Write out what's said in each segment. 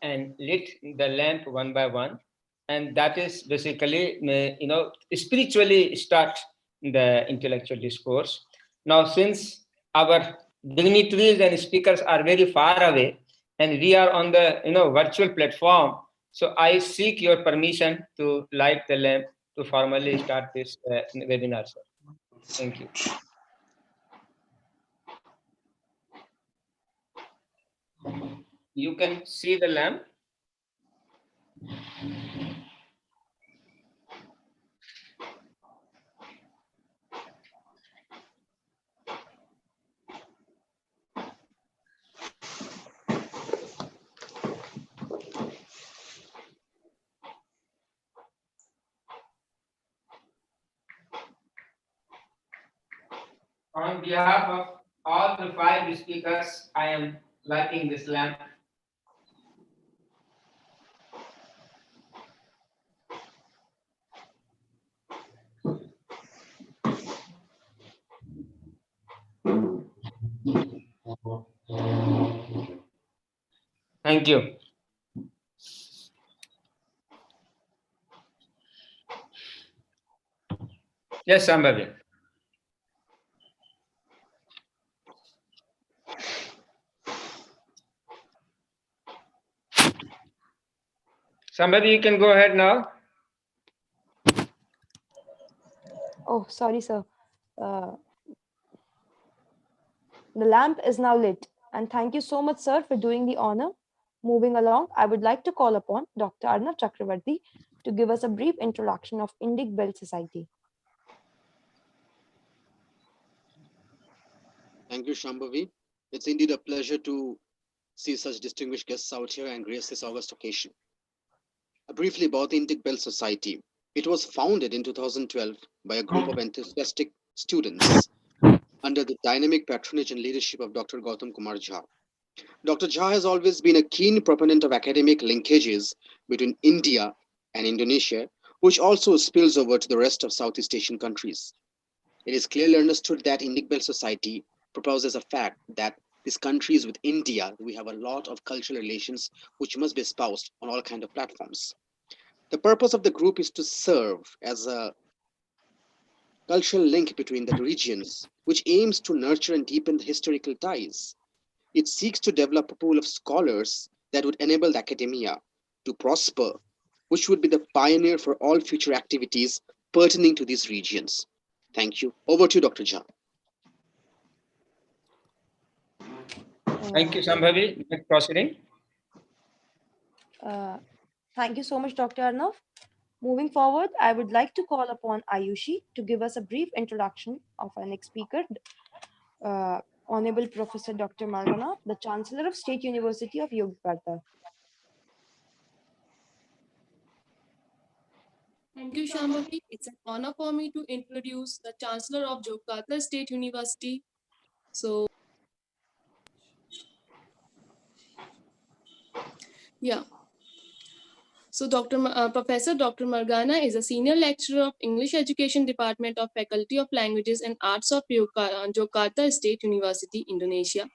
and lit the lamp one by one. And that is basically, spiritually start the intellectual discourse. Now, since our dignitaries and speakers are very far away, and we are on the virtual platform, so I seek your permission to light the lamp to formally start this webinar, sir. Thank you. You can see the lamp. On behalf of all the 5 speakers, I am lighting this lamp. Thank you. Yes, Sambhavi. Sambhavi, you can go ahead now. Oh, sorry, sir. The lamp is now lit. And thank you so much, sir, for doing the honor. Moving along, I would like to call upon Dr. Arnav Chakravarti to give us a brief introduction of Indic Belt Society. Thank you, Shambhavi. It's indeed a pleasure to see such distinguished guests out here and grace this August occasion. Briefly about the Indic Belt Society. It was founded in 2012 by a group of enthusiastic students under the dynamic patronage and leadership of Dr. Gautam Kumar Jha. Dr. Jha has always been a keen proponent of academic linkages between India and Indonesia, which also spills over to the rest of Southeast Asian countries. It is clearly understood that Indic Belt Society proposes a fact that these countries with India, we have a lot of cultural relations which must be espoused on all kinds of platforms. The purpose of the group is to serve as a cultural link between the regions, which aims to nurture and deepen the historical ties. It seeks to develop a pool of scholars that would enable the academia to prosper, which would be the pioneer for all future activities pertaining to these regions. Thank you. Over to you, Dr. Jha. Thank you, Sambhavi. Next proceeding. Thank you so much, Dr. Arnav. Moving forward, I would like to call upon Ayushi to give us a brief introduction of our next speaker, Honorable Professor Dr. Margana, the Chancellor of State University of Yogyakarta. Thank you, Shambhavi. It's an honor for me to introduce the Chancellor of Yogyakarta State University. So, yeah. So, Professor Dr. Margana is a senior lecturer of English Education Department of Faculty of Languages and Arts of Yogyakarta State University, Indonesia.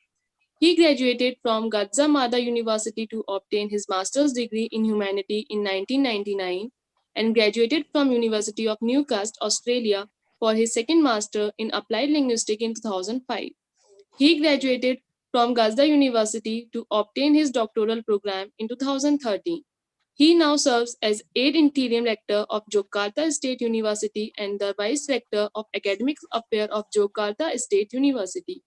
He graduated from Gadjah Mada University to obtain his master's degree in humanity in 1999 and graduated from University of Newcastle, Australia for his second master in applied linguistics in 2005. He graduated from Gadjah University to obtain his doctoral program in 2013. He now serves as Aide Interim Rector of Yogyakarta State University and the Vice Rector of Academic Affairs of Yogyakarta State University.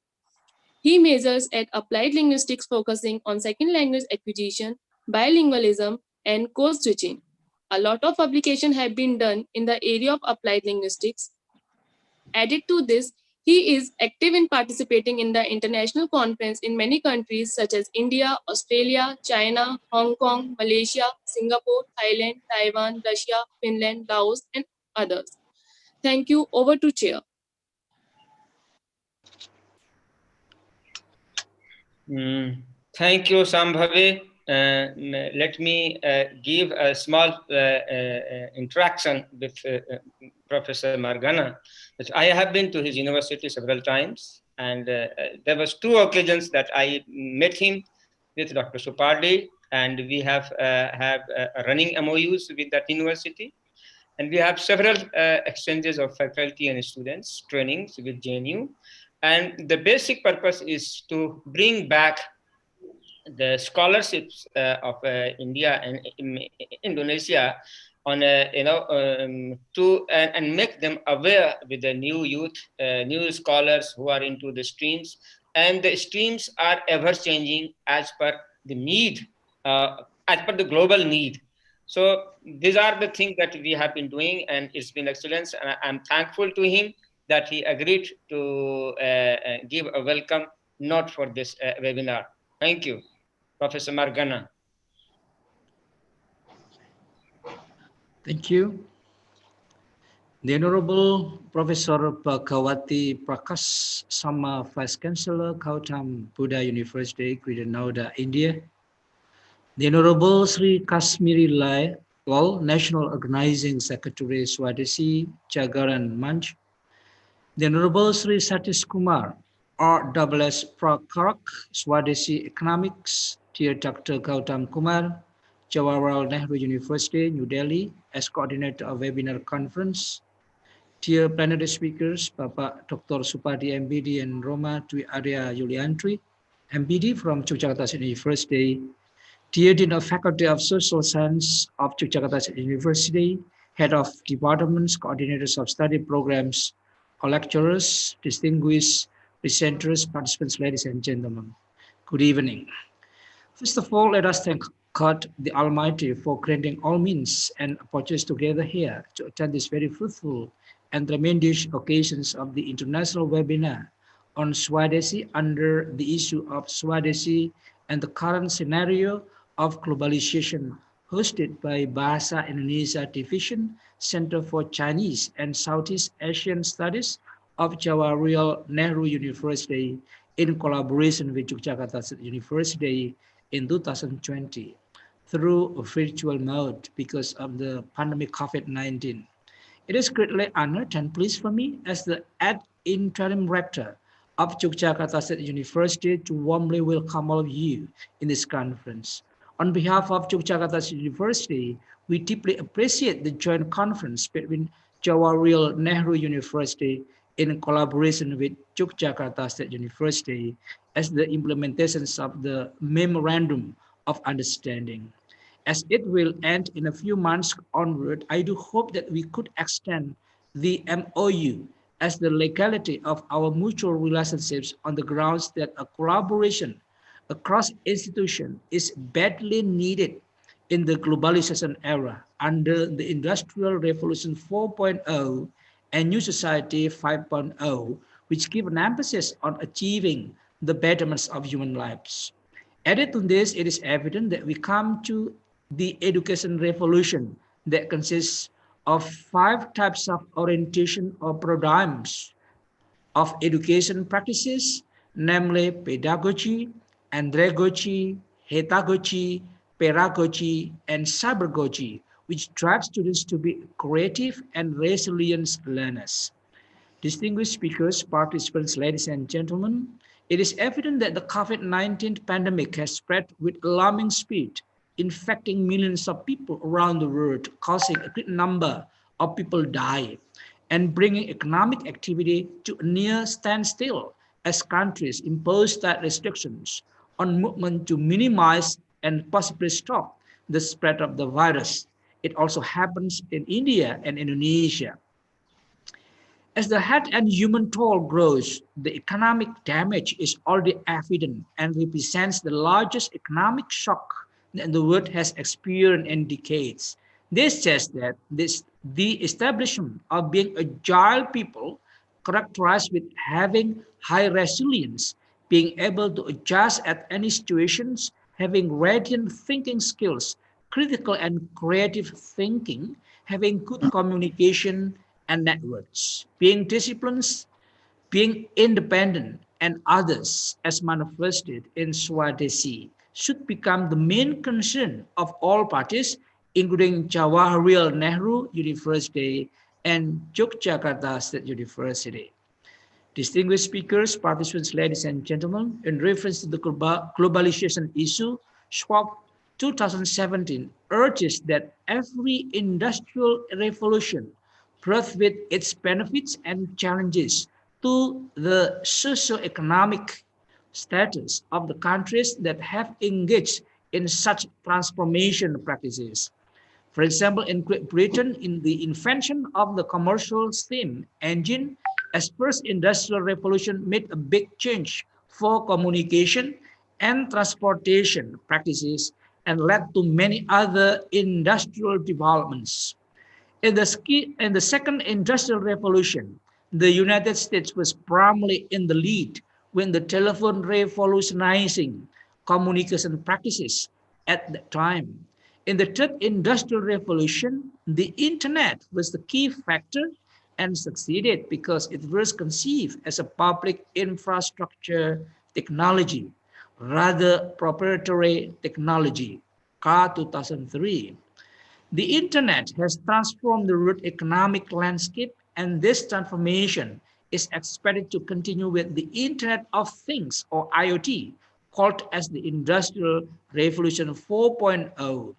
He majors at Applied Linguistics, focusing on second language acquisition, bilingualism, and code switching. A lot of publications have been done in the area of applied linguistics. Added to this, he is active in participating in the international conference in many countries such as India, Australia, China, Hong Kong, Malaysia, Singapore, Thailand, Taiwan, Russia, Finland, Laos, and others. Thank you. Over to Chair. Thank you, Sambhavi. Let me give a small interaction with Professor Margana. I have been to his university several times, and there was 2 occasions that I met him with Dr. Supardi. and we have running MOUs with that university, and we have several exchanges of faculty and students trainings with JNU, and the basic purpose is to bring back the scholarships of India and Indonesia on to and make them aware with the new youth, new scholars who are into the streams, and the streams are ever changing as per the need, as per the global need. So these are the things that we have been doing, and it's been excellence. And I'm thankful to him that he agreed to give a welcome note for this webinar. Thank you, Professor Margana. Thank you. The Honorable Professor Bhagawati Prakash Sama, Vice Chancellor, Gautam Buddha University, Greater Noida, India. The Honorable Sri Kashmiri Lal, National Organizing Secretary, Swadeshi, Jagaran Manch. The Honorable Sri Satish Kumar, RWS Prakarak, Swadeshi Economics, Dear Dr. Gautam Kumar, Jawaharlal Nehru University, New Delhi, as coordinator of webinar conference. Dear plenary speakers, Bapak Dr. Supadi MBD and Roma Dwi Arya Yuliantri, MBD from Yogyakarta State University. Dear Dean of Faculty of Social Science of Yogyakarta State University, Head of Departments, Coordinators of Study Programs, all lecturers, distinguished presenters, participants, ladies and gentlemen, good evening. First of all, let us thank God the Almighty for granting all means and opportunities together here to attend this very fruitful and tremendous occasions of the international webinar on Swadeshi under the issue of Swadeshi and the current scenario of globalization, hosted by Bahasa Indonesia Division, Center for Chinese and Southeast Asian Studies of Jawaharlal Nehru University in collaboration with Yogyakarta State University in 2020 through a virtual mode because of the pandemic COVID-19. It is greatly honored and pleased for me as the interim rector of Yogyakarta State University to warmly welcome all of you in this conference. On behalf of Yogyakarta State University, we deeply appreciate the joint conference between Jawaharlal Nehru University in collaboration with Yogyakarta State University as the implementations of the Memorandum of Understanding. As it will end in a few months onward, I do hope that we could extend the MOU as the legality of our mutual relationships on the grounds that a collaboration across institutions is badly needed in the globalization era under the Industrial Revolution 4.0 and New Society 5.0, which give an emphasis on achieving the betterments of human lives. Added to this, it is evident that we come to the education revolution that consists of 5 types of orientation or paradigms of education practices, namely pedagogy, andragogy, hedagogy, pedagogy, and cybergogy, which drive students to be creative and resilient learners. Distinguished speakers, participants, ladies and gentlemen, it is evident that the COVID-19 pandemic has spread with alarming speed, infecting millions of people around the world, causing a great number of people die, and bringing economic activity to a near standstill as countries impose tight restrictions on movement to minimize and possibly stop the spread of the virus. It also happens in India and Indonesia. As the health and human toll grows, the economic damage is already evident and represents the largest economic shock that the world has experienced in decades. This says that the establishment of being agile people characterized with having high resilience, being able to adjust at any situations, having radiant thinking skills, critical and creative thinking, having good communication and networks, being disciplines, being independent, and others, as manifested in Swadeshi, should become the main concern of all parties, including Jawaharlal Nehru University and Yogyakarta State University. Distinguished speakers, participants, ladies and gentlemen, in reference to the globalization issue, 2017 urges that every industrial revolution brought with its benefits and challenges to the socio-economic status of the countries that have engaged in such transformation practices. For example, in Great Britain, in the invention of the commercial steam engine as first industrial revolution made a big change for communication and transportation practices and led to many other industrial developments. In the second industrial revolution, the United States was primarily in the lead when the telephone revolutionizing communication practices at that time. In the third industrial revolution, the internet was the key factor and succeeded because it was conceived as a public infrastructure technology, rather proprietary technology. CAR 2003. The internet has transformed the world economic landscape, and this transformation is expected to continue with the Internet of Things, or IoT, called as the Industrial Revolution 4.0.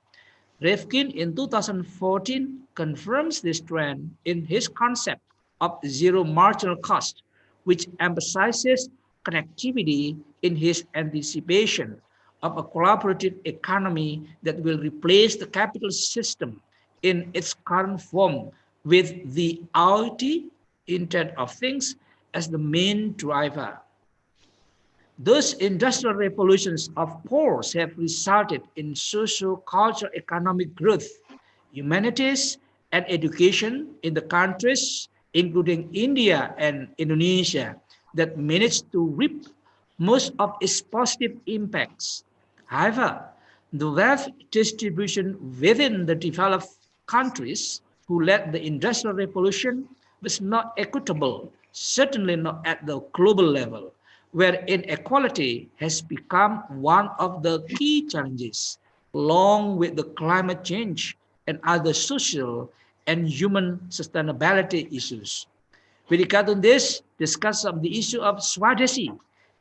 Rifkin in 2014 confirms this trend in his concept of zero marginal cost, which emphasizes connectivity in his anticipation of a collaborative economy that will replace the capital system in its current form with the IoT, Internet of Things, as the main driver. Those industrial revolutions, of course, have resulted in social, cultural, economic growth, humanities, and education in the countries, including India and Indonesia, that managed to reap most of its positive impacts. However, the wealth distribution within the developed countries who led the industrial revolution was not equitable, certainly not at the global level, where inequality has become one of the key challenges, along with the climate change and other social and human sustainability issues. With regard to this, discuss the issue of Swadeshi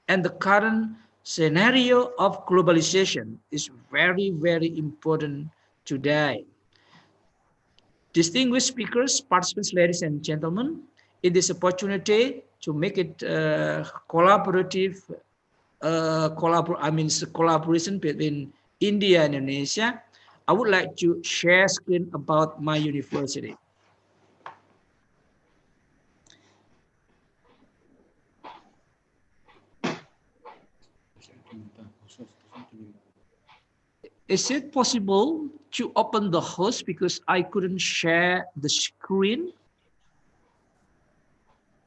and the current scenario of globalization is very, very important today. Distinguished speakers, participants, ladies and gentlemen, in this opportunity to make it collaborative, collaboration between India and Indonesia, I would like to share screen about my university. Is it possible to open the host because I couldn't share the screen?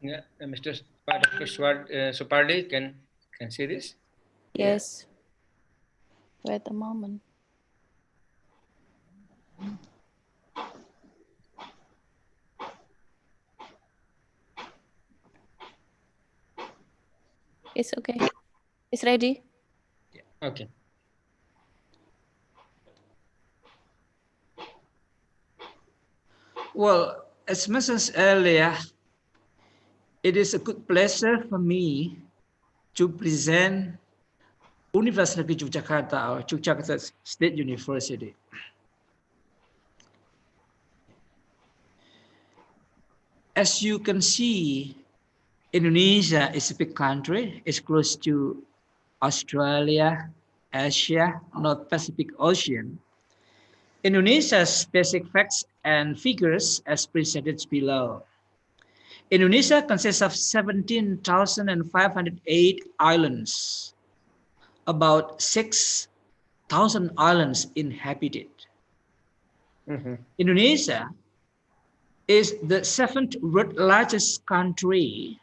Yeah, Mr. Dr. Supardi can see this. Yes. Wait a moment. It's okay. It's ready. Okay. Well, as mentioned earlier, it is a good pleasure for me to present University of Yogyakarta or Yogyakarta State University. As you can see, Indonesia is a big country. It's close to Australia, Asia, North Pacific Ocean. Indonesia's basic facts and figures as presented below. Indonesia consists of 17,508 islands, about 6,000 islands inhabited. Indonesia is the seventh world largest country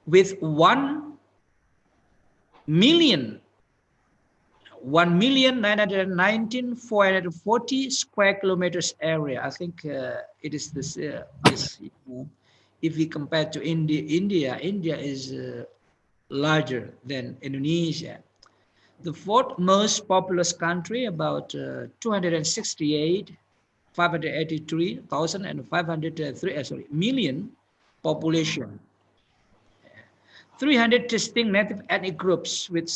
with 1,919,440 square kilometers area. I think it is this, if we compare to India is larger than Indonesia. The fourth most populous country, about 268,583,503 million population. 300 distinct native ethnic groups with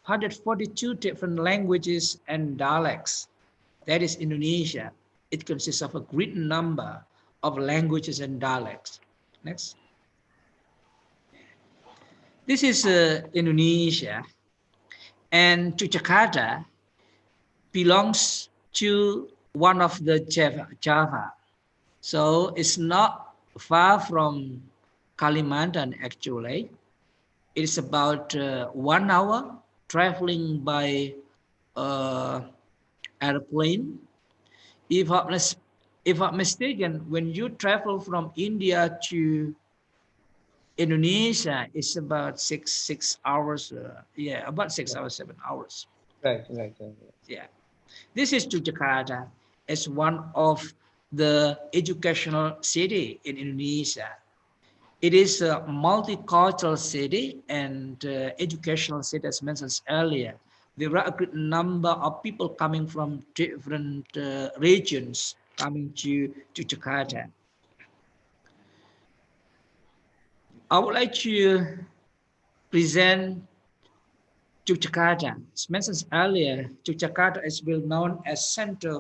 542 different languages and dialects. That is Indonesia. It consists of a great number of languages and dialects. Next. This is Indonesia, and Yogyakarta belongs to one of the Java. So it's not far from Kalimantan actually. It's about 1 hour traveling by airplane. If I'm mistaken, when you travel from India to Indonesia, it's about six hours. Yeah, about 6 hours, 7 hours. Right, right, right. Yeah. This is Yogyakarta as one of the educational city in Indonesia. It is a multicultural city and educational city, as mentioned earlier. There are a good number of people coming from different regions coming to Jakarta. I would like to present Yogyakarta. As mentioned earlier, Yogyakarta is well known as center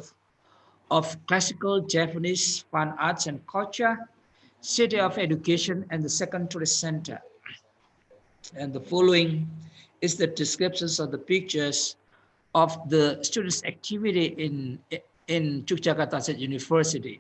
of classical Japanese fine arts and culture, city of education, and the second tourist center. And the following is the descriptions of the pictures of the students' activity in Yogyakarta State University.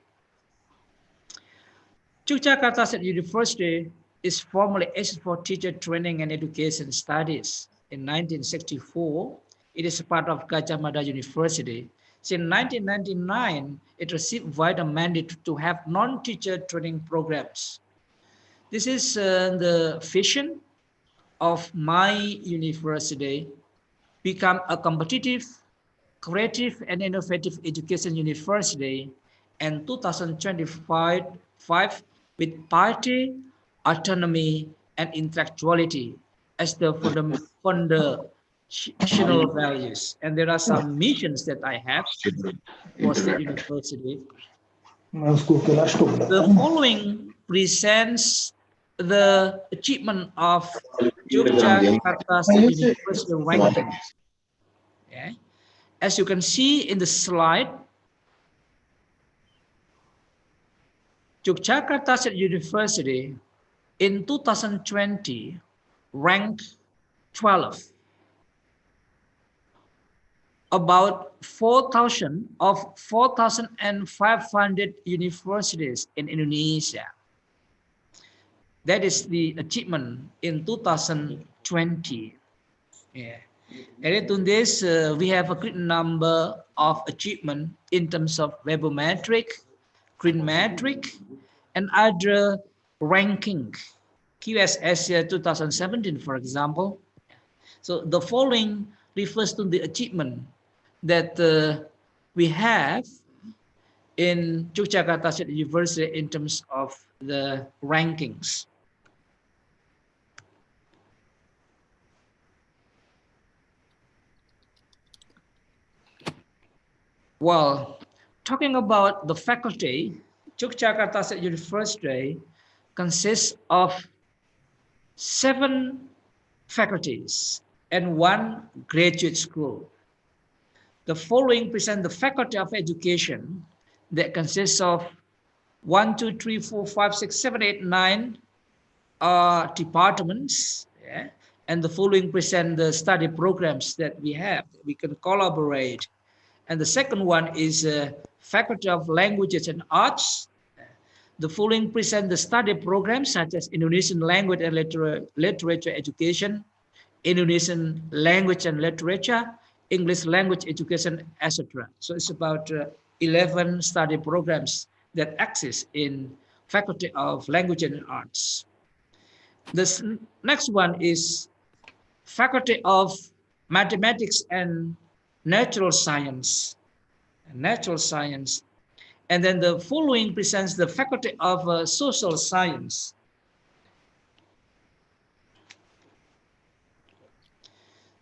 Yogyakarta State University is formally established for teacher training and education studies. In 1964, it is part of Gajah Mada University. Since 1999, it received vital mandate to have non-teacher training programs. This is the vision of my university, become a competitive, creative, and innovative education university, and 2025 with party, autonomy, and intellectuality as the foundational values. And there are some missions that I have for State University. The following presents the achievement of Yogyakarta State University ranking. Yeah. As you can see in the slide, Yogyakarta State University in 2020 ranked 12. About 4,000 of 4,500 universities in Indonesia. That is the achievement in 2020. Yeah. Added to this, we have a great number of achievement in terms of webometric, metric, and other ranking. QS Asia 2017, for example. So the following refers to the achievement that we have in Yogyakarta State University in terms of the rankings. Well, talking about the faculty, Yogyakarta State University consists of 7 faculties and 1 graduate school. The following present the Faculty of Education that consists of 1, 2, 3, 4, 5, 6, 7, 8, 9 departments. Yeah? And the following present the study programs that we have. We can collaborate. And the second one is Faculty of Languages and Arts. The following present the study programs such as Indonesian language and literature education, Indonesian language and literature, English language education, etc. So it's about 11 study programs that exist in Faculty of Language and Arts. This next one is Faculty of Mathematics and Natural Science. And then the following presents the Faculty of Social Science.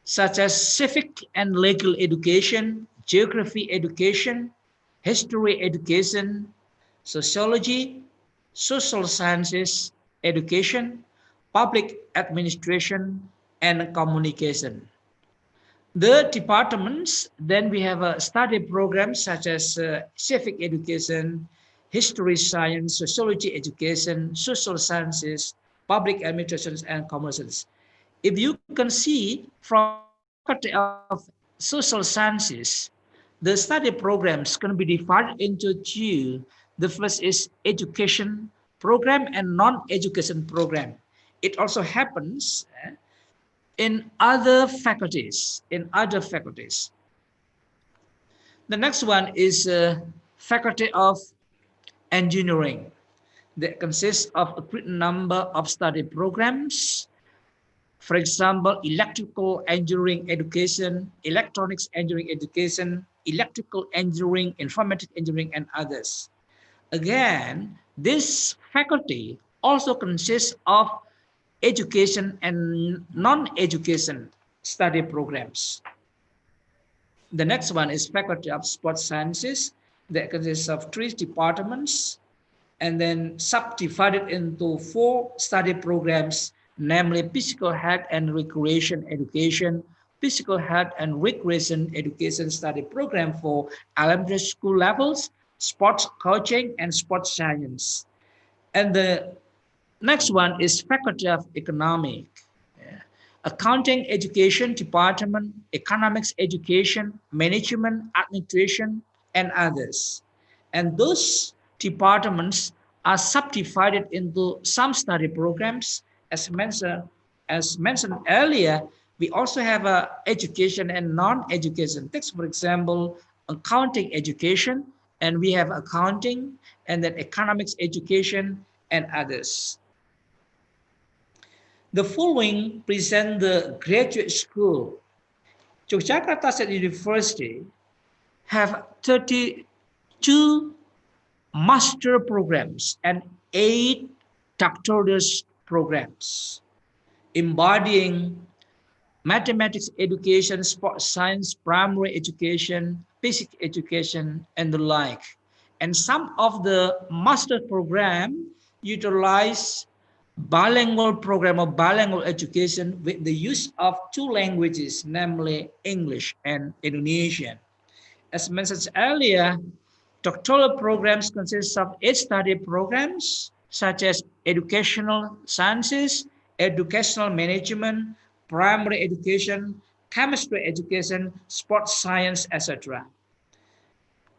Such as civic and legal education, geography education, history education, sociology, social sciences education, public administration, and communication. The departments, then we have a study programs such as civic education, history, science, sociology education, social sciences, public administrations, and commerces. If you can see from the faculty of social sciences, the study programs can be divided into two. The first is education program and non-education program. It also happens in other faculties. The next one is faculty of engineering that consists of a great number of study programs. For example, electrical engineering education, electronics engineering education, electrical engineering, informatics engineering, and others. Again, this faculty also consists of education and non-education study programs. The next one is Faculty of Sports Sciences that consists of 3 departments and then subdivided into 4 study programs, namely Physical Health and Recreation Education, Physical Health and Recreation Education Study Program for elementary school levels, Sports Coaching, and Sports Science. And the next one is Faculty of Economic, Accounting Education Department, Economics Education, Management, Administration, and others. And those departments are subdivided into some study programs. As mentioned earlier, we also have education and non-education. Take, for example, accounting education, and we have accounting, and then economics education, and others. The following present the graduate school. Yogyakarta State University have 32 master programs and 8 doctoral programs, embodying mathematics education, sports science, primary education, basic education, and the like. And some of the master program utilize bilingual program of bilingual education with the use of 2 languages, namely English and Indonesian. As mentioned earlier, doctoral programs consist of 8 study programs, such as educational sciences, educational management, primary education, chemistry education, sports science, etc.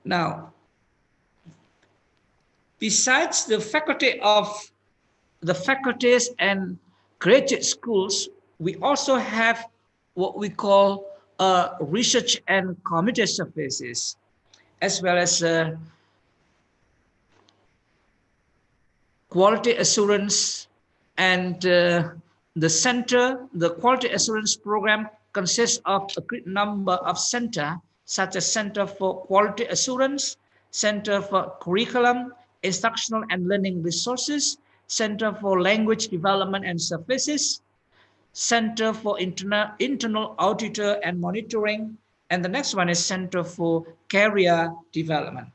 Now, besides the faculties and graduate schools, we also have what we call research and community services, as well as quality assurance. And the quality assurance program consists of a great number of centers, such as Center for Quality Assurance, Center for Curriculum, Instructional and Learning Resources, Center for Language Development and Services, Center for Internal Auditor and Monitoring, and the next one is Center for Career Development.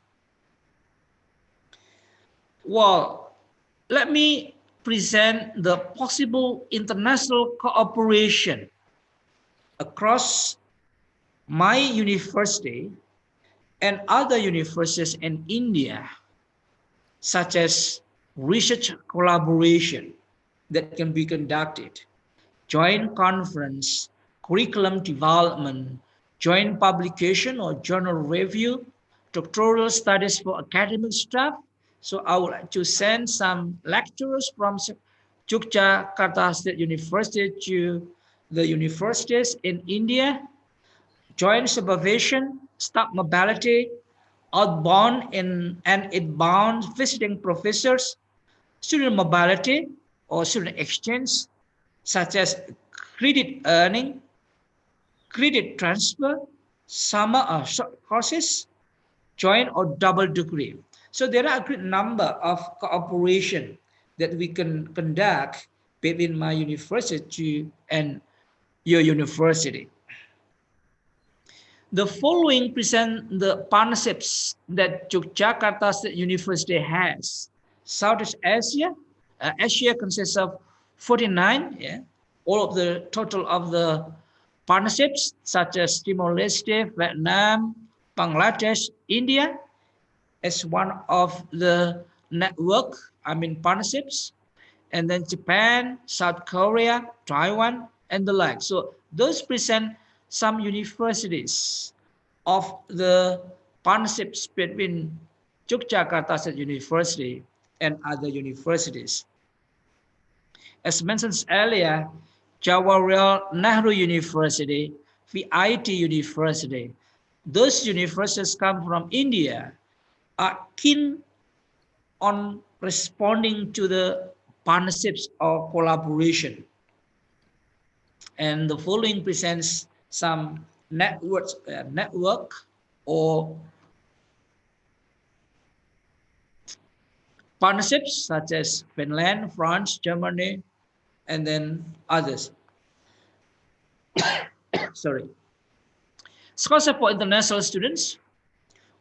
Well, let me present the possible international cooperation across my university and other universities in India, such as research collaboration that can be conducted, joint conference, curriculum development, joint publication or journal review, doctoral studies for academic staff. So I would like to send some lecturers from Yogyakarta State University to the universities in India, joint supervision, staff mobility, outbound and inbound visiting professors, student mobility or student exchange, such as credit earning, credit transfer, summer or short courses, joint or double degree. So there are a great number of cooperation that we can conduct between my university and your university. The following present the partnerships that Yogyakarta State University has. Southeast Asia, Asia consists of 49, all of the total of the partnerships such as Timor-Leste, Vietnam, Bangladesh, India as one of the network, partnerships, and then Japan, South Korea, Taiwan, and the like. So those present some universities of the partnerships between Yogyakarta State University and other universities. As mentioned earlier, Jawaharlal Nehru University, VIT University, those universities come from India, are keen on responding to the partnerships or collaboration. And the following presents some network or partnerships such as Finland, France, Germany, and then others. Sorry. Scholarship for international students.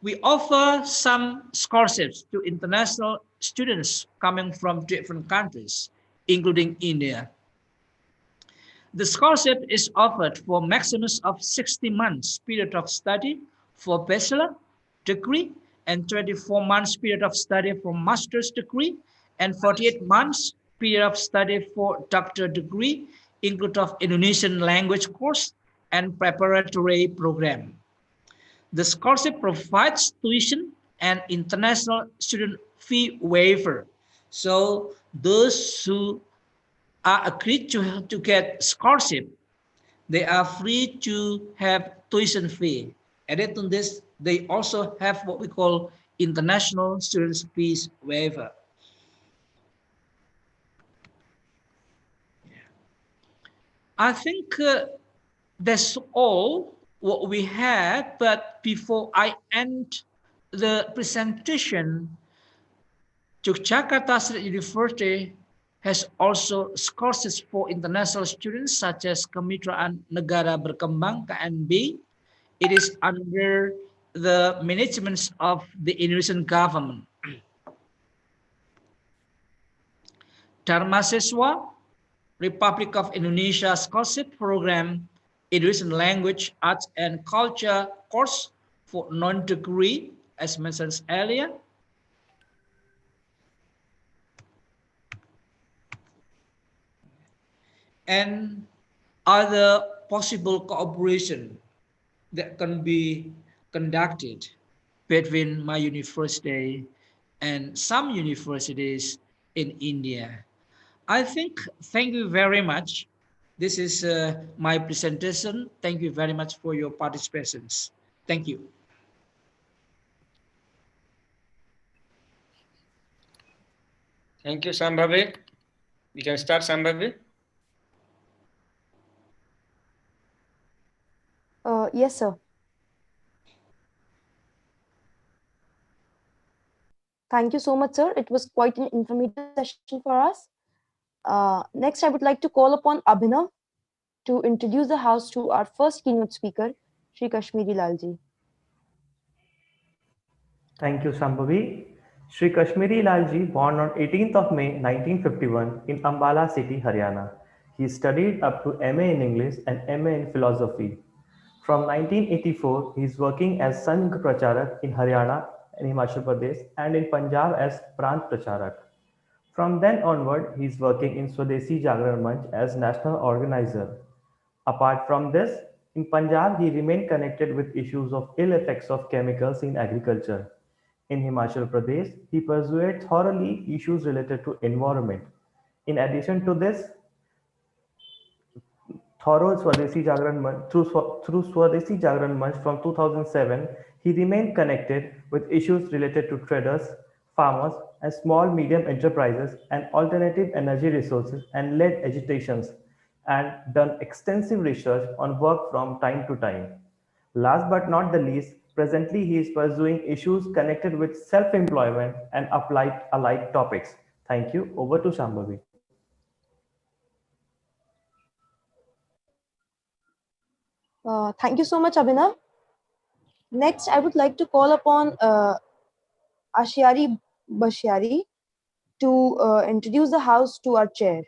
We offer some scholarships to international students coming from different countries, including India. The scholarship is offered for maximum of 60 months period of study for bachelor degree and 24 months period of study for master's degree and 48 months period of study for doctor degree, include of Indonesian language course and preparatory program. The scholarship provides tuition and international student fee waiver. So those who are agreed to get scholarship, they are free to have tuition fee. Added to this, they also have what we call international students fees waiver. I think that's all what we have, but before I end the presentation, Yogyakarta State University has also courses for international students such as Kemitraan Negara Berkembang (KNB). It is under the management of the Indonesian government. Dharma Siswa, Republic of Indonesia Scholarship Program, Indonesian Language, Arts and Culture course for non-degree, as mentioned earlier. And other possible cooperation that can be conducted between my university and some universities in India. I think, thank you very much. This is my presentation. Thank you very much for your participations. Thank you. Thank you, Sambhavi. We can start, Sambhavi. Yes, sir. Thank you so much, sir. It was quite an informative session for us. Next, I would like to call upon Abhinav to introduce the house to our first keynote speaker, Shri Kashmiri Lalji. Thank you, Shambhavi. Shri Kashmiri Lalji, born on 18th of May 1951 in Ambala city, Haryana. He studied up to MA in English and MA in philosophy. From 1984, he is working as Sangh Pracharak in Haryana and Himachal Pradesh and in Punjab as Prant Pracharak. From then onward, he is working in Swadeshi Jagran Manch as national organizer. Apart from this, in Punjab, he remained connected with issues of ill effects of chemicals in agriculture. In Himachal Pradesh, he pursued thoroughly issues related to environment. In addition to this, through Swadeshi Jagran Manch from 2007, he remained connected with issues related to traders, farmers, and small medium enterprises and alternative energy resources and led agitations and done extensive research on work from time to time. Last but not the least, presently he is pursuing issues connected with self-employment and applied allied topics. Thank you. Over to Shambhavi. Thank you so much, Abhinav. Next, I would like to call upon Ashiari Bashiari to introduce the house to our chair.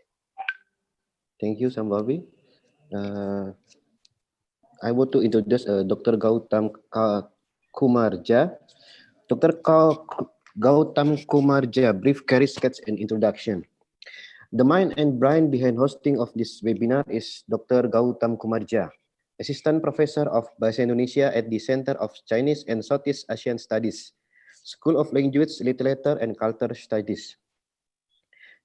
Thank you, Sambhavi. I want to introduce Dr. Gautam Kumarja. Gautam Kumarja, brief career sketch and introduction. The mind and brain behind hosting of this webinar is Dr. Gautam Kumarja, Assistant Professor of Bahasa Indonesia at the Center of Chinese and Southeast Asian Studies, School of Language, Literature, and Culture Studies.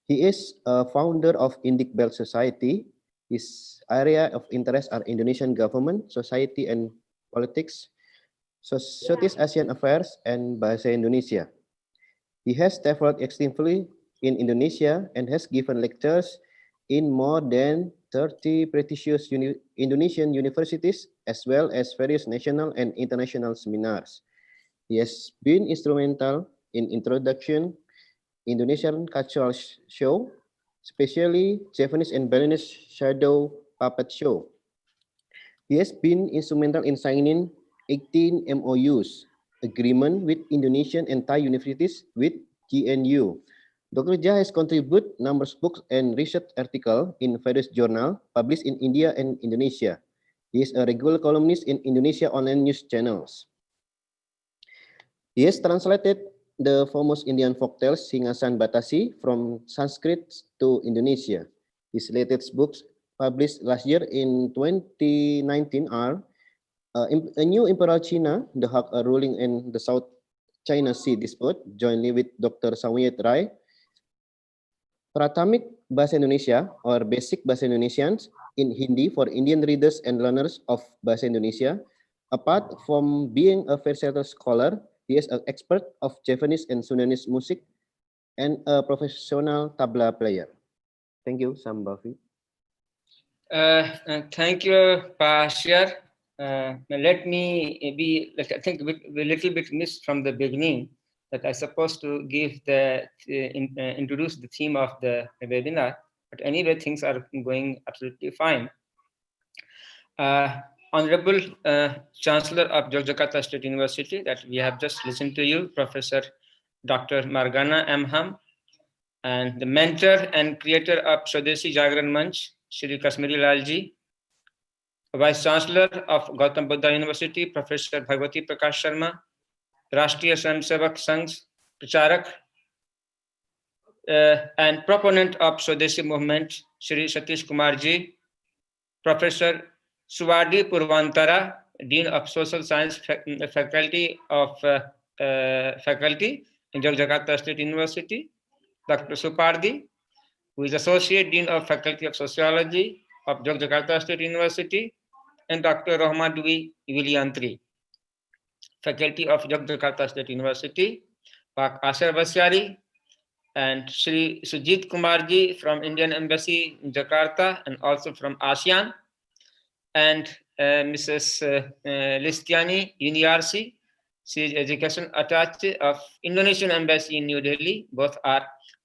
He is a founder of Indic Belt Society. His area of interest are Indonesian government, society and politics, Southeast Asian affairs, and Bahasa Indonesia. He has traveled extensively in Indonesia and has given lectures in more than 30 prestigious Indonesian universities, as well as various national and international seminars. He has been instrumental in introduction Indonesian cultural show, especially Japanese and Balinese shadow puppet show. He has been instrumental in signing 18 MOUs, agreement with Indonesian and Thai universities with GNU. Dr. Jha has contributed numerous books and research articles in various journals published in India and Indonesia. He is a regular columnist in Indonesia online news channels. He has translated the famous Indian folktales Singasan Batasi from Sanskrit to Indonesia. His latest books published last year in 2019 are A New Imperial China, The Hawk Ruling in the South China Sea Dispute, jointly with Dr. Samyet Rai, Prathamik Bahasa Indonesia or Basic Bahasa Indonesians in Hindi for Indian readers and learners of Bahasa Indonesia. Apart from being a versatile scholar, he is an expert of Japanese and Sundanese music and a professional tabla player. Thank you, Sambavi. Thank you, Pashir. Let me I think a little bit missed from the beginning that I supposed to give introduce the theme of the webinar, but anyway, things are going absolutely fine. Honorable Chancellor of Yogyakarta State University, that we have just listened to you, Professor Dr. Margana M. Ham, and the mentor and creator of Swadeshi Jagran Manch, Shri Kashmiri Lalji, Vice Chancellor of Gautam Buddha University, Professor Bhagwati Prakash Sharma, Rashtriya Swayamsevak Sangh Pracharak, and proponent of Swadeshi movement, Shri Satish Kumar Ji, Professor Suwadi Purvantara, Dean of Social Science Faculty in Yogyakarta State University, Dr. Supardi, who is Associate Dean of Faculty of Sociology of Yogyakarta State University, and Dr. Rahmadwi Viliantri, Faculty of Yogyakarta State University, Pak Asher Basyari, and Shri Sujit Kumarji from Indian Embassy in Jakarta and also from ASEAN, and Mrs. Listiani Uniarsi. She is Education Attaché of Indonesian Embassy in New Delhi. Both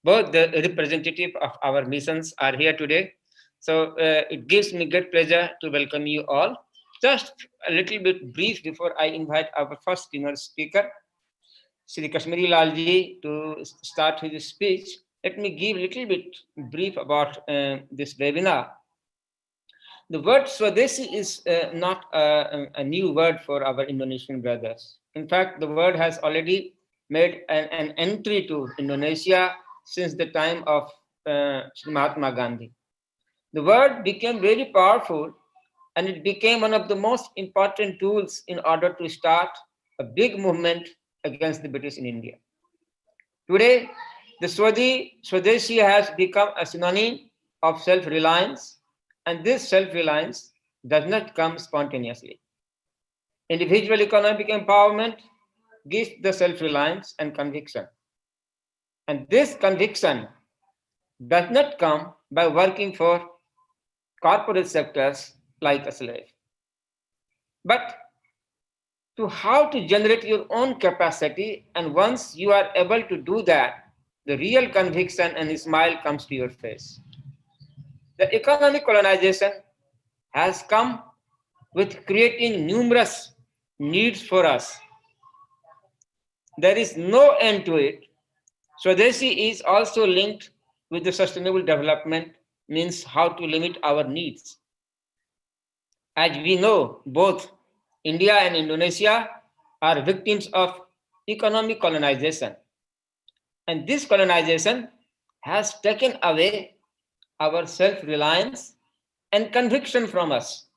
the representative of our missions are here today. So it gives me great pleasure to welcome you all. Just a little bit brief before I invite our first keynote speaker, Shri Kashmiri Lalji, to start his speech. Let me give a little bit brief about this webinar. The word Swadeshi is not a new word for our Indonesian brothers. In fact, the word has already made an entry to Indonesia since the time of Mahatma Gandhi. The word became very powerful and it became one of the most important tools in order to start a big movement against the British in India. Today, the Swadeshi has become a synonym of self-reliance, and this self-reliance does not come spontaneously. Individual economic empowerment gives the self-reliance and conviction. And this conviction does not come by working for corporate sectors like a slave, but to how to generate your own capacity. And once you are able to do that, the real conviction and a smile comes to your face. The economic colonization has come with creating numerous needs for us. There is no end to it. Swadeshi is also linked with the sustainable development, means how to limit our needs. As we know, both India and Indonesia are victims of economic colonization. And this colonization has taken away our self-reliance and conviction from us.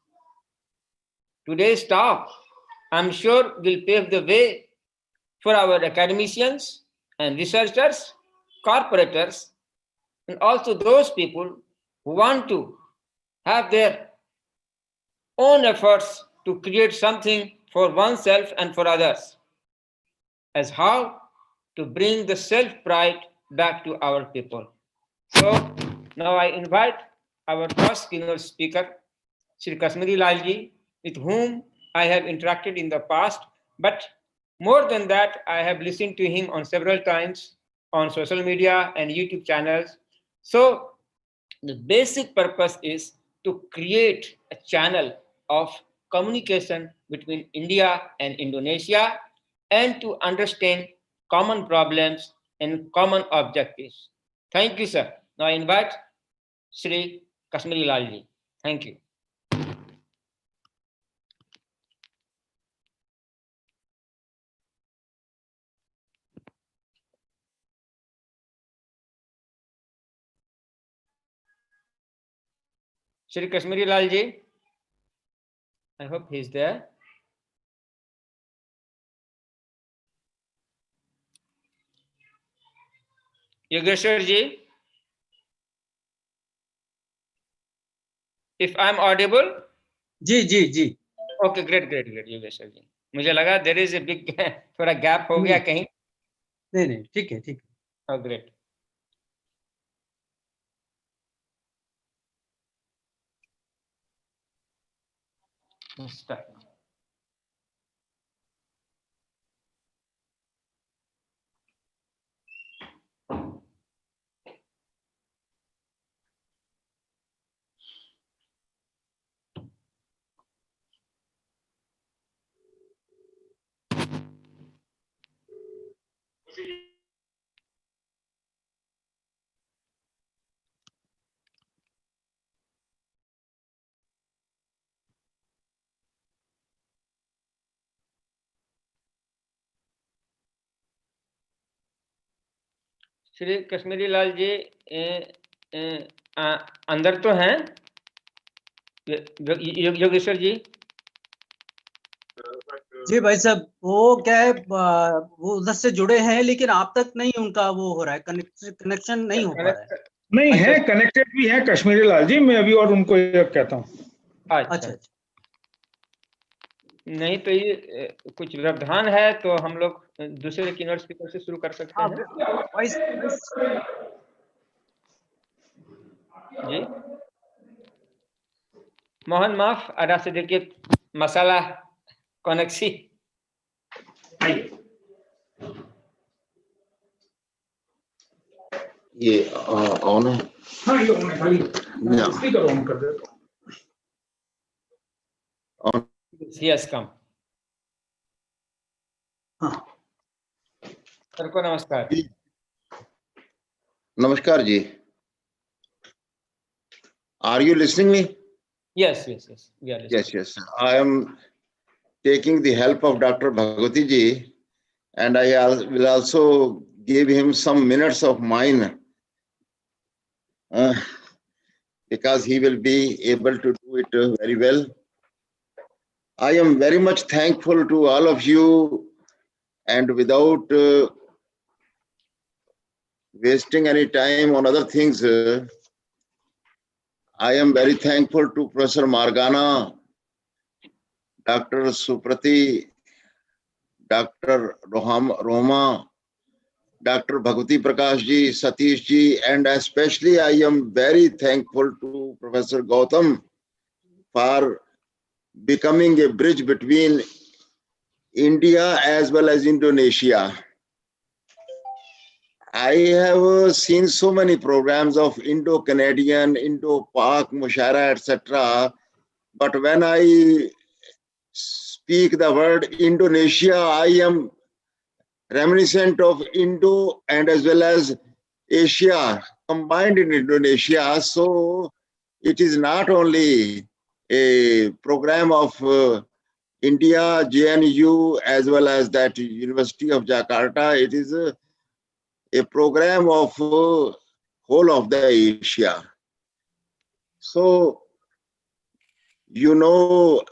Today's talk, I'm sure, will pave the way for our academicians and researchers, corporators, and also those people who want to have their own efforts to create something for oneself and for others, as how to bring the self-pride back to our people. So now I invite our first keynote speaker, Sri Kashmiri Lalji, with whom I have interacted in the past, but more than that, I have listened to him on several times on social media and YouTube channels. So the basic purpose is to create a channel of communication between India and Indonesia and to understand common problems and common objectives. Thank you, sir. Now I invite Sri Kashmiri Lalji. Thank you. Sri Kashmiri Lalji, I hope he's there. Yogeshwar ji, if I'm audible. Ji Okay, great, Yogeshwar ji. मुझे लगा there is a big थोड़ा gap हो गया कहीं. नहीं ठीक है. Oh, great. Let's start. Shri Kashmiri Lal ji अंदर तो हैं योगेश्वर जी. जी भाई साहब, वो क्या है, वो उधर से जुड़े हैं लेकिन आप तक नहीं उनका वो हो रहा है, कनेक्शन नहीं हो पा रहा है. नहीं है, कनेक्टेड भी है कश्मीरी लाल जी, मैं अभी और उनको ये कहता हूँ. अच्छा. नहीं तो ये कुछ व्यवधान है तो हम लोग दूसरे कीनोट स्पीकर से शुरू कर सकते हैं. जी mohon maaf ada sedikit masalah koneksi. ये ऑन है. हाँ ये ऑन है, खाली स्पीकर ऑन कर दे. Yes, come. सर को नमस्कार. नमस्कार जी. Are you listening me? Yes. We are listening. Yes. I am taking the help of Dr. Bhagwati ji, and I will also give him some minutes of mine because he will be able to do it very well. I am very much thankful to all of you, and without wasting any time on other things, I am very thankful to Professor Margana, Dr. Suprati, Dr. Roma, Dr. Bhagwati Prakash ji, Satish ji, and especially I am very thankful to Professor Gautam for becoming a bridge between India as well as Indonesia. I have seen so many programs of Indo-Canadian, Indo-Pak, Mushaira, etc. But when I speak the word Indonesia, I am reminiscent of Indo and as well as Asia combined in Indonesia. So it is not only a program of India, JNU, as well as that University of Jakarta. It is a program of whole of the Asia. So, you know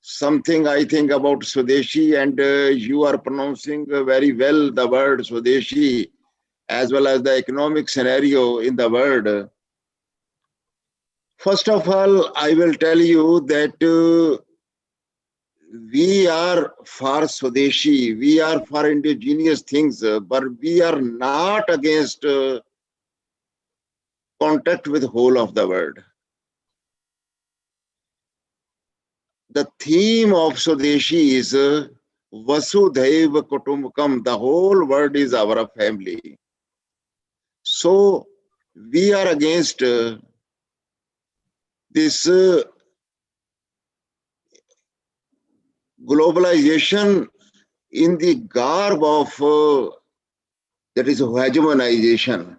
something, I think, about Swadeshi, and you are pronouncing very well the word Swadeshi, as well as the economic scenario in the world. First of all, I will tell you that we are for Swadeshi, we are for indigenous things, but we are not against contact with whole of the world. The theme of Swadeshi is Vasudhaiva Kutumbakam. The whole world is our family. So we are against this globalization in the garb of that is hegemonization.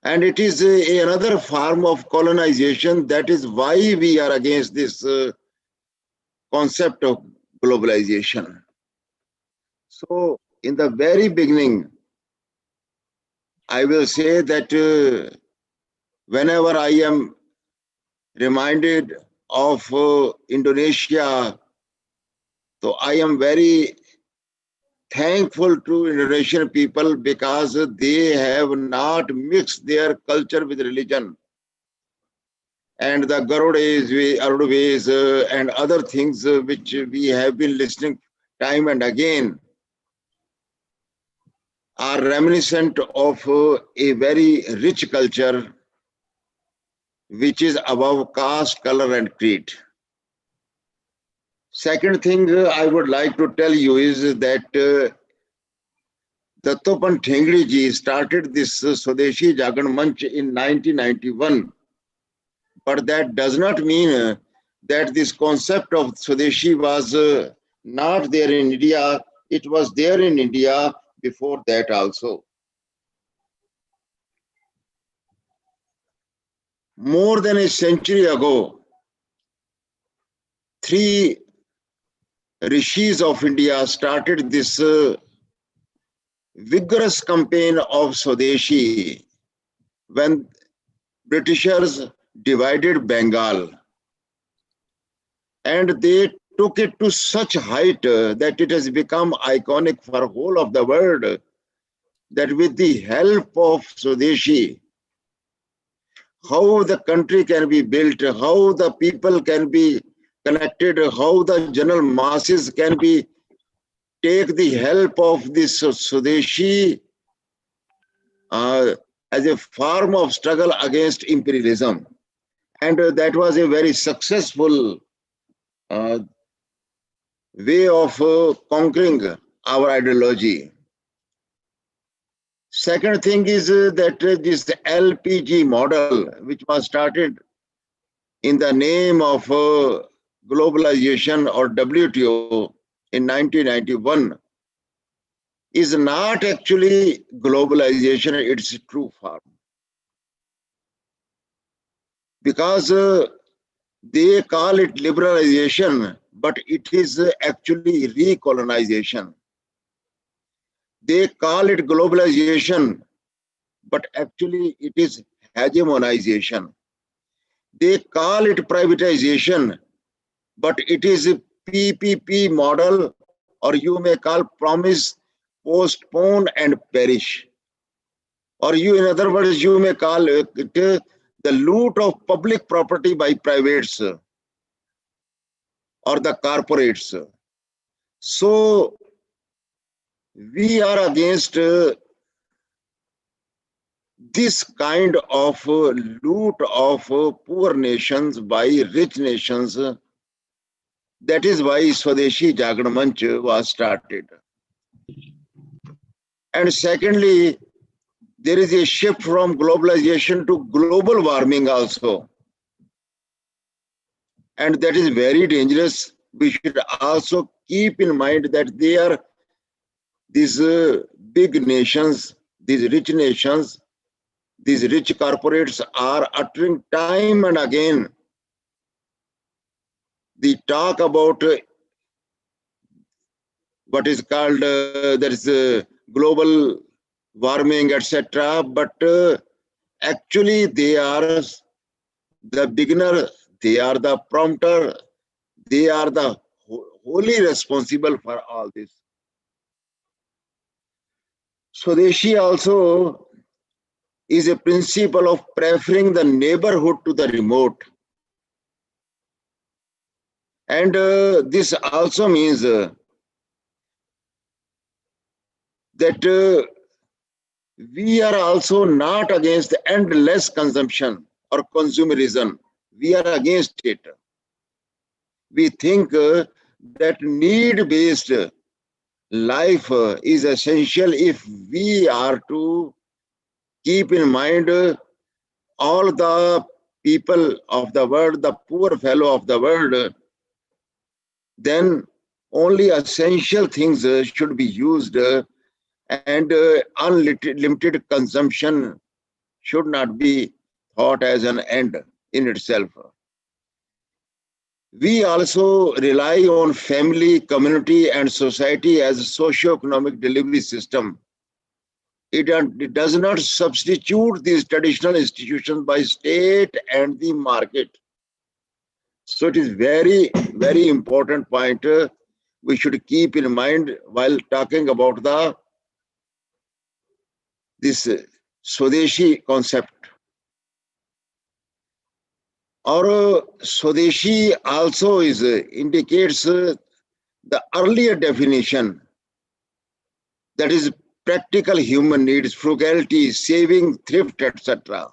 And it is another form of colonization. That is why we are against this concept of globalization. So in the very beginning, I will say that whenever I am reminded of Indonesia, so I am very thankful to Indonesian people because they have not mixed their culture with religion. And the Garuda's, and other things which we have been listening time and again are reminiscent of a very rich culture which is above caste, color, and creed. Second thing I would like to tell you is that Dattopant Thengri ji started this Swadeshi Jagan Manch in 1991. But that does not mean that this concept of Swadeshi was not there in India. It was there in India before that also. More than a century ago, 3 rishis of India started this vigorous campaign of Swadeshi when Britishers divided Bengal. And they took it to such height that it has become iconic for whole of the world, that with the help of Swadeshi, how the country can be built, how the people can be connected, how the general masses can be take the help of this Swadeshi as a form of struggle against imperialism. And that was a very successful way of conquering our ideology. Second thing is that this LPG model, which was started in the name of globalization or WTO in 1991, is not actually globalization, its true form. Because they call it liberalization, but it is actually recolonization. They call it globalization, but actually it is hegemonization. They call it privatization, but it is a PPP model, or you may call promise, postpone and perish. Or you, in other words, you may call it the loot of public property by privates or the corporates. So we are against this kind of loot of poor nations by rich nations. That is why Swadeshi Jagan Manch was started. And secondly, there is a shift from globalization to global warming also. And that is very dangerous. We should also keep in mind that they are these big nations, these rich nations, these rich corporates are uttering time and again the talk about what is called there is global warming, etc. But actually, they are the beginner, they are the prompter, they are the wholly responsible for all this. Swadeshi also is a principle of preferring the neighborhood to the remote. And this also means that we are also not against endless consumption or consumerism. We are against it. We think that need-based life is essential if we are to keep in mind all the people of the world, the poor fellow of the world, then only essential things should be used and unlimited consumption should not be thought as an end in itself. We also rely on family, community, and society as a socio-economic delivery system. It does not substitute these traditional institutions by state and the market. So it is very, very important point we should keep in mind while talking about this Swadeshi concept. Or Swadeshi also indicates the earlier definition, that is practical human needs, frugality, saving, thrift, etc.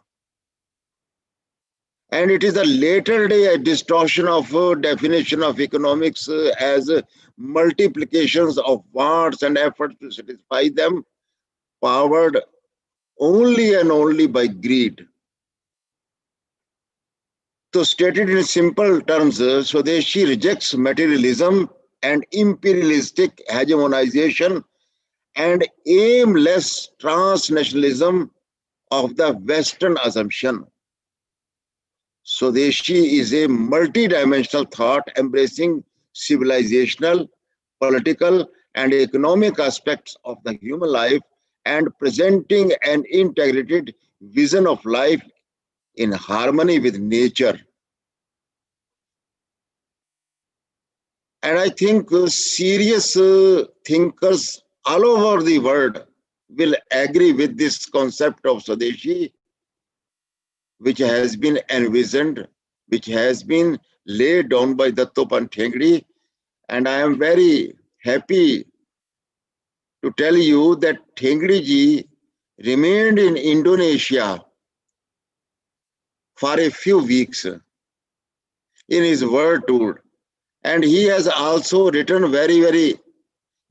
And it is a later day distortion of definition of economics as multiplications of wants and efforts to satisfy them, powered only and only by greed. So stated in simple terms, Swadeshi rejects materialism and imperialistic hegemonization and aimless transnationalism of the Western assumption. Swadeshi is a multi-dimensional thought embracing civilizational, political, and economic aspects of the human life and presenting an integrated vision of life in harmony with nature. And I think serious thinkers all over the world will agree with this concept of Swadeshi, which has been envisioned, which has been laid down by Dattopan Thengdi. And I am very happy to tell you that Thengdi ji remained in Indonesia for a few weeks in his world tour. And he has also written very, very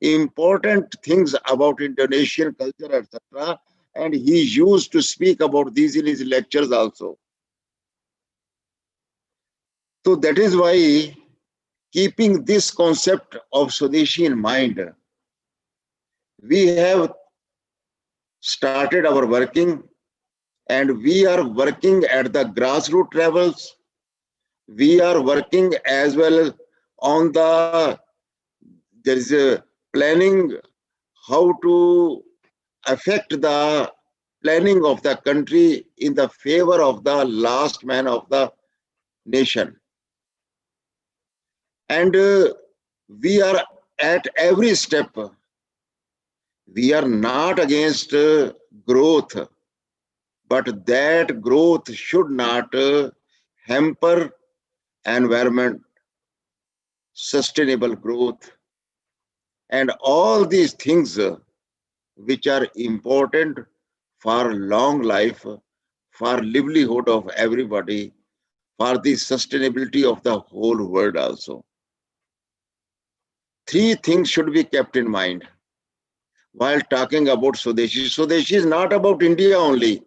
important things about Indonesian culture, etc. And he used to speak about these in his lectures also. So that is why, keeping this concept of Swadeshi in mind, we have started our working, and we are working at the grassroots levels. We are working as well on there is a planning how to affect the planning of the country in the favor of the last man of the nation. And we are at every step. We are not against growth, but that growth should not hamper environment, sustainable growth, and all these things which are important for long life, for livelihood of everybody, for the sustainability of the whole world also. Three things should be kept in mind while talking about Swadeshi. Swadeshi is not about India only.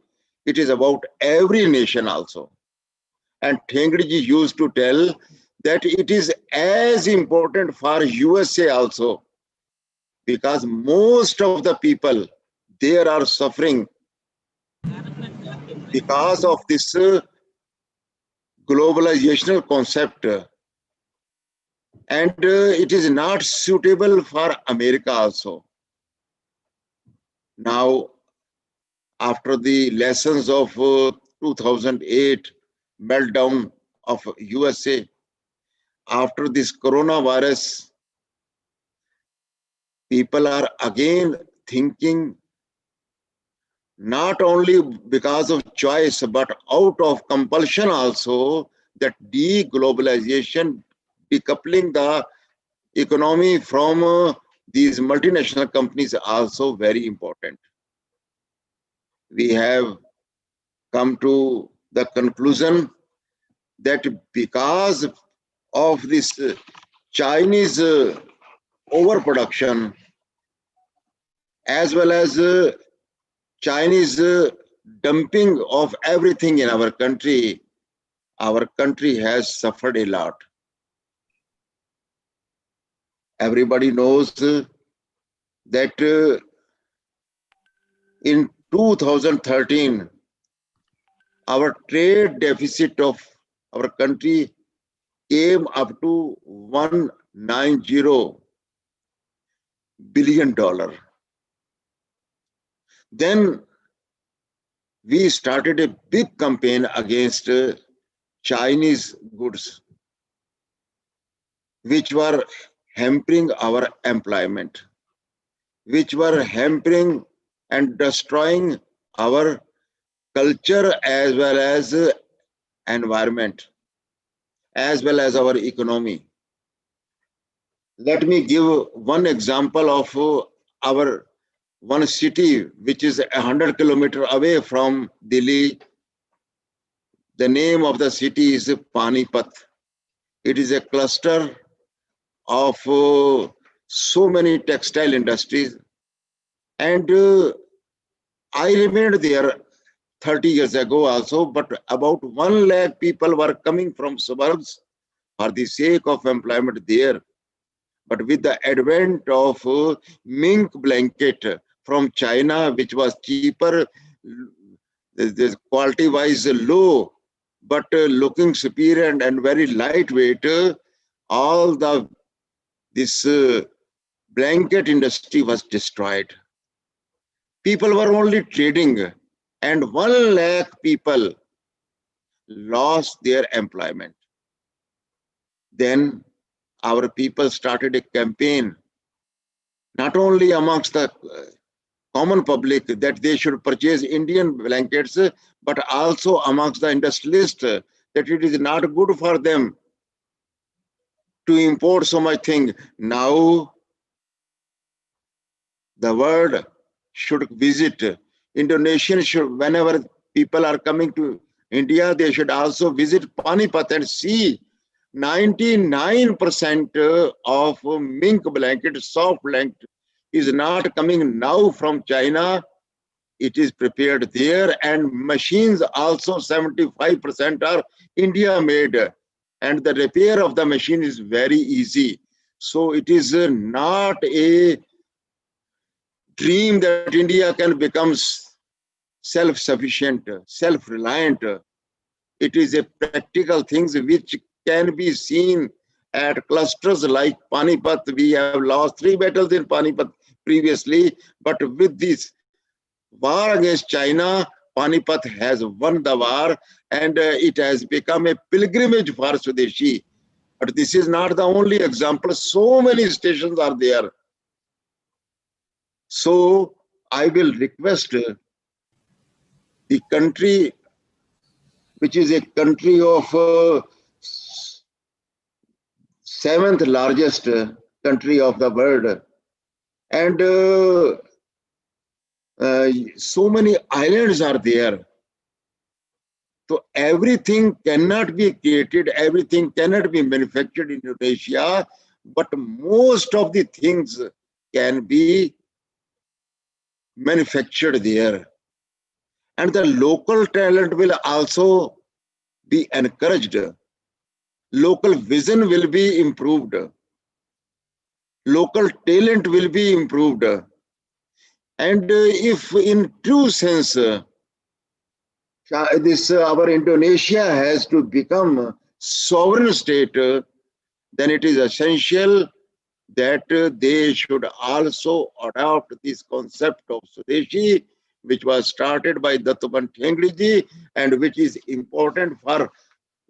It is about every nation also. And Thengdi ji used to tell that it is as important for USA also, because most of the people there are suffering because of this globalizational concept and it is not suitable for America also. Now, after the lessons of 2008 meltdown of USA, after this coronavirus, people are again thinking not only because of choice, but out of compulsion also, that deglobalization, decoupling the economy from these multinational companies are also very important. We have come to the conclusion that because of this Chinese overproduction, as well as Chinese dumping of everything in our country has suffered a lot. Everybody knows that in 2013, our trade deficit of our country came up to $190 billion. Then we started a big campaign against Chinese goods, which were hampering our employment, which were hampering and destroying our culture as well as environment, as well as our economy. Let me give one example of our one city which is 100 kilometers away from Delhi. The name of the city is Panipat. It is a cluster of so many textile industries. And I remained there 30 years ago also, but about 1 lakh people were coming from suburbs for the sake of employment there. But with the advent of mink blanket from China, which was cheaper, the quality-wise low, but looking superior and very lightweight, all this blanket industry was destroyed. People were only trading, and 1 lakh people lost their employment. Then our people started a campaign, not only amongst the common public that they should purchase Indian blankets, but also amongst the industrialists that it is not good for them to import so much thing. Now the world should visit. Indonesians should, whenever people are coming to India, they should also visit Panipat and see 99% of mink blanket, soft blanket, is not coming now from China. It is prepared there, and machines also 75% are India made, and the repair of the machine is very easy. So it is not a dream that India can become self-sufficient, self-reliant. It is a practical thing which can be seen at clusters like Panipat. We have lost 3 battles in Panipat previously, but with this war against China, Panipat has won the war, and it has become a pilgrimage for Swadeshi. But this is not the only example. So many stations are there. So I will request the country, which is a country of 7th largest country of the world, and so many islands are there. So everything cannot be created, everything cannot be manufactured in Indonesia, but most of the things can be manufactured there. And the local talent will also be encouraged. Local vision will be improved. Local talent will be improved. And if in true sense, our Indonesia has to become sovereign state, then it is essential that they should also adopt this concept of Swadeshi, which was started by Dattaban Thengriji and which is important for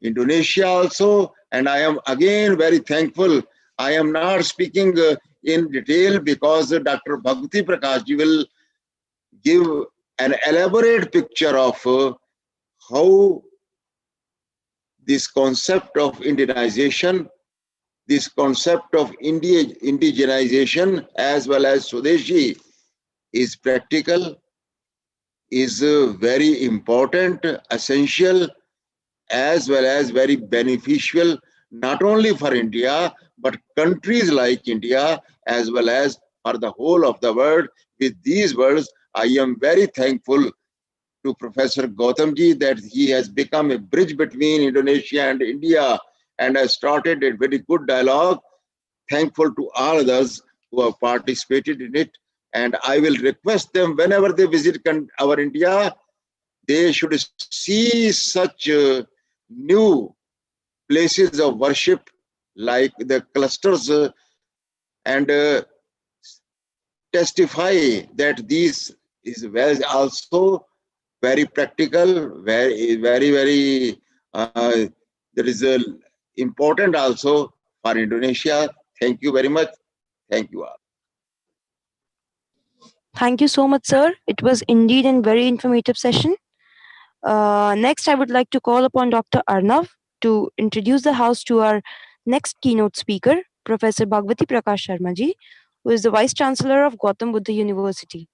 Indonesia also. And I am again very thankful. I am not speaking in detail because Dr. Bhagwati Prakashji will give an elaborate picture of how this concept of Indianization, this concept of indigenization as well as Swadeshi is practical, is very important, essential, as well as very beneficial, not only for India, but countries like India, as well as for the whole of the world. With these words, I am very thankful to Professor Gautamji that he has become a bridge between Indonesia and India and has started a very good dialogue. Thankful to all others who have participated in it. And I will request them whenever they visit our India, they should see such new places of worship like the clusters and testify that this is also very practical, very there is a important also for Indonesia. Thank you very much. Thank you all. Thank you so much, sir. It was indeed a very informative session. Next, I would like to call upon Dr. Arnav to introduce the house to our next keynote speaker, Professor Bhagwati Prakash Sharma ji, who is the Vice Chancellor of Gautam Buddha University.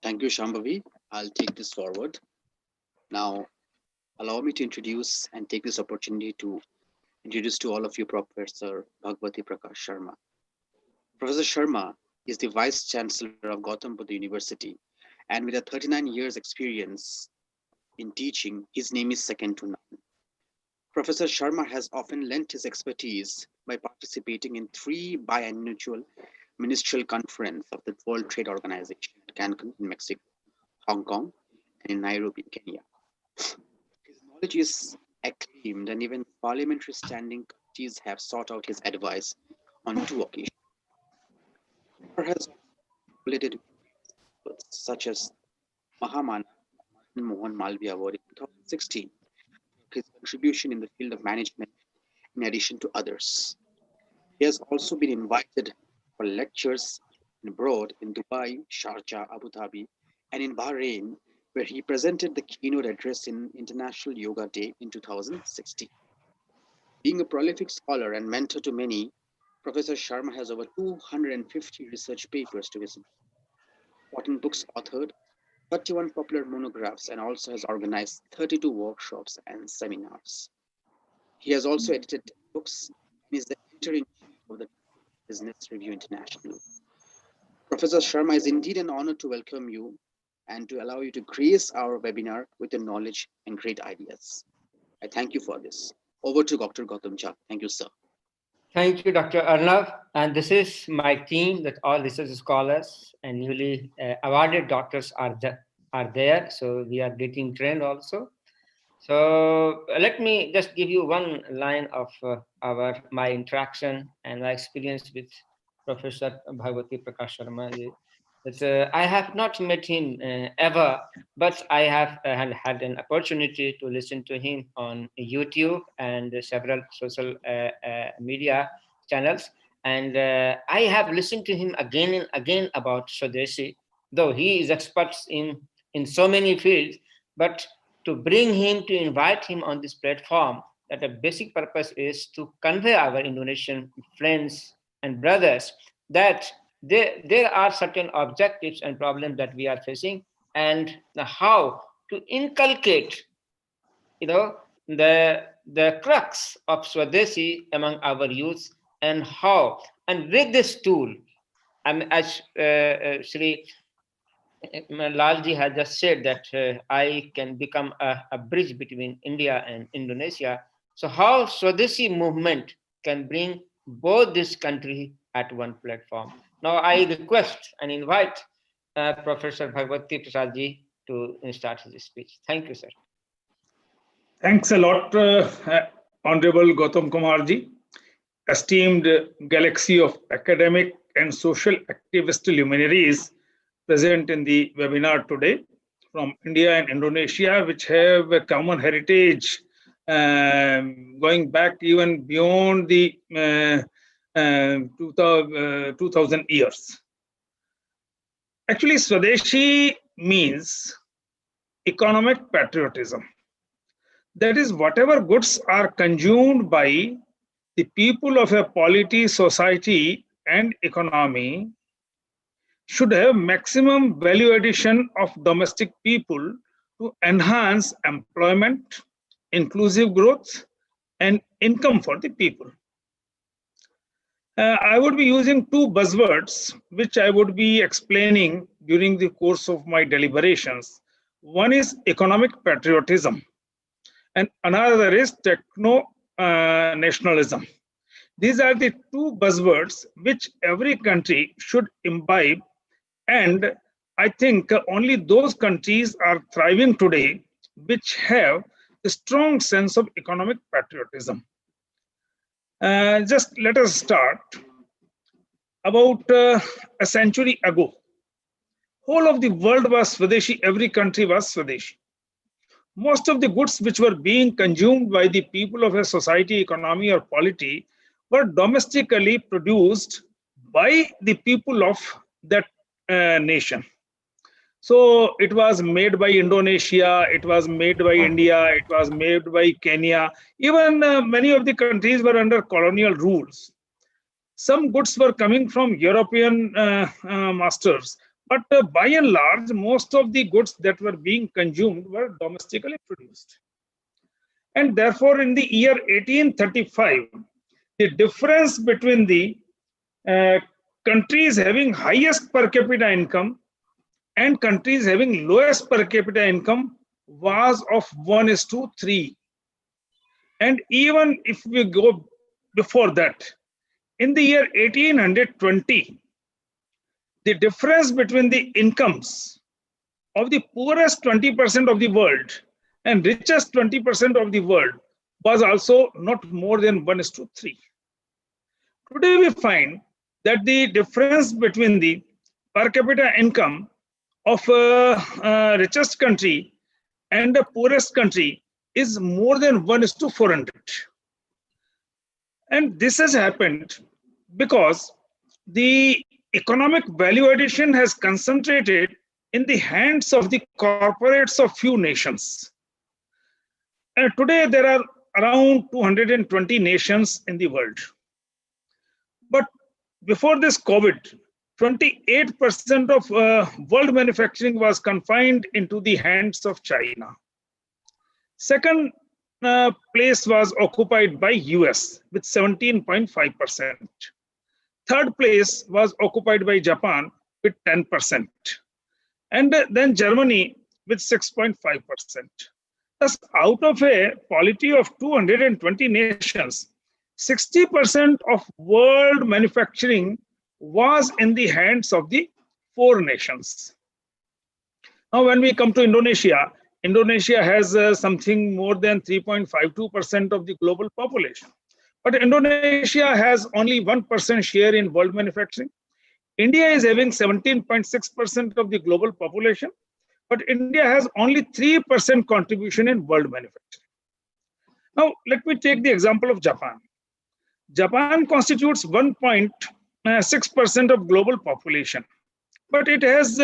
Thank you, Shambhavi. I'll take this forward. Now, allow me to introduce and take this opportunity to introduce to all of you Professor Bhagwati Prakash Sharma. Professor Sharma is the Vice Chancellor of Gautam Buddha University, and with a 39 years experience in teaching, his name is second to none. Professor Sharma has often lent his expertise by participating in 3 biannual ministerial conferences of the World Trade Organization at Cancun in Mexico, Hong Kong, and in Nairobi, Kenya. His knowledge is acclaimed, and even parliamentary standing committees have sought out his advice on 2 occasions. He has related such as Mahamana Mohan Malviya Award in 2016, his contribution in the field of management in addition to others. He has also been invited for lectures abroad in Dubai, Sharjah, Abu Dhabi, and in Bahrain, where he presented the keynote address in International Yoga Day in 2016. Being a prolific scholar and mentor to many, Professor Sharma has over 250 research papers to his 14 books authored, 31 popular monographs, and also has organized 32 workshops and seminars. He has also edited books and is the editor-in-chief of the Business Review International. Professor Sharma, is indeed an honor to welcome you and to allow you to grace our webinar with your knowledge and great ideas. I thank you for this. Over to Dr. Gautam Jha. Thank you, sir. Thank you, Dr. Arnav. And this is my team, that all research scholars and newly awarded doctors are there. So we are getting trained also. So let me just give you one line of my interaction and my experience with Professor Bhagwati Prakash Sharma. I have not met him ever, but I have had an opportunity to listen to him on YouTube and several social media channels. And I have listened to him again and again about Swadeshi, though he is expert in so many fields. But to bring him, to invite him on this platform, that the basic purpose is to convey our Indonesian friends and brothers that there are certain objectives and problems that we are facing, and how to inculcate, the crux of Swadeshi among our youth, and how, and with this tool, as Sri Lalji has just said, that I can become a bridge between India and Indonesia. So how Swadeshi movement can bring both this country at one platform. Now I request and invite Professor Bhagwati Prasad ji to start his speech. Thank you, sir. Thanks a lot, Honorable Gautam Kumarji, esteemed galaxy of academic and social activist luminaries present in the webinar today from India and Indonesia, which have a common heritage going back even beyond the 2000 years. Actually, Swadeshi means economic patriotism. That is, whatever goods are consumed by the people of a polity, society, and economy should have maximum value addition of domestic people to enhance employment, inclusive growth, and income for the people. I would be using two buzzwords, which I would be explaining during the course of my deliberations. One is economic patriotism, and another is techno-nationalism. These are the two buzzwords which every country should imbibe, and I think only those countries are thriving today which have a strong sense of economic patriotism. Just let us start. About a century ago, whole of the world was Swadeshi, every country was Swadeshi. Most of the goods which were being consumed by the people of a society, economy, or polity were domestically produced by the people of that nation. So it was made by Indonesia, it was made by India, it was made by Kenya. Even many of the countries were under colonial rules. Some goods were coming from European masters, but by and large, most of the goods that were being consumed were domestically produced. And therefore, in the year 1835, the difference between the countries having highest per capita income and countries having lowest per capita income was of 1:3. And even if we go before that, in the year 1820, the difference between the incomes of the poorest 20% of the world and richest 20% of the world was also not more than 1:3. Today we find that the difference between the per capita income of a richest country and the poorest country is more than 1:400. And this has happened because the economic value addition has concentrated in the hands of the corporates of few nations. Today there are around 220 nations in the world. But before this COVID, 28% of world manufacturing was confined into the hands of China. Second place was occupied by US with 17.5%. Third place was occupied by Japan with 10%. And then Germany with 6.5%. Thus, out of a polity of 220 nations, 60% of world manufacturing was in the hands of the 4 nations. Now, when we come to Indonesia, Indonesia has something more than 3.52% of the global population. But Indonesia has only 1% share in world manufacturing. India is having 17.6% of the global population, but India has only 3% contribution in world manufacturing. Now, let me take the example of Japan. Japan constitutes 1.6% of global population, but it has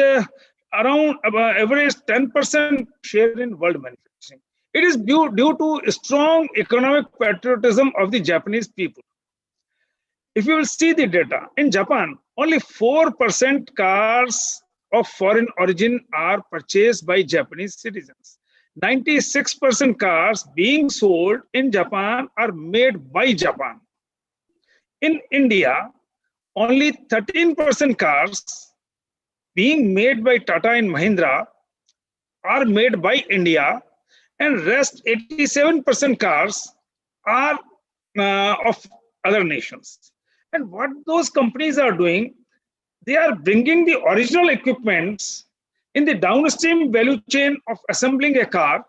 around average 10% share in world manufacturing. It is due to strong economic patriotism of the Japanese people. If you will see the data, in Japan, only 4% cars of foreign origin are purchased by Japanese citizens. 96% cars being sold in Japan are made by Japan. In India, only 13% cars being made by Tata and Mahindra are made by India, and rest 87% cars are of other nations. And what those companies are doing, they are bringing the original equipments in the downstream value chain of assembling a car,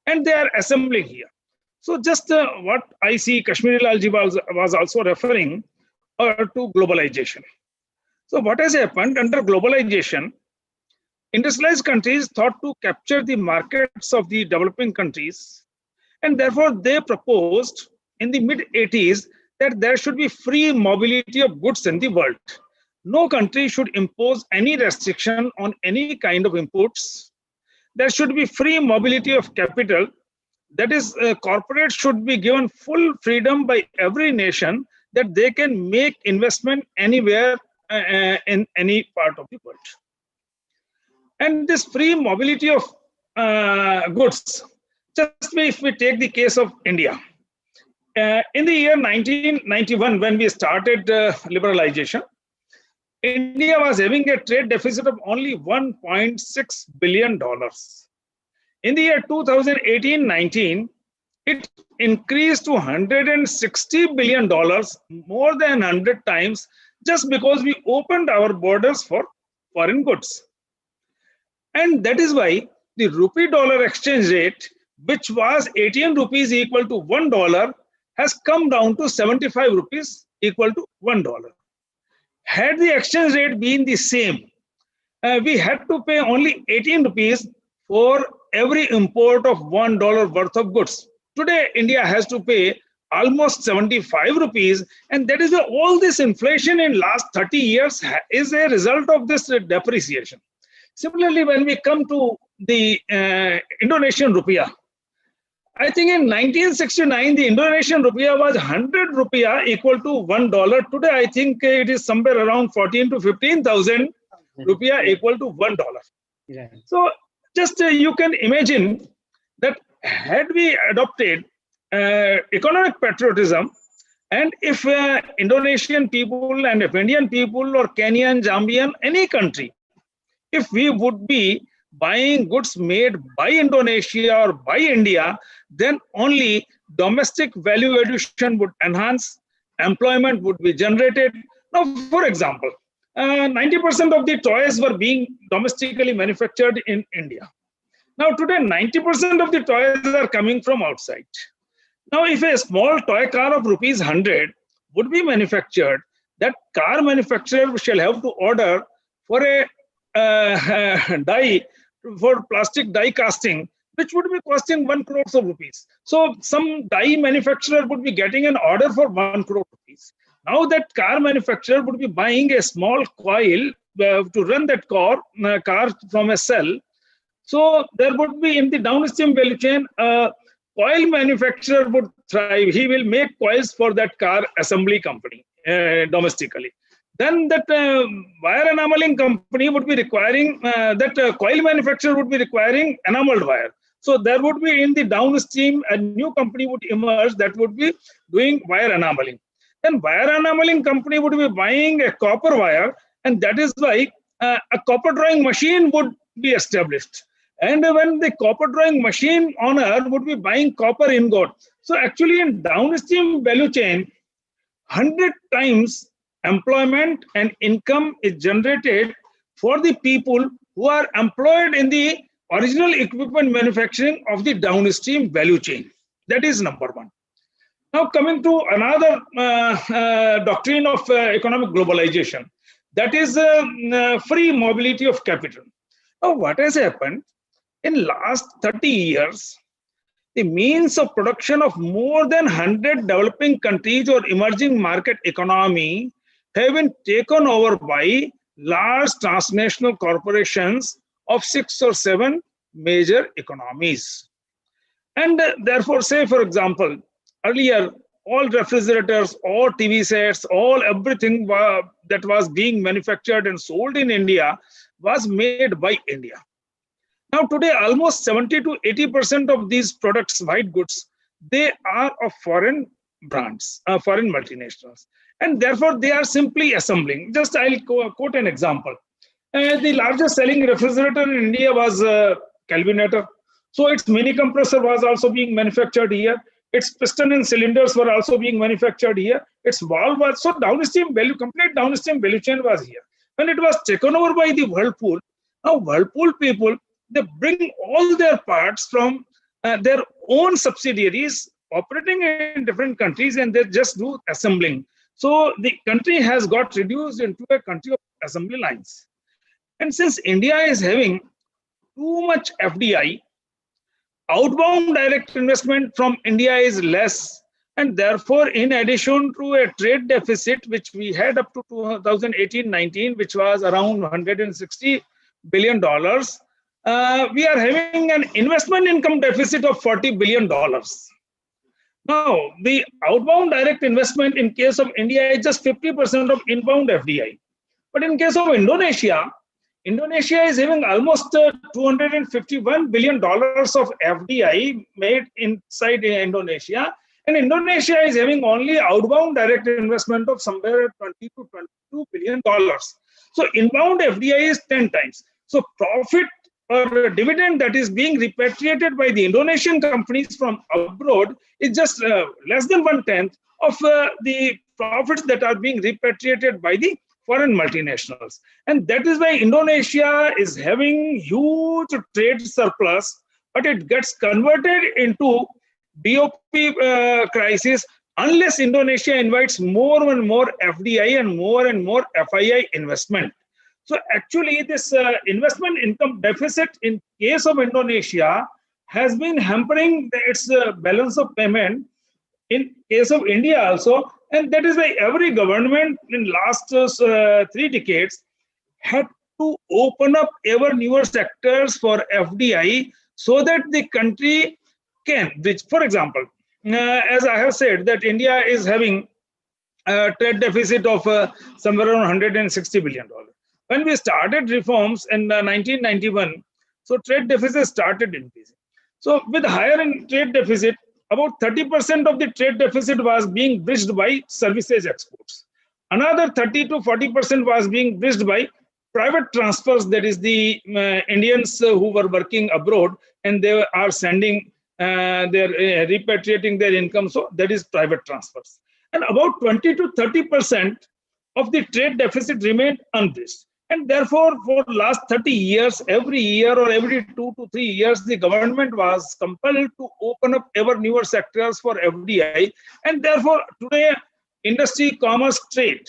and they are assembling here. So just what I see Kashmiri Lalji was also referring to globalization. So what has happened under globalization, industrialized countries thought to capture the markets of the developing countries, and therefore they proposed in the mid-80s that there should be free mobility of goods in the world. No country should impose any restriction on any kind of imports. There should be free mobility of capital. That is, corporates should be given full freedom by every nation that they can make investment anywhere in any part of the world. And this free mobility of goods, just if we take the case of India, in the year 1991, when we started liberalization, India was having a trade deficit of only $1.6 billion. In the year 2018-19, it increased to $160 billion, more than 100 times, just because we opened our borders for foreign goods. And that is why the rupee-dollar exchange rate, which was 18 rupees equal to $1, has come down to 75 rupees equal to $1. Had the exchange rate been the same, we had to pay only 18 rupees for every import of $1 worth of goods. Today, India has to pay almost 75 rupees, and that is all this inflation in last 30 years is a result of this depreciation. Similarly, when we come to the Indonesian rupiah, I think in 1969, the Indonesian rupiah was 100 rupiah equal to $1. Today, I think it is somewhere around 14 to 15,000 rupiah equal to $1. Yeah. So just you can imagine that had we adopted economic patriotism, and if Indonesian people and if Indian people or Kenyan, Zambian, any country, if we would be buying goods made by Indonesia or by India, then only domestic value addition would enhance, employment would be generated. Now, for example, 90% of the toys were being domestically manufactured in India. Now, today, 90% of the toys are coming from outside. Now, if a small toy car of rupees 100 would be manufactured, that car manufacturer shall have to order for a die, for plastic die casting, which would be costing 1 crore of rupees. So some die manufacturer would be getting an order for 1 crore rupees. Now that car manufacturer would be buying a small coil to run that car from a cell. So there would be in the downstream value chain, coil manufacturer would thrive. He will make coils for that car assembly company domestically. Then that wire enameling company would be requiring, that coil manufacturer would be requiring enameled wire. So there would be in the downstream, a new company would emerge that would be doing wire enameling. Then wire enameling company would be buying a copper wire, and that is why a copper drawing machine would be established. And when the copper drawing machine owner would be buying copper ingot. So actually in downstream value chain, 100 times employment and income is generated for the people who are employed in the original equipment manufacturing of the downstream value chain. That is number one. Now coming to another doctrine of economic globalization, that is free mobility of capital. Now what has happened in last 30 years, the means of production of more than 100 developing countries or emerging market economy have been taken over by large transnational corporations of 6 or 7 major economies. And therefore, say for example, earlier all refrigerators, all TV sets, everything that was being manufactured and sold in India was made by India. Now today, almost 70 to 80% of these products, white goods, they are of foreign brands, foreign multinationals. And therefore, they are simply assembling. Just I'll quote an example. The largest selling refrigerator in India was Kelvinator. So its mini compressor was also being manufactured here. Its piston and cylinders were also being manufactured here. Its valve was, so downstream value, complete downstream value chain was here. When it was taken over by the Whirlpool, now Whirlpool people, they bring all their parts from their own subsidiaries operating in different countries and they just do assembling. So the country has got reduced into a country of assembly lines. And since India is having too much FDI, outbound direct investment from India is less. And therefore, in addition to a trade deficit, which we had up to 2018-19, which was around $160 billion, we are having an investment income deficit of $40 billion. Now, the outbound direct investment in case of India is just 50% of inbound FDI. But in case of Indonesia, Indonesia is having almost $251 billion of FDI made inside Indonesia. And Indonesia is having only outbound direct investment of somewhere $20 to $22 billion. So inbound FDI is 10 times. So profit or dividend that is being repatriated by the Indonesian companies from abroad is just less than 1/10 of the profits that are being repatriated by the foreign multinationals. And that is why Indonesia is having huge trade surplus, but it gets converted into BOP crisis unless Indonesia invites more and more FDI and more FII investment. So actually this investment income deficit in case of Indonesia has been hampering its balance of payment in case of India also. And that is why every government in last 3 decades had to open up ever newer sectors for FDI so that the country can, which, for example, as I have said, that India is having a trade deficit of somewhere around $160 billion. When we started reforms in 1991, so trade deficit started increasing. So with higher trade deficit, about 30% of the trade deficit was being bridged by services exports. Another 30 to 40% was being bridged by private transfers, that is the Indians who were working abroad and they are sending, they're repatriating their income, so that is private transfers. And about 20 to 30% of the trade deficit remained unbridged. And therefore, for the last 30 years, every year or every 2 to 3 years, the government was compelled to open up ever newer sectors for FDI. And therefore, today, industry, commerce, trade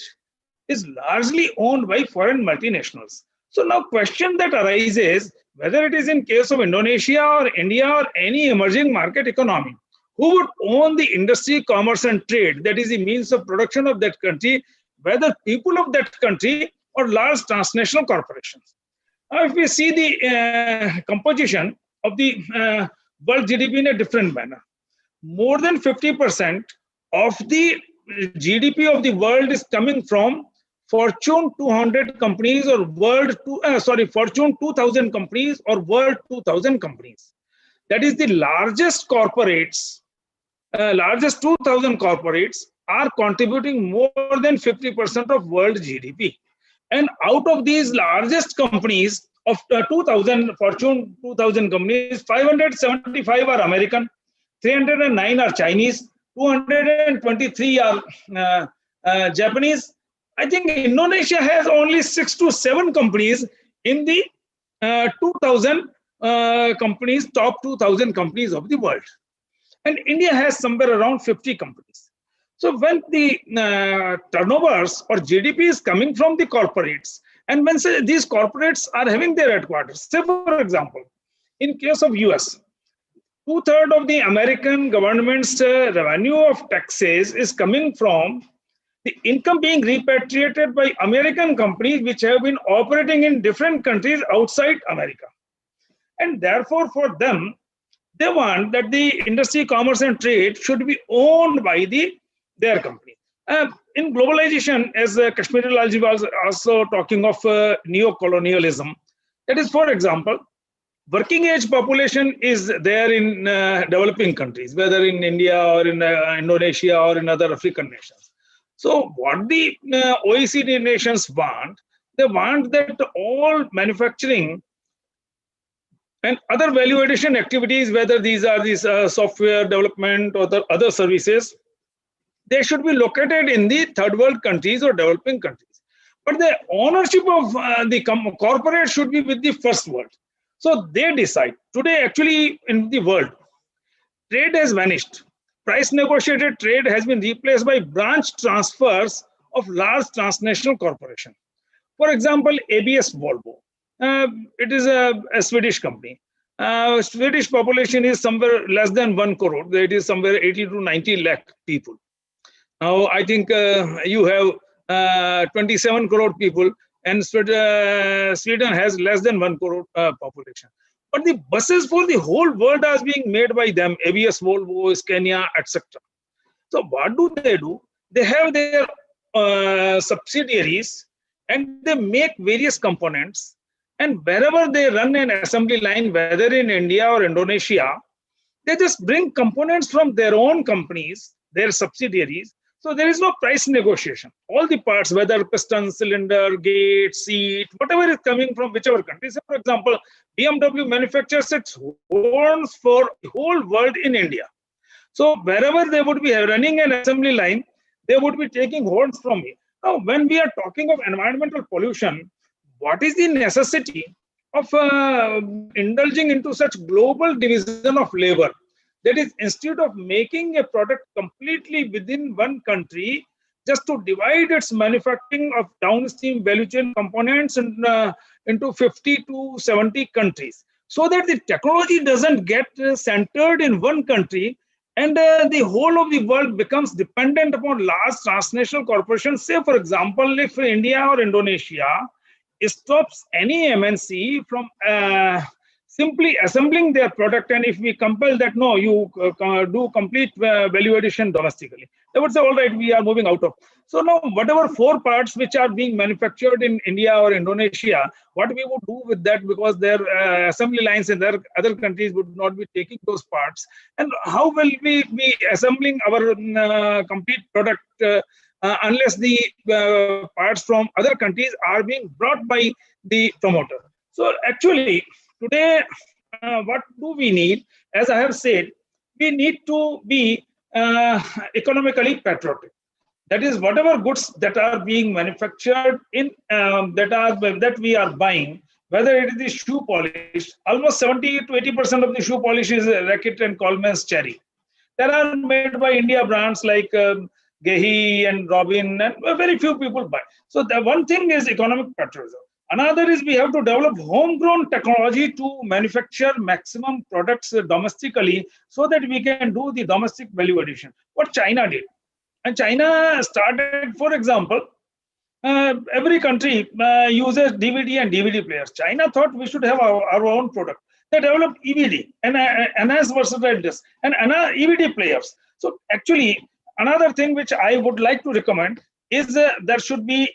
is largely owned by foreign multinationals. So now question that arises, whether it is in case of Indonesia or India or any emerging market economy, who would own the industry, commerce, and trade, that is the means of production of that country, whether people of that country or large transnational corporations. Now, if we see the composition of the world GDP in a different manner, more than 50% of the GDP of the world is coming from Fortune 200 companies or Fortune 2000 companies or World 2000 companies. That is the largest corporates, largest 2000 corporates are contributing more than 50% of world GDP. And out of these largest companies of 2000 Fortune 2000 companies, 575 are American, 309 are Chinese, 223 are Japanese. I think Indonesia has only 6 to 7 companies in the 2000 companies, top 2000 companies of the world. And India has somewhere around 50 companies. So when the turnovers or GDP is coming from the corporates, and when these corporates are having their headquarters, say for example, in case of US, 2/3 of the American government's revenue of taxes is coming from the income being repatriated by American companies which have been operating in different countries outside America. And therefore for them, they want that the industry, commerce, and trade should be owned by their company. In globalization, as Kashmiri Lalji was also talking of neo-colonialism, that is, for example, working age population is there in developing countries, whether in India or in Indonesia or in other African nations. So what the OECD nations want, they want that all manufacturing and other value addition activities, whether these are software development or the other services, they should be located in the third world countries or developing countries. But the ownership of the corporate should be with the first world. So they decide. Today, actually, in the world, trade has vanished. price negotiated trade has been replaced by branch transfers of large transnational corporations. For example, ABS Volvo. It is a Swedish company. Swedish population is somewhere less than 1 crore. It is somewhere 80 to 90 lakh people. Now, I think you have 27 crore people, and Sweden has less than 1 crore population. But the buses for the whole world are being made by them, ABS Volvo, Scania, etc. So what do? They have their subsidiaries, and they make various components. And wherever they run an assembly line, whether in India or Indonesia, they just bring components from their own companies, their subsidiaries. So there is no price negotiation. All the parts, whether piston, cylinder, gate, seat, whatever is coming from whichever country. So for example, BMW manufactures its horns for the whole world in India. So wherever they would be running an assembly line, they would be taking horns from me. Now, when we are talking of environmental pollution, what is the necessity of indulging into such global division of labor? That is, instead of making a product completely within one country, just to divide its manufacturing of downstream value chain components into 50 to 70 countries, so that the technology doesn't get centered in one country, and the whole of the world becomes dependent upon large transnational corporations. Say, for example, if India or Indonesia stops any MNC from simply assembling their product, and if we compel that, no, you do complete value addition domestically, they would say, all right, we are moving out of. So now, whatever 4 parts which are being manufactured in India or Indonesia, what we would do with that, because their assembly lines in their other countries would not be taking those parts, and how will we be assembling our complete product unless the parts from other countries are being brought by the promoter? So actually, today, what do we need? As I have said, we need to be economically patriotic. That is, whatever goods that are being manufactured in that we are buying, whether it is the shoe polish, almost 70 to 80% of the shoe polish is Reckitt and Coleman's Cherry. There are made by India brands like Gehi and Robin, and very few people buy. So the one thing is economic patriotism. Another is we have to develop homegrown technology to manufacture maximum products domestically, so that we can do the domestic value addition. What China did. And China started, for example, every country uses DVD and DVD players. China thought we should have our own product. They developed EVD, enhanced versatile disc, and EVD players. So actually, another thing which I would like to recommend is there should be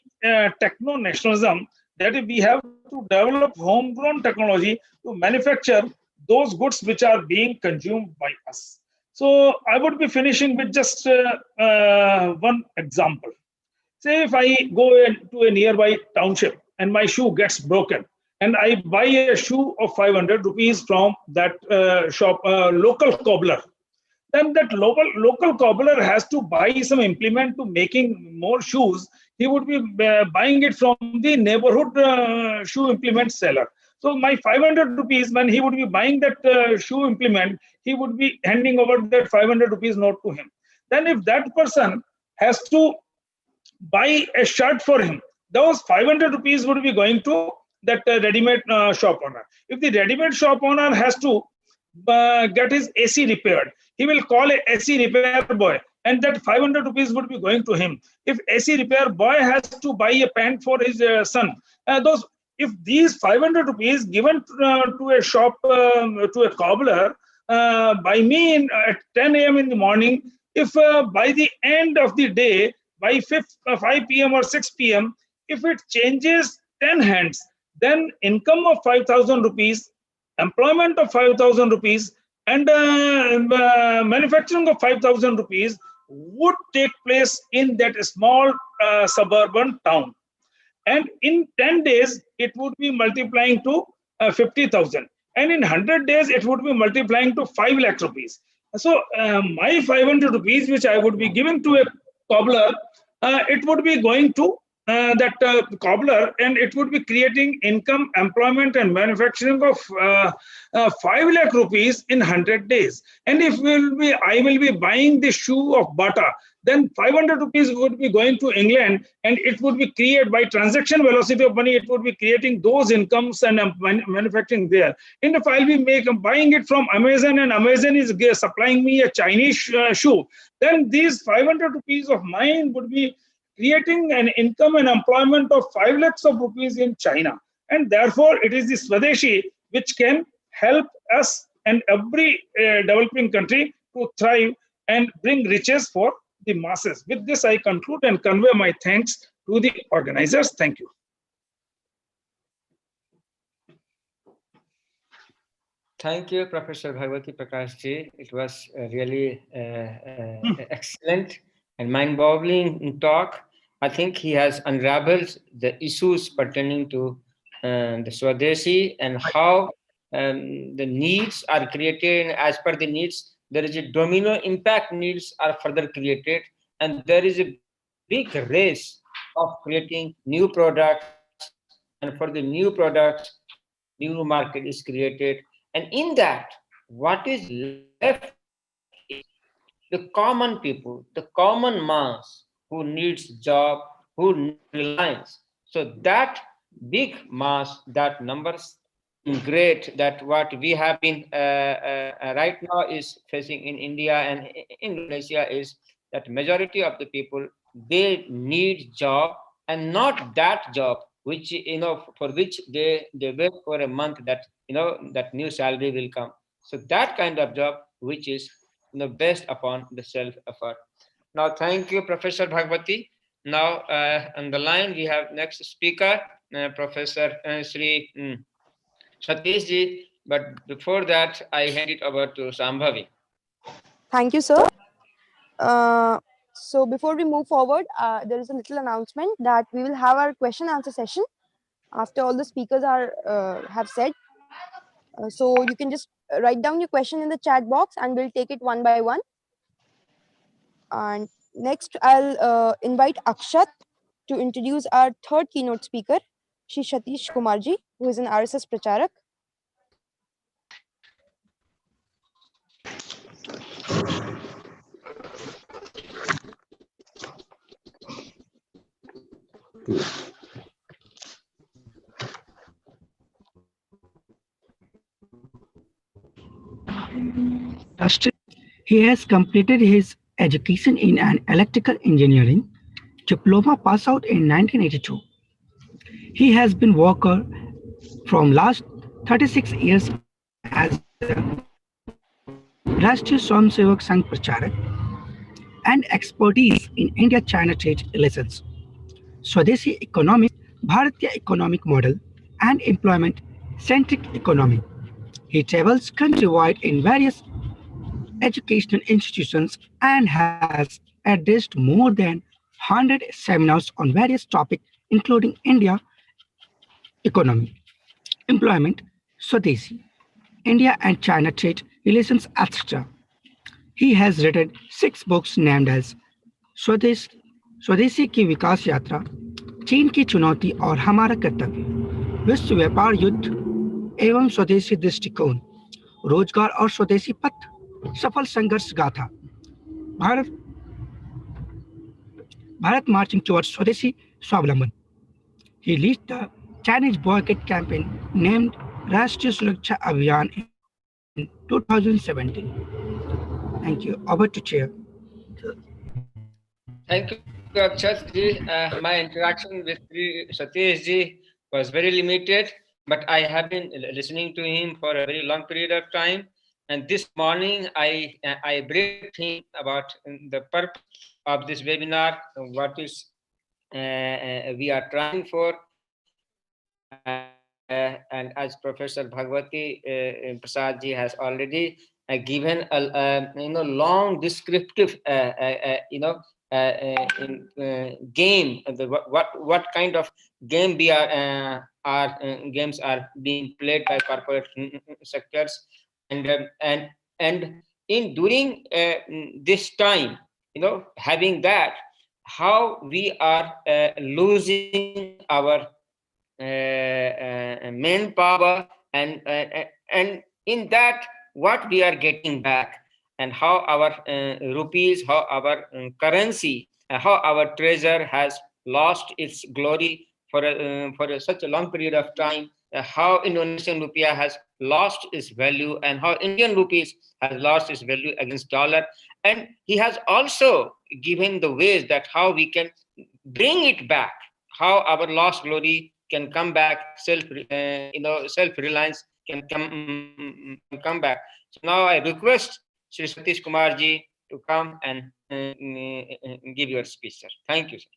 techno-nationalism, that we have to develop homegrown technology to manufacture those goods which are being consumed by us. So I would be finishing with just one example. Say if I go to a nearby township and my shoe gets broken, and I buy a shoe of 500 rupees from that shop, local cobbler, then that local cobbler has to buy some implement to making more shoes. He would be buying it from the neighborhood shoe implement seller. So my 500 rupees, when he would be buying that shoe implement, he would be handing over that 500 rupees note to him. Then if that person has to buy a shirt for him, those 500 rupees would be going to that ready-made shop owner. If the ready-made shop owner has to get his AC repaired, he will call a AC repair boy, and that 500 rupees would be going to him. If AC repair boy has to buy a pant for his son, if these 500 rupees given to a shop, to a cobbler by me at 10 a.m. in the morning, if by the end of the day, by 5 p.m. or 6 p.m., if it changes 10 hands, then income of 5,000 rupees, employment of 5,000 rupees, and manufacturing of 5,000 rupees would take place in that small suburban town. And in 10 days, it would be multiplying to 50,000. And in 100 days, it would be multiplying to 5 lakh rupees. So my 500 rupees, which I would be giving to a cobbler, it would be going to cobbler, and it would be creating income, employment, and manufacturing of 5 lakh rupees in 100 days. And if I will be buying the shoe of Bata, then 500 rupees would be going to England, and it would be created by transaction velocity of money. It would be creating those incomes and manufacturing there. And if I'll be buying it from Amazon, and Amazon is supplying me a Chinese shoe, then these 500 rupees of mine would be creating an income and employment of 5 lakhs of rupees in China. And therefore, it is the Swadeshi which can help us and every developing country to thrive and bring riches for the masses. With this, I conclude and convey my thanks to the organizers. Thank you. Thank you, Professor Bhagwati Prakash ji. It was really excellent and mind-boggling talk. I think he has unraveled the issues pertaining to the Swadeshi and how the needs are created. As per the needs, there is a domino impact. Needs are further created, and there is a big race of creating new products. And for the new products, new market is created. And in that, what is left is the common people, the common mass who needs job, who needs reliance. So that big mass, that numbers great, that what we have been right now is facing in India and Indonesia is that majority of the people, they need job, and not that job which for which they wait for a month that that new salary will come. So that kind of job which is based upon the self effort. Now thank you, Professor Bhagwati. Now on the line we have next speaker, Professor Sri Satish ji, but before that I hand it over to Sambhavi. Thank you, sir. So before we move forward, there is a little announcement that we will have our question answer session after all the speakers have said. So you can just write down your question in the chat box and we'll take it one by one. And next, I'll invite Akshat to introduce our third keynote speaker, Shri Satish Kumarji, who is an RSS Pracharak. He has completed his education in an electrical engineering diploma pass out in 1982. He has been worker from last 36 years as a Rashtriya Swayamsevak Sangh Pracharak and expertise in India-China trade relations, Swadeshi economics, Bharatiya economic model, and employment-centric economy. He travels countrywide in various educational institutions and has addressed more than 100 seminars on various topics, including India, economy, employment, Swadeshi, India and China trade relations, etc. He has written 6 books named as स्वदेशी की विकास यात्रा, चीन की चुनौती और हमारा कर्तव्य, विश्व व्यापार युद्ध एवं स्वदेशी दृष्टिकोण, रोजगार और स्वदेशी पथ, सफल संघर्ष गाथा, Bharat marching towards Swadeshi Swavlamban. He leads the Chinese boycott campaign named Rashtriya Suraksha Abhiyan in 2017. Thank you. Over to Chair. Thank you, Akshat ji. My interaction with Satish ji was very limited, but I have been listening to him for a very long period of time. And this morning, I briefed him about the purpose of this webinar, what is we are trying for. And as Professor Bhagwati Prasad ji has already given a long descriptive game, what kind of game we games are being played by corporate sectors, and in during this time, having that, how we are losing our manpower, and in that what we are getting back, and how our rupees, how our currency, how our treasure has lost its glory for such a long period of time, how Indonesian rupiah has lost its value, and how Indian rupees has lost its value against dollar. And he has also given the ways that how we can bring it back, how our lost glory can come back, self reliance can come back. So now I request Sri Satish Kumar ji to come and give your speech, sir. Thank you, sir.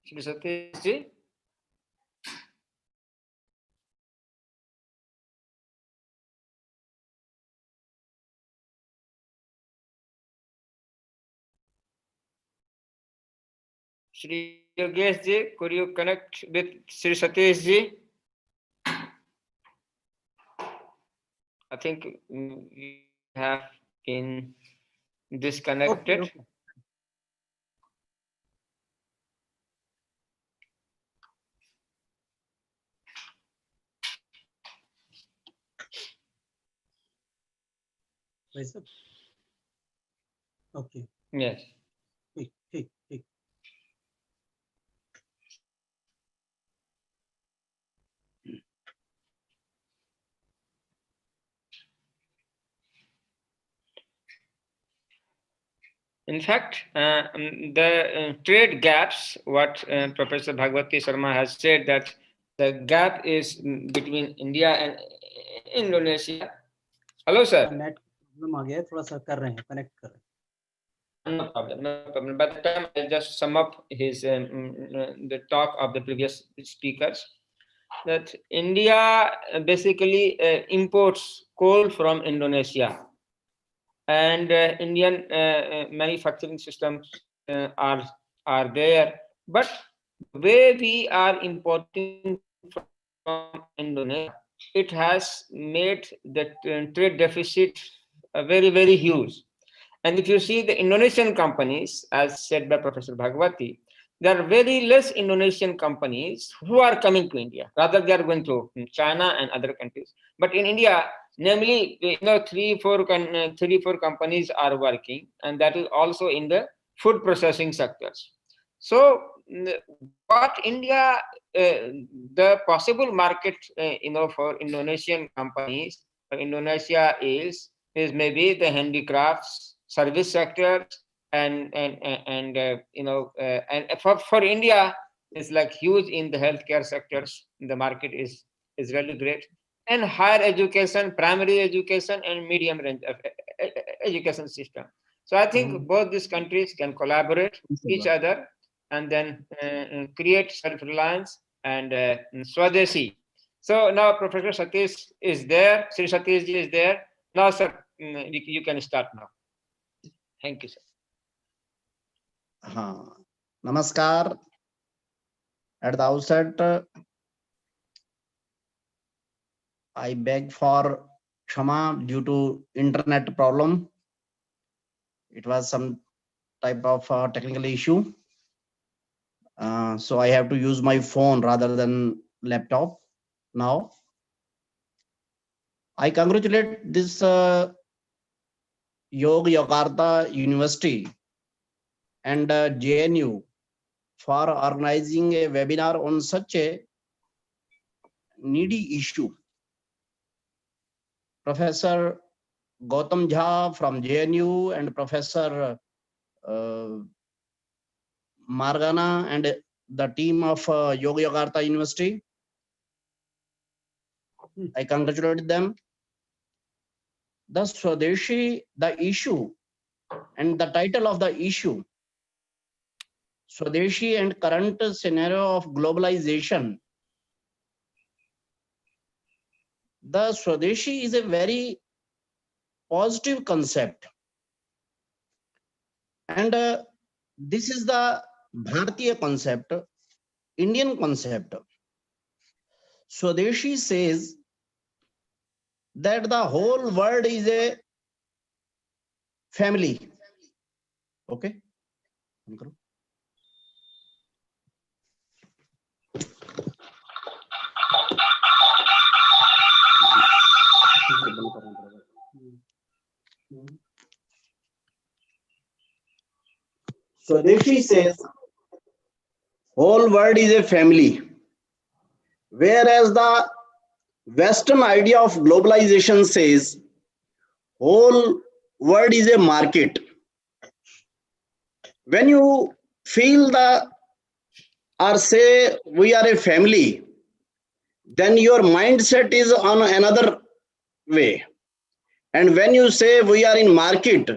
Shri Satish ji. Shri Yogesh ji, could you connect with Shri Satish ji? I think we have been disconnected. Okay. वैसे okay. Yes. ठीक. In fact, the trade gaps, what Professor Bhagwati Sharma has said, that the gap is between India and Indonesia. Hello, sir. Net problem आ गया है, थोड़ा सा कर रहे हैं, कनेक्ट कर रहे हैं. No problem, no problem. By the time I'll just sum up his the talk of the previous speakers, that India basically imports coal from Indonesia, and Indian manufacturing systems are there. But the way we are importing from Indonesia, it has made the trade deficit very, very huge. And if you see the Indonesian companies, as said by Professor Bhagwati, there are very less Indonesian companies who are coming to India. Rather, they are going to China and other countries. But in India, namely, three, four companies are working, and that is also in the food processing sectors. So, what India, the possible market, for Indonesian companies, for Indonesia is maybe the handicrafts, service sectors, and for India is like huge in the healthcare sectors. The market is really great, and higher education, primary education, and medium range of education system. So I think both these countries can collaborate each other and then create self-reliance and Swadeshi. So now Professor Satish is there. Sri Satish ji is there. Now, sir, you can start now. Thank you, sir. Namaskar. At the outset, I beg for Kshama due to internet problem. It was some type of technical issue. So I have to use my phone rather than laptop now. I congratulate this Yogyakarta University and JNU for organizing a webinar on such a needy issue. Professor Gautam Jha from JNU and Professor Margana and the team of Yogyakarta University, I congratulate them. The Swadeshi, the issue, and the title of the issue, Swadeshi and current scenario of globalization. The Swadeshi is a very positive concept. And this is the Bharatiya concept, Indian concept. Swadeshi says that the whole world is a family. Okay. Swadeshi says whole world is a family, whereas the Western idea of globalization says whole world is a market. When you feel the or say we are a family, then your mindset is on another way. And when you say we are in market,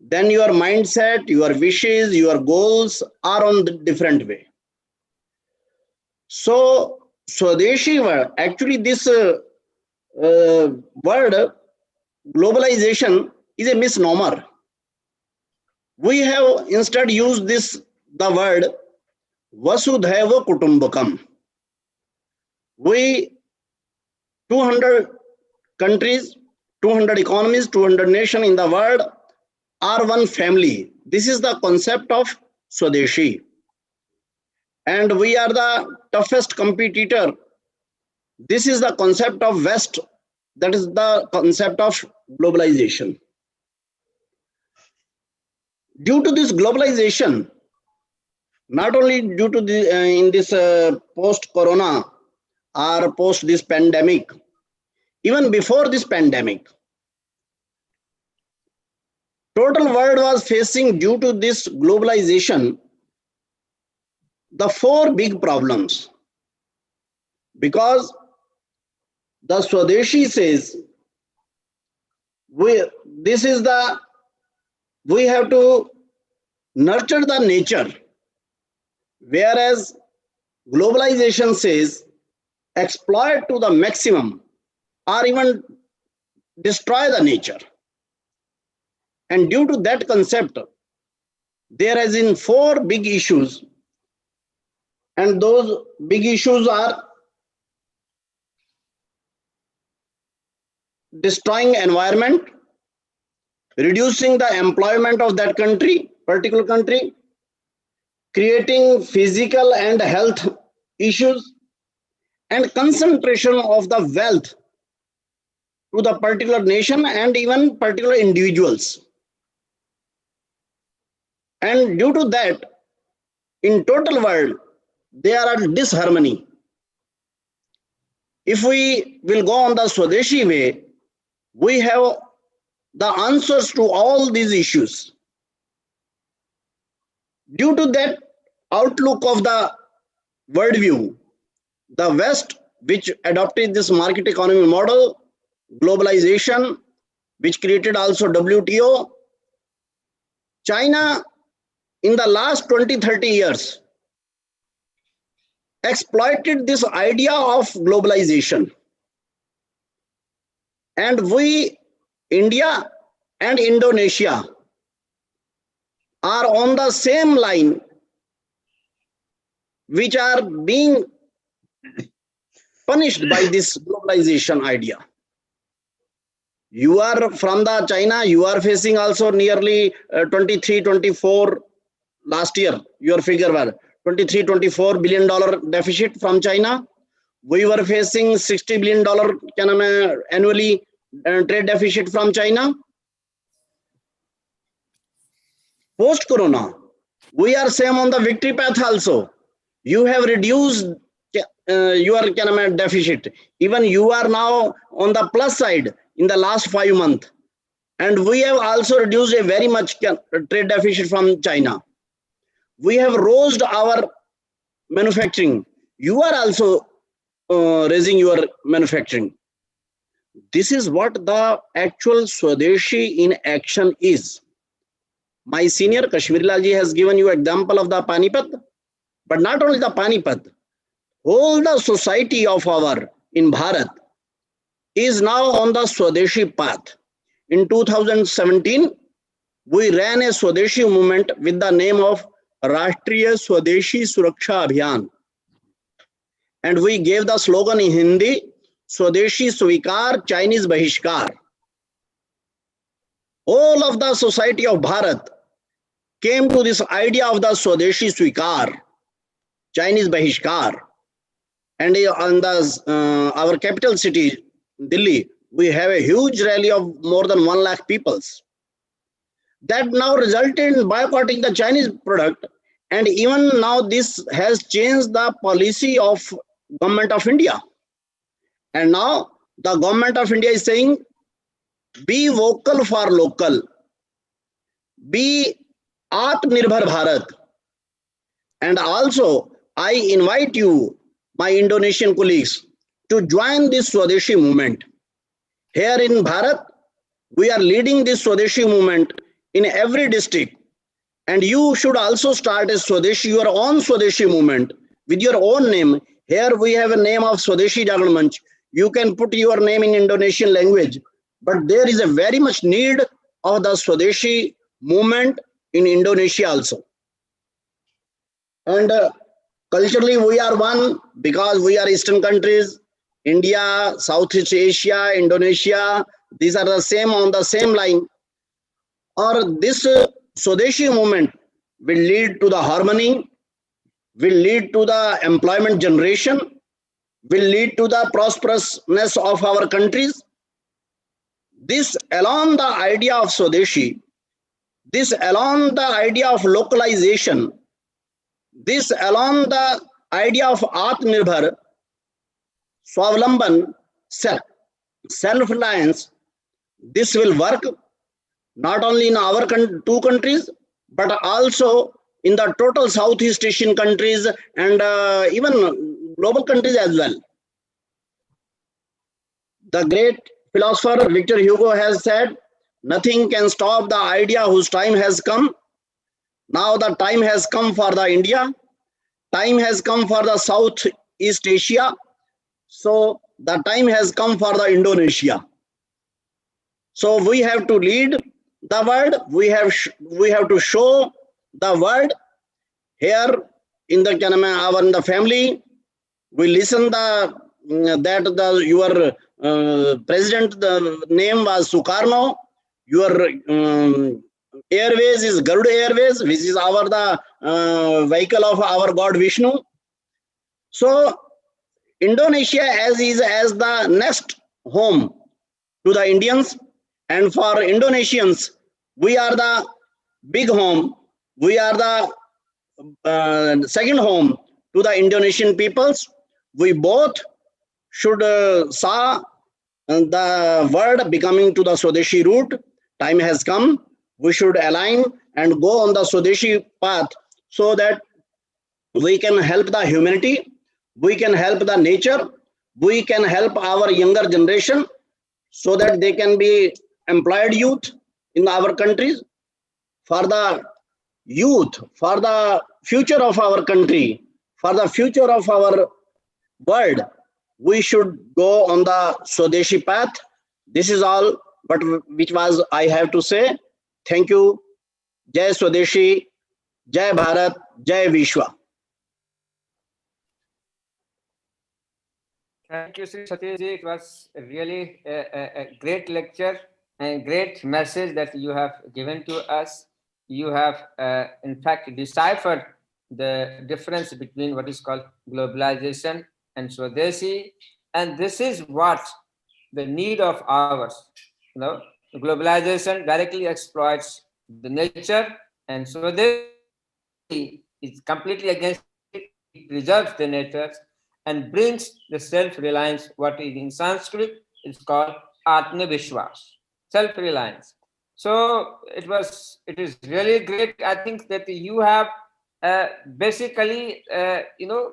then your mindset, your wishes, your goals are on the different way. So Swadeshi word, actually this word globalization is a misnomer. We have instead used the word Vasudhaiva Kutumbakam. We 200 countries, 200 economies, 200 nations in the world are one family. This is the concept of Swadeshi. And we are the toughest competitor. This is the concept of West. That is the concept of globalization. Due to this globalization, not only due to in this post-corona or post this pandemic, even before this pandemic, total world was facing due to this globalization the four big problems. Because the Swadeshi says we have to nurture the nature, whereas globalization says exploit to the maximum or even destroy the nature. And due to that concept, there has been four big issues, and those big issues are destroying environment, reducing the employment of that country, particular country, creating physical and health issues, and concentration of the wealth to the particular nation and even particular individuals. And due to that, in total world, there are disharmony. If we will go on the Swadeshi way, we have the answers to all these issues. Due to that outlook of the worldview, the West, which adopted this market economy model, globalization, which created also WTO, China in the last 20-30 years exploited this idea of globalization. And we, India and Indonesia, are on the same line, which are being punished by this globalization idea. You are from the China, you are facing also nearly 23, 24 last year, your figure was 23, $24 billion deficit from China. We were facing $60 billion annually trade deficit from China. Post-corona, we are same on the victory path also. You have reduced your deficit. Even you are now on the plus side in the last 5 months. And we have also reduced a very much trade deficit from China. We have raised our manufacturing. You are also raising your manufacturing. This is what the actual Swadeshi in action is. My senior Kashmiri Lal ji has given you example of the Panipat, but not only the Panipat, whole the society of our in Bharat is now on the Swadeshi path. In 2017, we ran a Swadeshi movement with the name of Rashtriya Swadeshi Suraksha Abhiyan. And we gave the slogan in Hindi, Swadeshi Svikar, Chinese Bahishkar. All of the society of Bharat came to this idea of the Swadeshi Svikar, Chinese Bahishkar. And on our capital city, Delhi, we have a huge rally of more than 1 lakh peoples. That now resulted in boycotting the Chinese product. And even now this has changed the policy of Government of India. And now the Government of India is saying, be vocal for local, be Atmanirbhar Bharat. And also, I invite you, my Indonesian colleagues, to join this Swadeshi movement. Here in Bharat, we are leading this Swadeshi movement in every district. And you should also start a Swadeshi, your own Swadeshi movement with your own name. Here we have a name of Swadeshi Jagan Manch. You can put your name in Indonesian language. But there is a very much need of the Swadeshi movement in Indonesia also. And culturally we are one because we are Eastern countries, India, Southeast Asia, Indonesia, these are the same on the same line. Or this Swadeshi movement will lead to the harmony, will lead to the employment generation, will lead to the prosperousness of our countries. This along the idea of Swadeshi, this along the idea of localization, this along the idea of Atmanirbhar, Swavlamban, self-reliance, this will work not only in our two countries, but also in the total Southeast Asian countries and even global countries as well. The great philosopher Victor Hugo has said, nothing can stop the idea whose time has come. Now the time has come for the India. Time has come for the Southeast Asia. So the time has come for the Indonesia. So we have to lead the world. We have to show the world. Here in the family, we listen your president, the name was Sukarno. Your airways is Garuda Airways, which is the vehicle of our God Vishnu. So Indonesia as the next home to the Indians, and for Indonesians, we are the big home. We are the second home to the Indonesian peoples. We both should saw the world becoming to the Swadeshi route. Time has come. We should align and go on the Swadeshi path so that we can help the humanity, we can help the nature, we can help our younger generation so that they can be employed youth in our countries. For the youth, for the future of our country, for the future of our world, we should go on the Swadeshi path. This is all which was I have to say. Thank you. Jai Swadeshi, Jai Bharat, Jai Vishwa. Thank you, Sri Satyaji. It was really a great lecture and great message that you have given to us. You have, in fact, deciphered the difference between what is called globalization and Swadeshi. And this is what the need of ours. Globalization directly exploits the nature, and Swadeshi is completely against it. It preserves the nature and brings the self-reliance, what is in Sanskrit is called Atma Vishwas, self-reliance. So it is really great. I think that you have basically,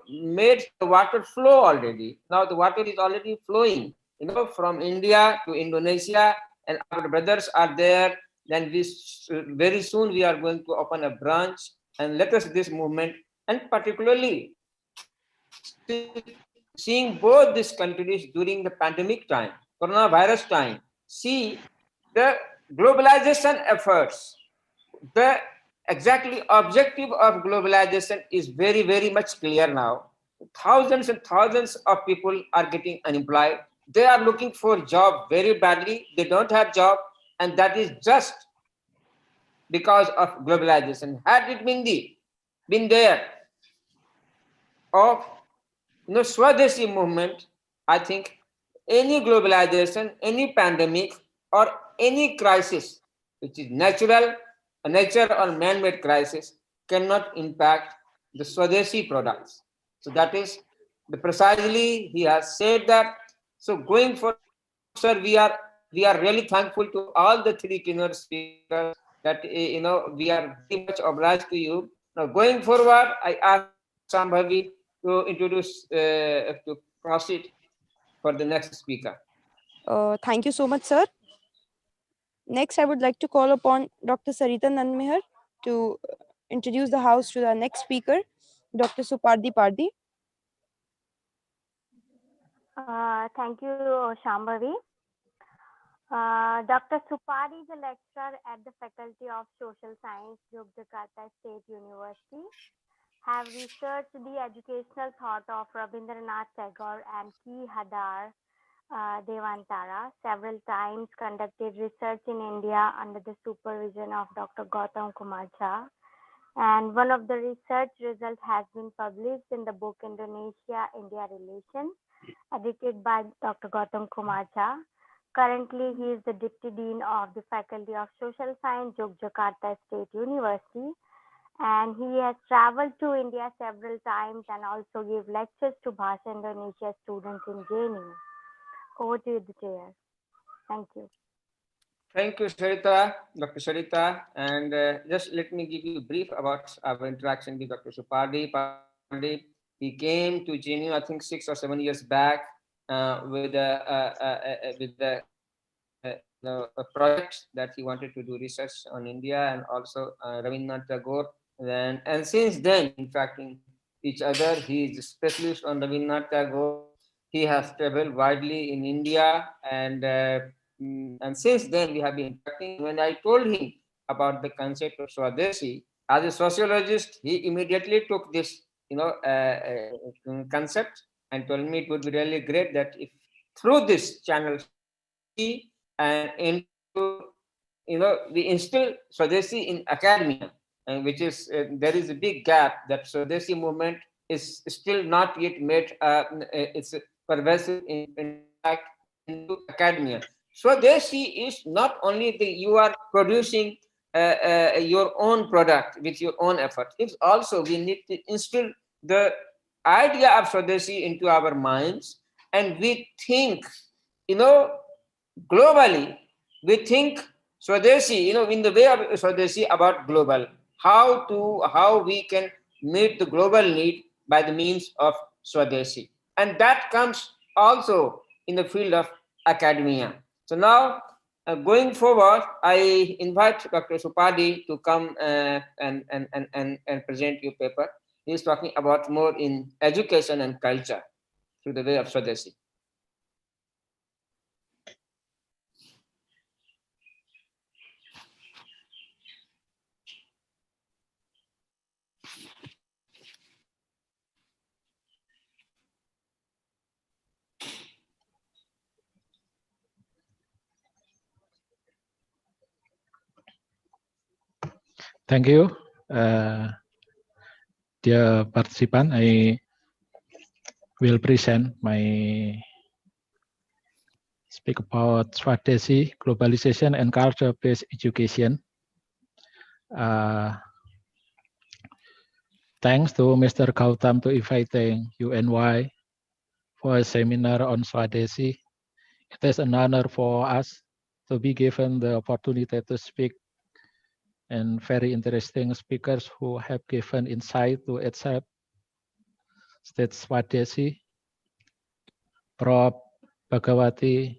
made the water flow already. Now the water is already flowing, from India to Indonesia, and our brothers are there. Then very soon we are going to open a branch, and let us this movement, and particularly seeing both these countries during the pandemic time, coronavirus time, see the globalization efforts, the exactly objective of globalization is very, very much clear now. Thousands and thousands of people are getting unemployed. They are looking for job very badly. They don't have job, and that is just because of globalization. Had it been there of Swadeshi movement, I think any globalization, any pandemic, or any crisis which is natural, a nature or man-made crisis cannot impact the Swadeshi products. So that is precisely he has said that. So going forward, sir, we are really thankful to all the three keynote speakers that we are very much obliged to you. Now going forward, I ask Shambhavi to introduce to proceed for the next speaker. Thank you so much, sir. Next, I would like to call upon Dr. Sarita Nanmehar to introduce the house to the next speaker, Dr. Supardi Pardi. Thank you, Shambhavi. Dr. Supari is a lecturer at the Faculty of Social Science, Yogyakarta State University. Have researched the educational thought of Rabindranath Tagore and K. Hadar Devantara. Several times conducted research in India under the supervision of Dr. Gautam Kumar Jha. And one of the research results has been published in the book Indonesia-India Relations, edited by Dr. Gautam Kumar Jha. Currently, he is the Deputy Dean of the Faculty of Social Science, Yogyakarta State University. And he has traveled to India several times and also gave lectures to Bhasha Indonesia students in JNU. Over to you, the chair. Thank you. Thank you, Sarita, Dr. Sarita. And just let me give you a brief about our interaction with Dr. Supardi. He came to JNU, I think 6 or 7 years back with a project that he wanted to do research on India and also Rabindranath Tagore. And since then, in fact, in each other, he is a specialist on Rabindranath Tagore. He has traveled widely in India, and since then we have been interacting. When I told him about the concept of Swadeshi, as a sociologist, he immediately took this, concept and told me it would be really great that if through this channel and into, we instill Swadeshi in academia, and which is there is a big gap that Swadeshi movement is still not yet made its pervasive impact into academia. Swadeshi is not only you are producing your own product with your own effort. It's also we need to instill the idea of Swadeshi into our minds, and we think, globally, we think Swadeshi, in the way of Swadeshi about global, how we can meet the global need by the means of Swadeshi. And that comes also in the field of academia. So now, going forward, I invite Dr. Supardi to come and present your paper. He's talking about more in education and culture through the way of Swadeshi. Thank you, dear participant. I will present speak about Swadeshi, globalization and culture-based education. Thanks to Mr. Gautam to inviting UNY for a seminar on Swadeshi. It is an honor for us to be given the opportunity to speak, and very interesting speakers who have given insight to accept state Swadeshi. Prof. Bhagawati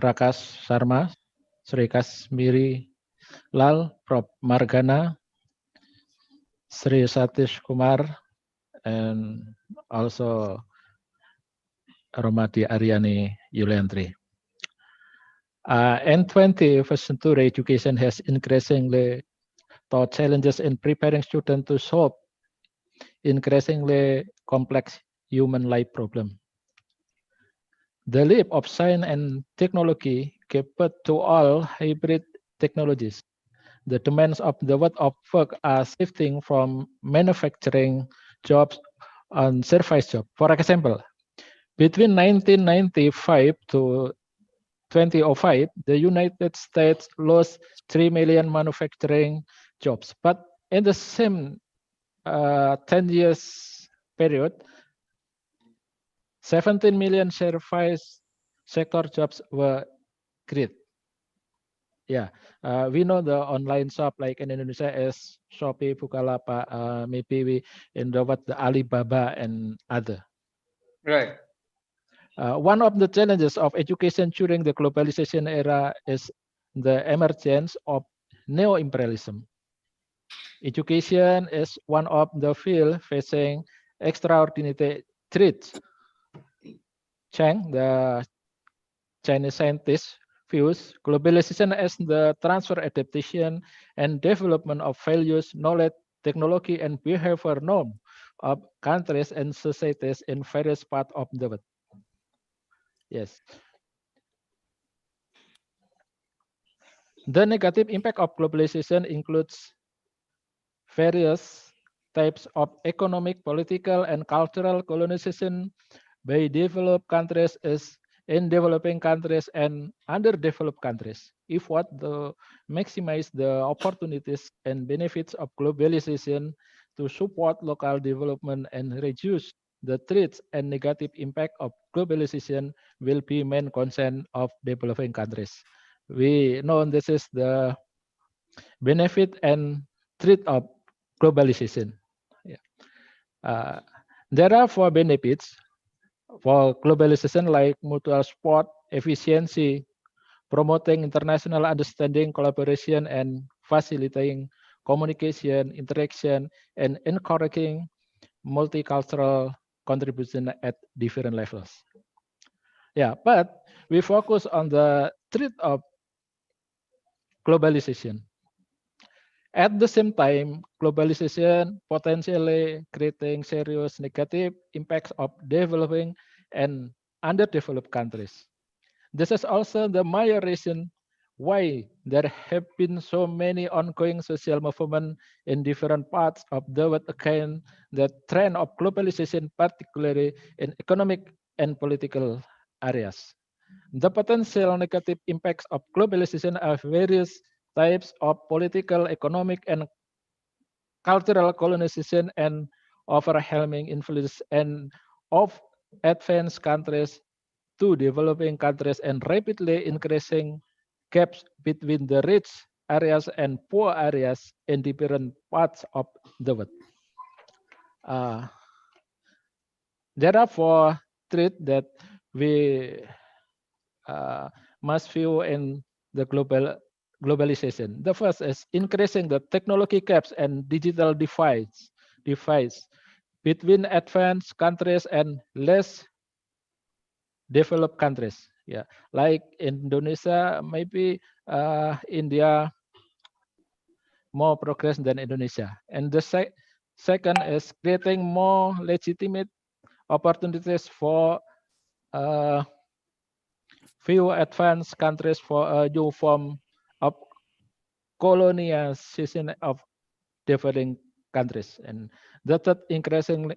Prakash Sharma, Sri Kashmiri Lal, Prof. Margana, Sri Satish Kumar, and also Romati Aryani Yulendri. In 21st century, education has increasingly taught challenges in preparing students to solve increasingly complex human life problems. The leap of science and technology gave birth to all hybrid technologies. The demands of the world of work are shifting from manufacturing jobs and service jobs. For example, between 1995 to 2005, the United States lost 3 million manufacturing jobs. But in the same 10 years period, 17 million service sector jobs were created. Yeah, we know the online shop like in Indonesia is Shopee, Bukalapak, maybe we in the what the Alibaba and other. Right. One of the challenges of education during the globalization era is the emergence of neo-imperialism. Education is one of the fields facing extraordinary threats. Chang, the Chinese scientist, views globalization as the transfer, adaptation, and development of values, knowledge, technology, and behavior norm of countries and societies in various parts of the world. Yes. The negative impact of globalization includes various types of economic, political, and cultural colonization by developed countries is in developing countries and underdeveloped countries. If what to maximize the opportunities and benefits of globalization to support local development and reduce the threats and negative impact of globalization will be main concern of developing countries. We know this is the benefit and threat of globalization. Yeah. There are four benefits for globalization like mutual support, efficiency, promoting international understanding, collaboration, and facilitating communication, interaction, and encouraging multicultural contribution at different levels. Yeah, but we focus on the threat of globalization. At the same time, globalization potentially creating serious negative impacts of developing and underdeveloped countries. This is also the major reason why there have been so many ongoing social movements in different parts of the world against the trend of globalization, particularly in economic and political areas. The potential negative impacts of globalization are various types of political, economic, and cultural colonization and overwhelming influence and of advanced countries to developing countries and rapidly increasing gaps between the rich areas and poor areas in different parts of the world. There are four threats that we must view in the globalization. The first is increasing the technology gaps and digital divides between advanced countries and less developed countries. Yeah, like Indonesia, maybe India more progress than Indonesia. And the second is creating more legitimate opportunities for few advanced countries for a new form of colonization of developing countries. And the third, increasing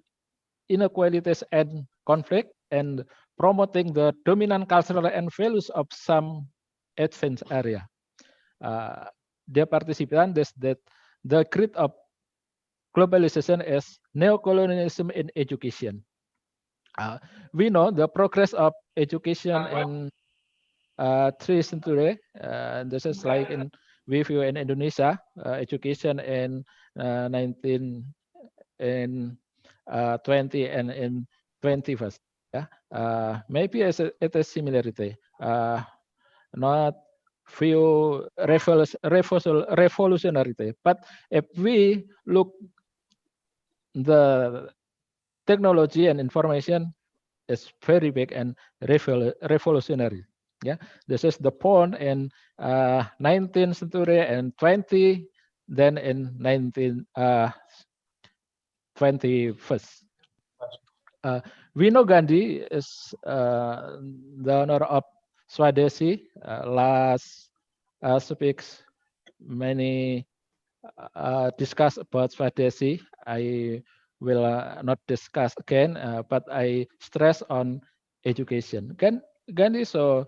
inequalities and conflict and promoting the dominant cultural and values of some advanced area. Their participant is that the grid of globalization is neocolonialism in education. We know the progress of education in 3 century. This is like in we view in Indonesia, education in 19 in 20 and in 21st. Yeah, maybe it is similarity. Not few revolutionary, but if we look the technology and information is very big and revolutionary. Yeah, this is the point in 19th century and 20th than in 1921st. We know Gandhi is the owner of Swadeshi. Last speaks many discuss about Swadeshi. I will not discuss again, but I stress on education. Gandhi so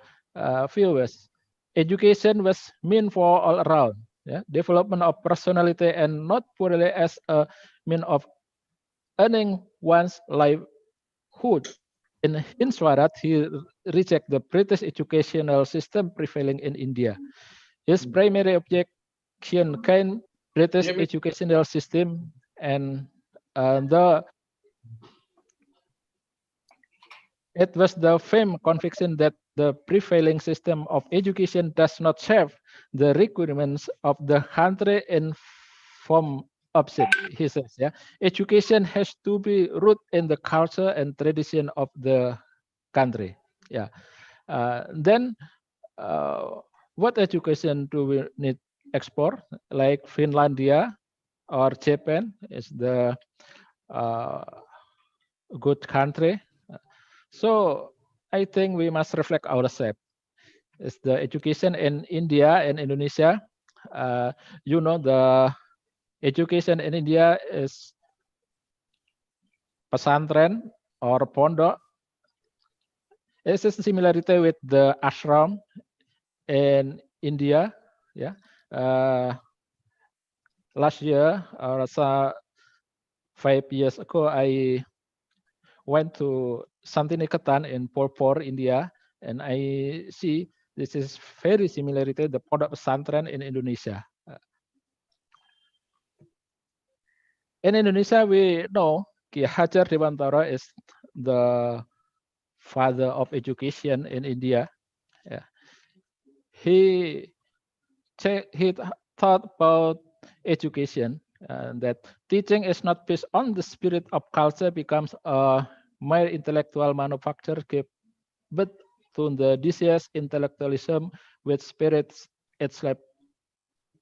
viewers, education was meant for all around. Yeah, development of personality and not purely as a mean of earning one's livelihood. In Swarat, he rejected the British educational system prevailing in India. His primary objection came British educational system and it was the firm conviction that the prevailing system of education does not serve the requirements of the country in form opposite, he says. Yeah, education has to be rooted in the culture and tradition of the country. Yeah. Then what education do we need export? Like Finlandia or Japan is the good country. So I think we must reflect ourselves. Is the education in India and Indonesia? You know, the education in India is pesantren or pondok. It's a similarity with the ashram in India. Yeah. Last year or 5 years ago, I went to Santiniketan in Porpor, India, and I see this is very similarity the pondok pesantren in Indonesia. In Indonesia, we know Ki Hajar Dewantara is the father of education in India. Yeah. He thought about education that teaching is not based on the spirit of culture becomes a mere intellectual manufacture, but to the disease intellectualism which spirits itself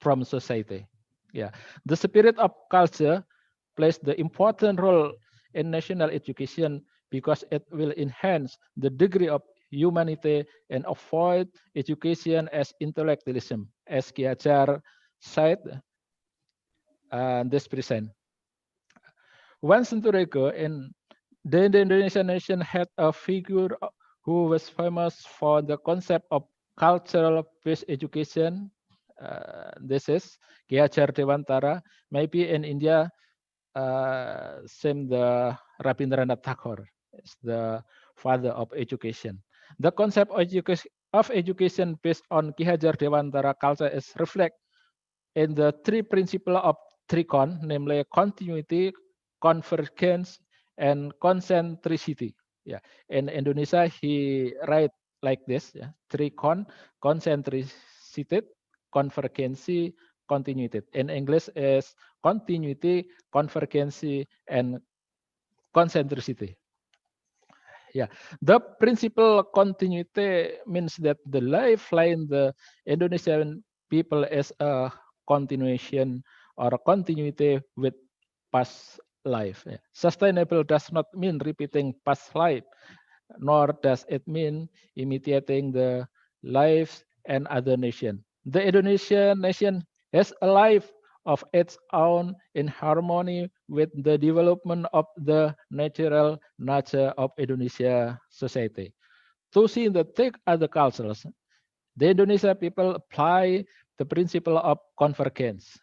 from society. Yeah, the spirit of culture plays the important role in national education because it will enhance the degree of humanity and avoid education as intellectualism, as Ki Hajar said this present. One century ago, the Indonesian nation had a figure who was famous for the concept of cultural-based education. This is Ki Hajar Dewantara. Maybe in India, same the Rabindranath Tagore is the father of education. The concept of education based on Ki Hajar Dewantara culture is reflect in the three principles of Tricon, namely continuity, convergence, and concentricity. Yeah, in Indonesia, he write like this: yeah, Tricon, concentricity, convergency, continuity. In English is continuity, convergency, and concentricity. Yeah, the principle continuity means that the lifeline the Indonesian people is a continuation or a continuity with past life. Yeah. Sustainable does not mean repeating past life, nor does it mean imitating the lives and other nation. The Indonesian nation has a life of its own in harmony with the development of the natural nature of Indonesia society. To see the take other cultures, the Indonesia people apply the principle of convergence.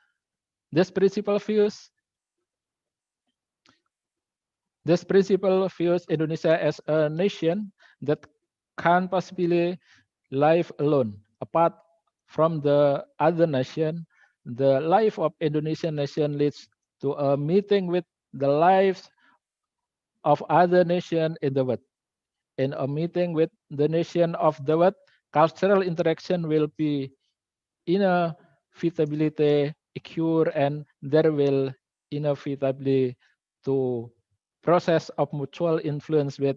This principle views Indonesia as a nation that can possibly live alone. Apart from the other nation, the life of Indonesian nation leads to a meeting with the lives of other nation in the world. In a meeting with the nation of the world, cultural interaction will be inevitably occur and there will inevitably to process of mutual influence with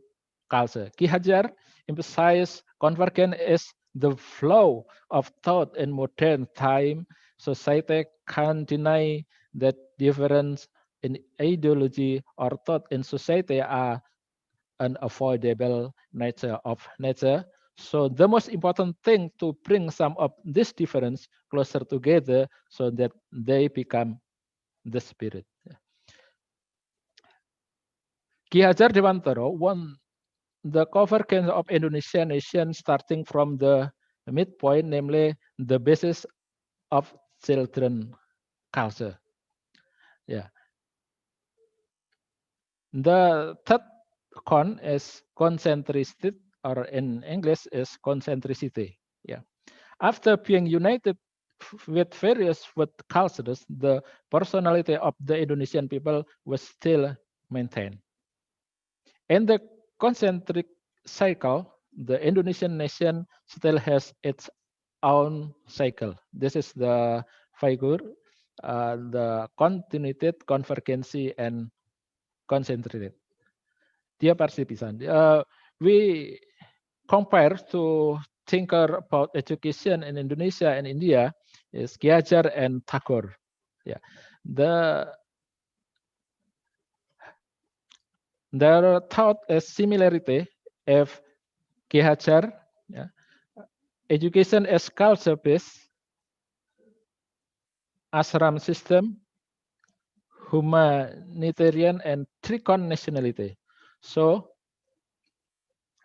culture. Ki Hajar emphasized convergence is the flow of thought in modern time society can't deny that difference in ideology or thought in society are unavoidable nature of nature. So the most important thing to bring some of this difference closer together so that they become the spirit. Ki Hajar Dewantara won the convergence of Indonesian nation starting from the midpoint, namely the basis of children culture. Yeah. The third con is concentricity, or in English is concentricity. Yeah. After being united with various food cultures, the personality of the Indonesian people was still maintained. In the concentric cycle, the Indonesian nation still has its own cycle. This is the figure, the continuated, convergency, and concentrated. Dia participisan. We compare to thinker about education in Indonesia and India is Ki Hajar and Tagore. Yeah, their thought is similarity. If Ki Hajar, yeah, education as culture based, ashram system, humanitarian, and tricon nationality. So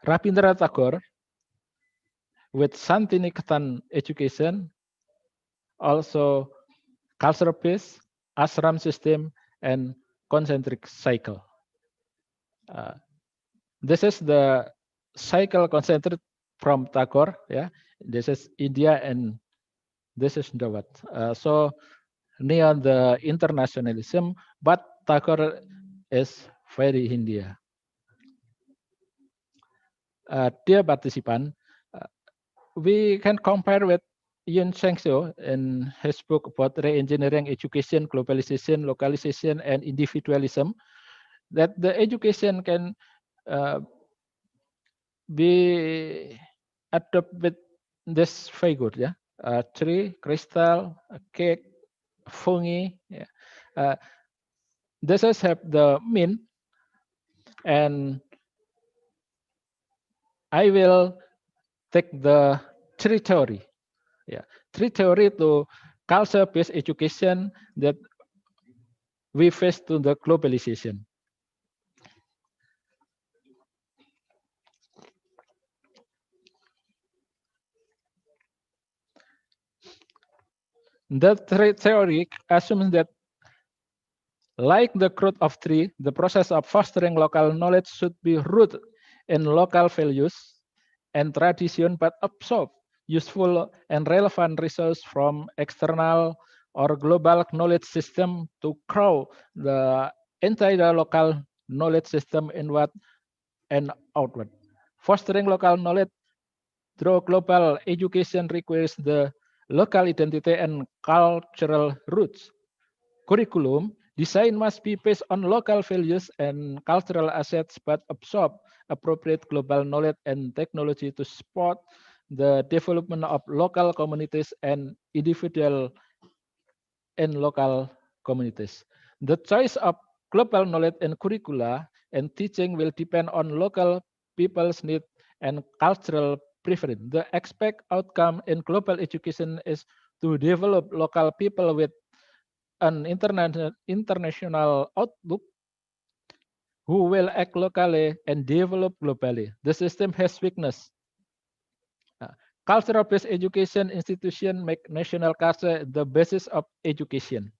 Rabindranath Tagore with Santiniketan education, also culture based, ashram system, and concentric cycle. This is the cycle concentric from Tagore. Yeah, this is India and this is Dawat. So near the internationalism, but Tagore is very India. Dear participant, we can compare with Yun Shengxiu in his book about re-engineering education, globalization, localization, and individualism, that the education can be adopted with this figure, yeah, tree, crystal, cake, fungi. Yeah. This is have the mean, and I will take the tree theory. Yeah, tree theory to culture-based education that we face to the globalization. The tree theory assumes that, like the growth of tree, the process of fostering local knowledge should be rooted in local values and tradition, but absorb useful and relevant resources from external or global knowledge system to grow the entire local knowledge system inward and outward. Fostering local knowledge through global education requires the local identity and cultural roots. Curriculum design must be based on local values and cultural assets, but absorb appropriate global knowledge and technology to support the development of local communities and individual in local communities. The choice of global knowledge and curricula and teaching will depend on local people's need and cultural preference. The expect outcome in global education is to develop local people with an international outlook who will act locally and develop globally. The system has weakness. Cultural-based education institution make national culture the basis of education.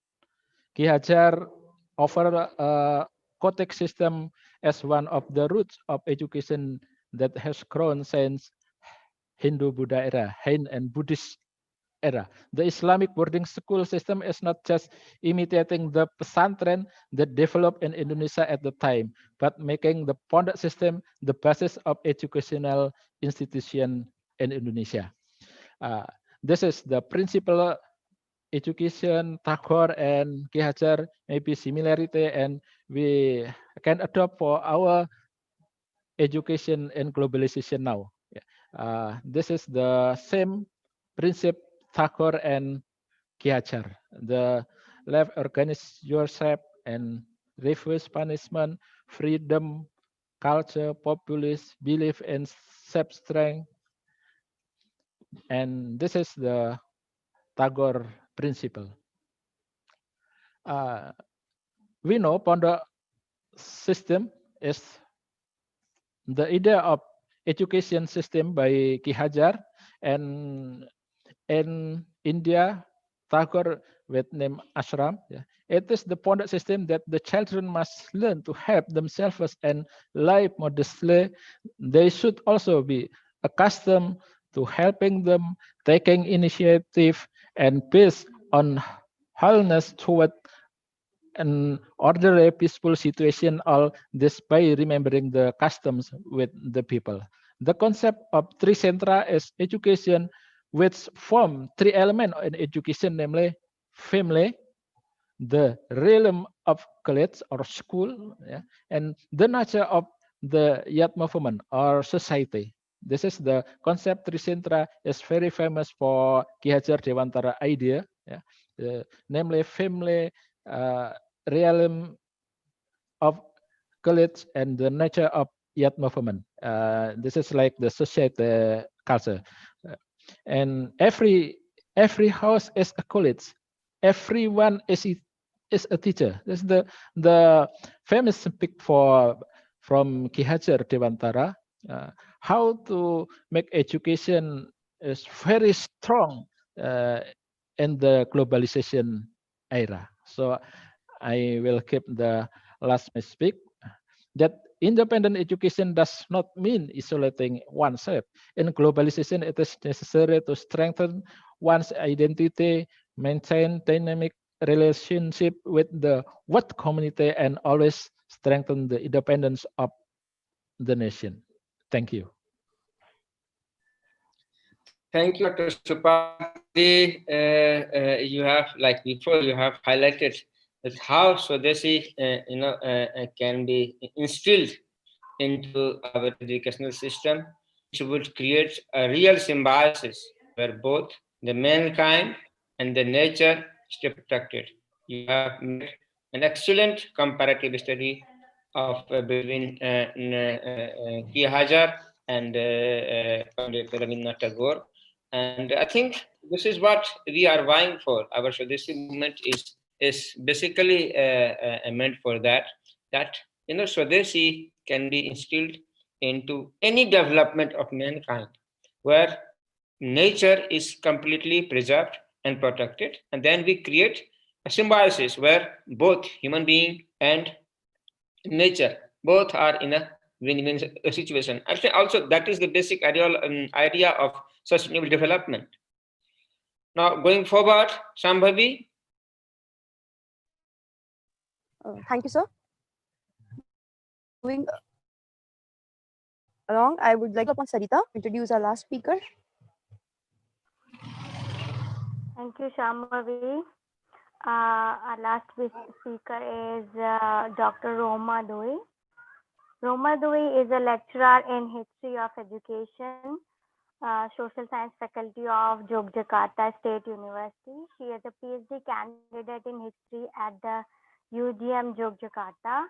Ki Hajar offer a Kotek system as one of the roots of education that has grown since Hindu-Buddha era, Han and Buddhist era. The Islamic boarding school system is not just imitating the pesantren that developed in Indonesia at the time, but making the pondok system the basis of educational institution in Indonesia. This is the principal education Tagore and Ki Hajar maybe similarity, and we can adopt for our education and globalization now. This is the same principle Tagore and Ki Hajar. The left organize yourself and refuse punishment, freedom, culture, populace, belief in self-strength. And this is the Tagore principle. We know Pondok system is the idea of education system by Ki Hajar, and in India, Tagore with name Ashram. Yeah. It is the Pondok system that the children must learn to help themselves and live modestly. They should also be accustomed to helping them, taking initiative, and based on wholeness toward an orderly, peaceful situation, all this by remembering the customs with the people. The concept of three centra is education, which form three elements in education, namely family, the realm of college or school, yeah, and the nature of the youth movement or society. This is the concept Tricentra is very famous for Ki Hajar Dewantara idea, yeah, namely family, realm of college, and the nature of youth movement. This is like the society culture, and every house is a college. Everyone is a teacher. This is the famous speak for from Ki Hajar Dewantara. How to make education is very strong in the globalization era. So I will keep the last speak that independent education does not mean isolating oneself. In globalization, it is necessary to strengthen one's identity, maintain dynamic relationship with the what community, and always strengthen the independence of the nation. Thank you. Thank you, Dr. Supati. You have, like before, you have highlighted that how Swadeshi, can be instilled into our educational system, which would create a real symbiosis where both the mankind and the nature stay protected. You have made an excellent comparative study of between Ki Hajar and Pandit Rabindranath Tagore. And I think this is what we are vying for. Our Swadeshi movement is basically meant for that. That Swadeshi can be instilled into any development of mankind, where nature is completely preserved and protected, and then we create a symbiosis where both human being and nature both are in a win-win situation. Actually, also that is the basic idea of sustainable development. Now, going forward, Shambhavi. Thank you, sir. Moving along, I would like upon Sarita introduce our last speaker. Thank you, Shambhavi. Our last speaker is Dr. Roma Doi. Roma Doi is a lecturer in History of Education, Social Science Faculty of Yogyakarta State University. She is a PhD candidate in History at the UGM Yogyakarta.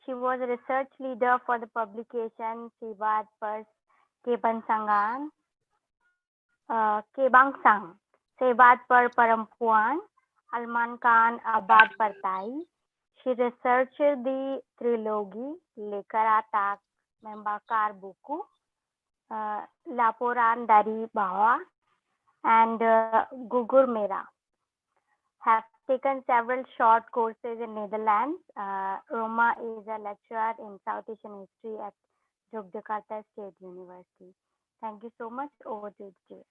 She was a research leader for the publication Sebat per Kebangsang, Sebat per Perempuan, Alman Khan Abad Partai. She researched the trilogy Lekar Tak Membakar Buku, Laporan dari Bawah, and Gugur Mera. Have taken several short courses in Netherlands. Roma is a lecturer in South Asian history at Yogyakarta State University. Thank you so much. Over to you.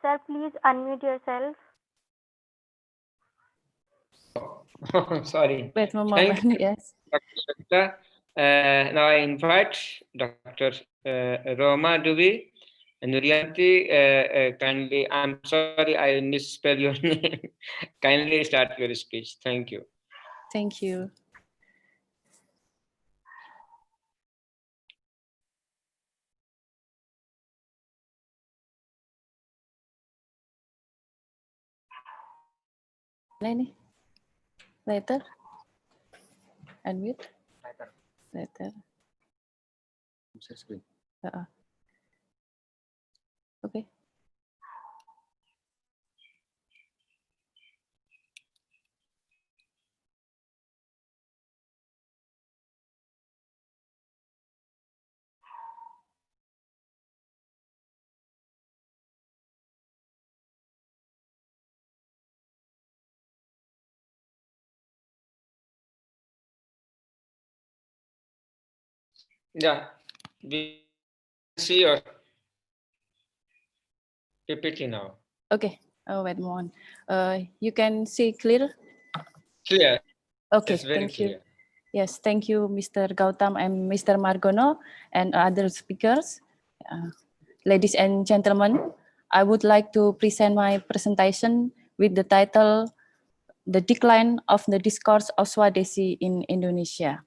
Sir, please unmute yourself. Sorry. Wait one Thank moment. you, Yes. Dr. Shakta. Now I invite Dr. Roma Dubey. Nuriyanti, kindly, I'm sorry I misspelled your name. Kindly start your speech. Thank you. Thank you. Ini later. Unmute. Later. Share screen. Okay. Yeah, we see your PPT now. Okay. Oh, wait a moment. You can see clear? Clear. Okay, It's very thank you. clear. Yes, thank you, Mr. Gautam and Mr. Margono and other speakers. Ladies and gentlemen, I would like to present my presentation with the title, The Decline of the Discourse of Swadeshi in Indonesia.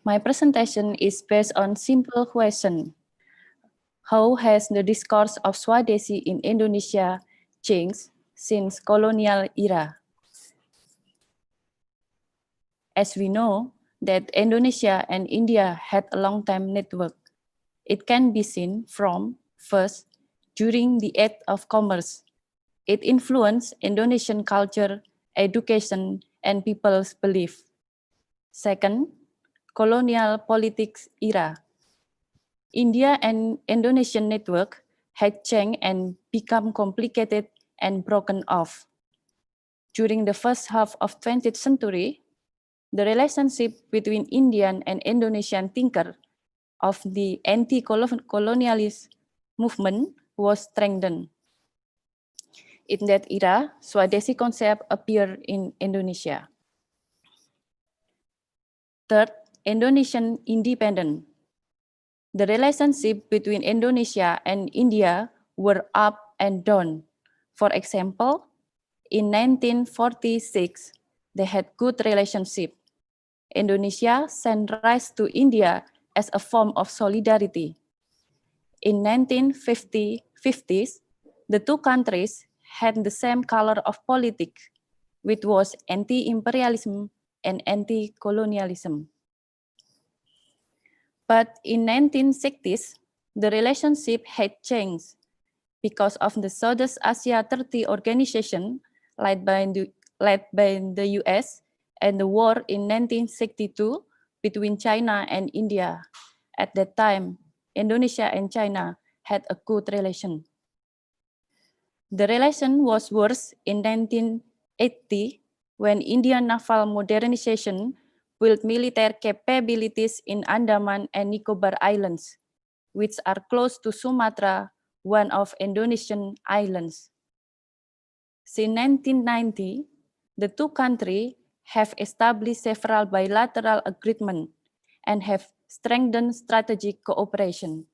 My presentation is based on simple question. How has the discourse of Swadeshi in Indonesia changed since colonial era? As we know that Indonesia and India had a long-time network, it can be seen from, first, during the age of commerce. It influenced Indonesian culture, education, and people's belief. Second, colonial politics era. India and Indonesian network had changed and become complicated and broken off. During the first half of 20th century, the relationship between Indian and Indonesian thinkers of the anti-colonialist movement was strengthened. In that era, Swadeshi concept appeared in Indonesia. Third, Indonesian independence. The relationship between Indonesia and India were up and down. For example, in 1946, they had good relationship. Indonesia sent rice to India as a form of solidarity. In 1950s, the two countries had the same color of politics, which was anti-imperialism and anti-colonialism. But in 1960s, the relationship had changed because of the Southeast Asia 30 organization led by the US and the war in 1962 between China and India. At that time, Indonesia and China had a good relation. The relation was worse in 1980 when Indian naval modernization built military capabilities in Andaman and Nicobar Islands, which are close to Sumatra, one of Indonesian islands. Since 1990, the two countries have established several bilateral agreements and have strengthened strategic cooperation.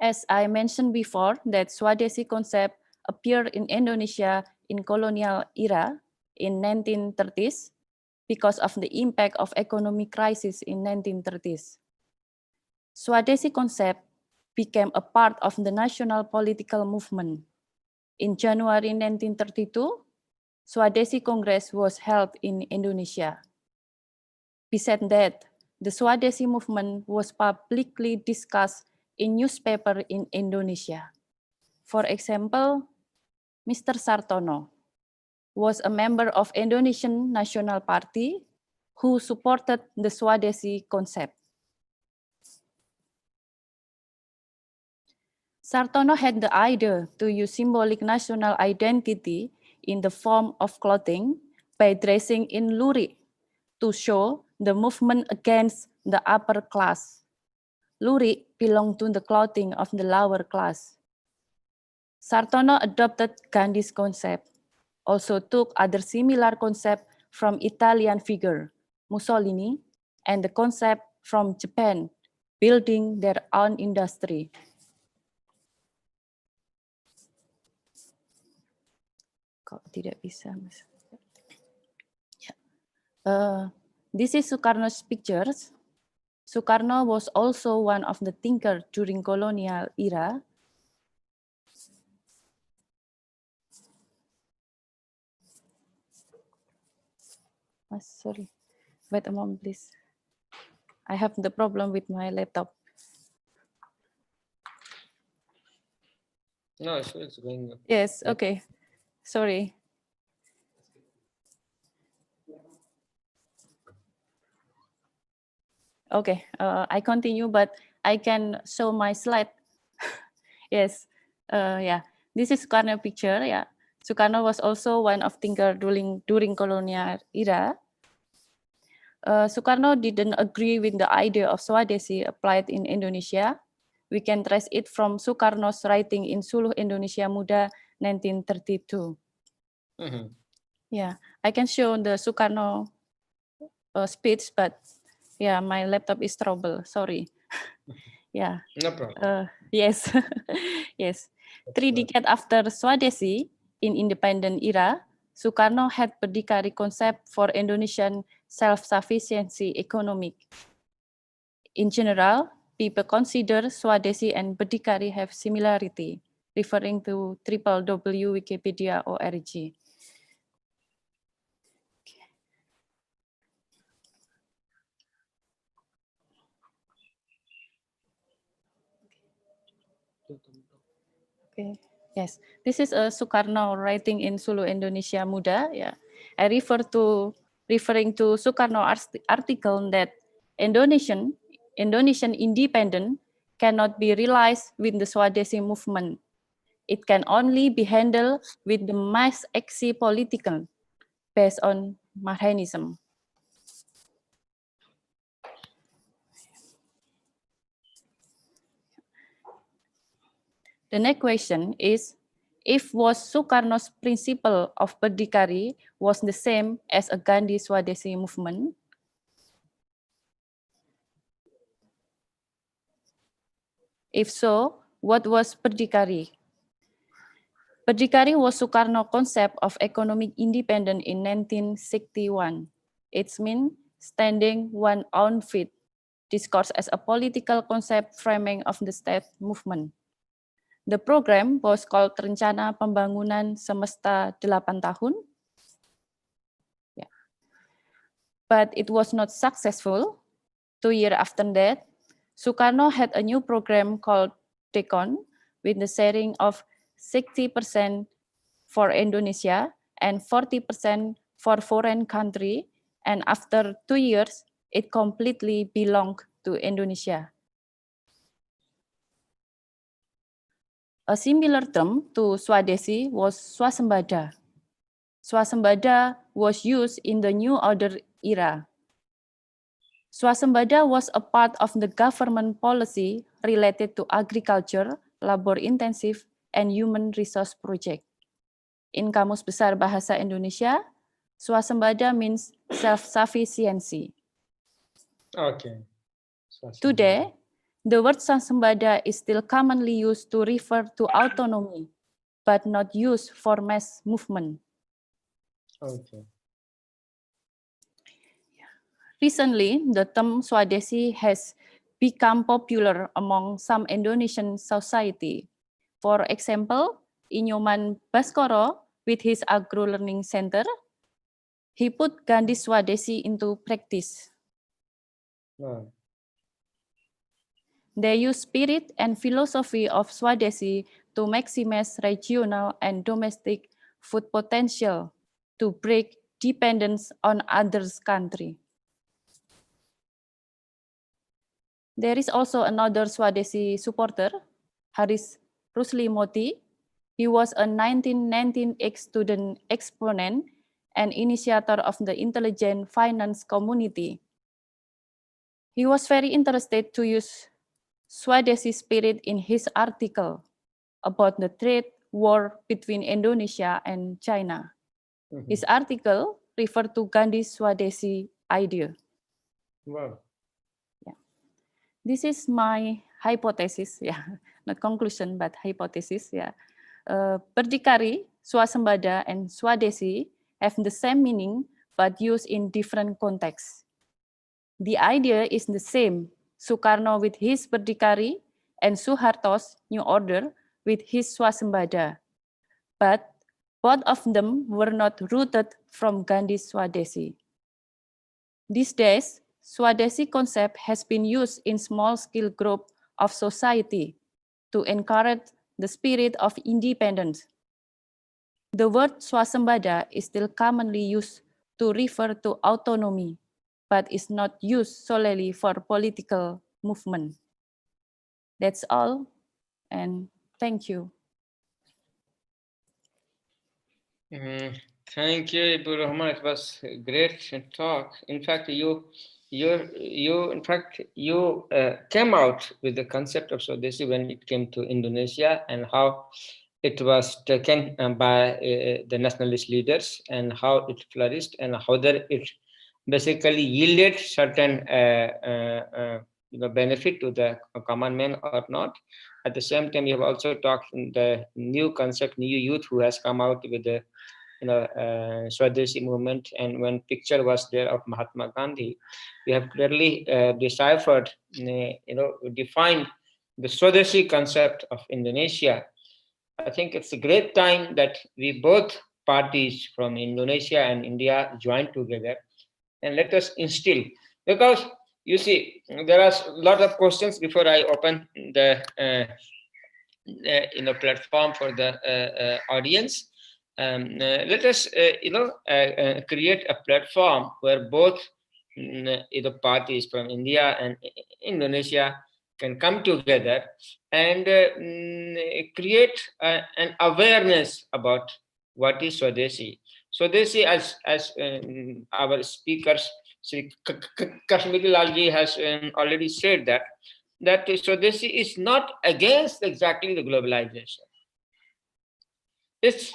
As I mentioned before, that Swadeshi concept appeared in Indonesia in colonial era in 1930s because of the impact of economic crisis in 1930s. Swadeshi concept became a part of the national political movement. In January 1932, Swadeshi Congress was held in Indonesia. Besides that, the Swadeshi movement was publicly discussed in newspaper in Indonesia. For example, Mr. Sartono was a member of Indonesian National Party who supported the Swadeshi concept. Sartono had the idea to use symbolic national identity in the form of clothing by dressing in lurik to show the movement against the upper class. Lurik belonged to the clothing of the lower class. Sartono adopted Gandhi's concept, also took other similar concepts from Italian figure, Mussolini, and the concept from Japan, building their own industry. Kok tidak bisa, Mas? Ya. This is Sukarno's pictures. Sukarno was also one of the thinkers during colonial era. Sorry, wait a moment, please. I have the problem with my laptop. No, it's going. Yes, okay. Sorry. Okay, I continue, but I can show my slide. Yes, yeah. This is Sukarno picture. Yeah, Sukarno was also one of thinker during colonial era. Sukarno didn't agree with the idea of Swadeshi applied in Indonesia. We can trace it from Sukarno's writing in Suluh Indonesia Muda 1932. Yeah, I can show the Sukarno speech, but yeah, my laptop is trouble. Sorry. Yeah. No problem. Yes. Yes. 3 decades after Swadeshi, in independent era, Sukarno had berdikari concept for Indonesian self-sufficiency economic. In general, people consider Swadeshi and berdikari have similarity, referring to www.wikipedia.org. Okay. Yes, this is a Sukarno writing in Suluh Indonesia Muda. Yeah, I referring to Sukarno article that Indonesian independence cannot be realized with the Swadeshi movement. It can only be handled with the mass action political based on Marxism. The next question is, if was Sukarno's principle of berdikari was the same as a Gandhi Swadeshi movement? If so, what was berdikari? Berdikari was Sukarno's concept of economic independence in 1961. It means standing one on feet, discourse as a political concept framing of the state movement. The program was called Rencana Pembangunan Semesta 8 Tahun. Yeah. But it was not successful. 2 years after that, Sukarno had a new program called Dekon with the sharing of 60% for Indonesia and 40% for foreign country. And after 2 years, it completely belonged to Indonesia. A similar term to Swadeshi was swasembada. Swasembada was used in the New Order era. Swasembada was a part of the government policy related to agriculture, labor-intensive, and human resource project. In Kamus Besar Bahasa Indonesia, swasembada means self-sufficiency. Okay. Today, the word swasembada is still commonly used to refer to autonomy, but not used for mass movement. Okay. Recently, the term Swadeshi has become popular among some Indonesian society. For example, Inyoman Baskoro, with his Agro Learning Center, he put Gandhi Swadeshi into practice. Wow. They use spirit and philosophy of Swadeshi to maximize regional and domestic food potential to break dependence on others' country. There is also another Swadeshi supporter, Haris Rusli Moti. He was a 1919 ex-student exponent and initiator of the intelligent finance community. He was very interested to use Swadeshi spirit in his article about the trade war between Indonesia and China. His article referred to Gandhi's Swadeshi idea. Wow. Yeah. This is my hypothesis, yeah, not conclusion, but hypothesis, yeah. Berdikari, swasembada, and Swadeshi have the same meaning, but used in different contexts. The idea is the same, Sukarno with his Berdikari, and Suharto's New Order with his Swasembada. But both of them were not rooted from Gandhi's Swadeshi. These days, Swadeshi concept has been used in small-scale group of society to encourage the spirit of independence. The word Swasembada is still commonly used to refer to autonomy, but is not used solely for political movement. That's all, and thank you. Thank you, Ibu Rahman. It was a great talk. In fact, you came out with the concept of Swadeshi when it came to Indonesia, and how it was taken by the nationalist leaders, and how it flourished, and how that it basically yielded certain benefit to the common man or not. At the same time, you have also talked the new concept, new youth who has come out with the Swadeshi movement, and when picture was there of Mahatma Gandhi, we have clearly deciphered, defined the Swadeshi concept of Indonesia. I think it's a great time that we both parties from Indonesia and India join together, and let us instill, because you see there are a lot of questions before I open the platform for the audience. Let us create a platform where both parties from India and Indonesia can come together and create an awareness about what is Swadeshi. Swadeshi, as our speakers, Sri Kashmiri Lalji has already said that Swadeshi is not against exactly the globalization. It's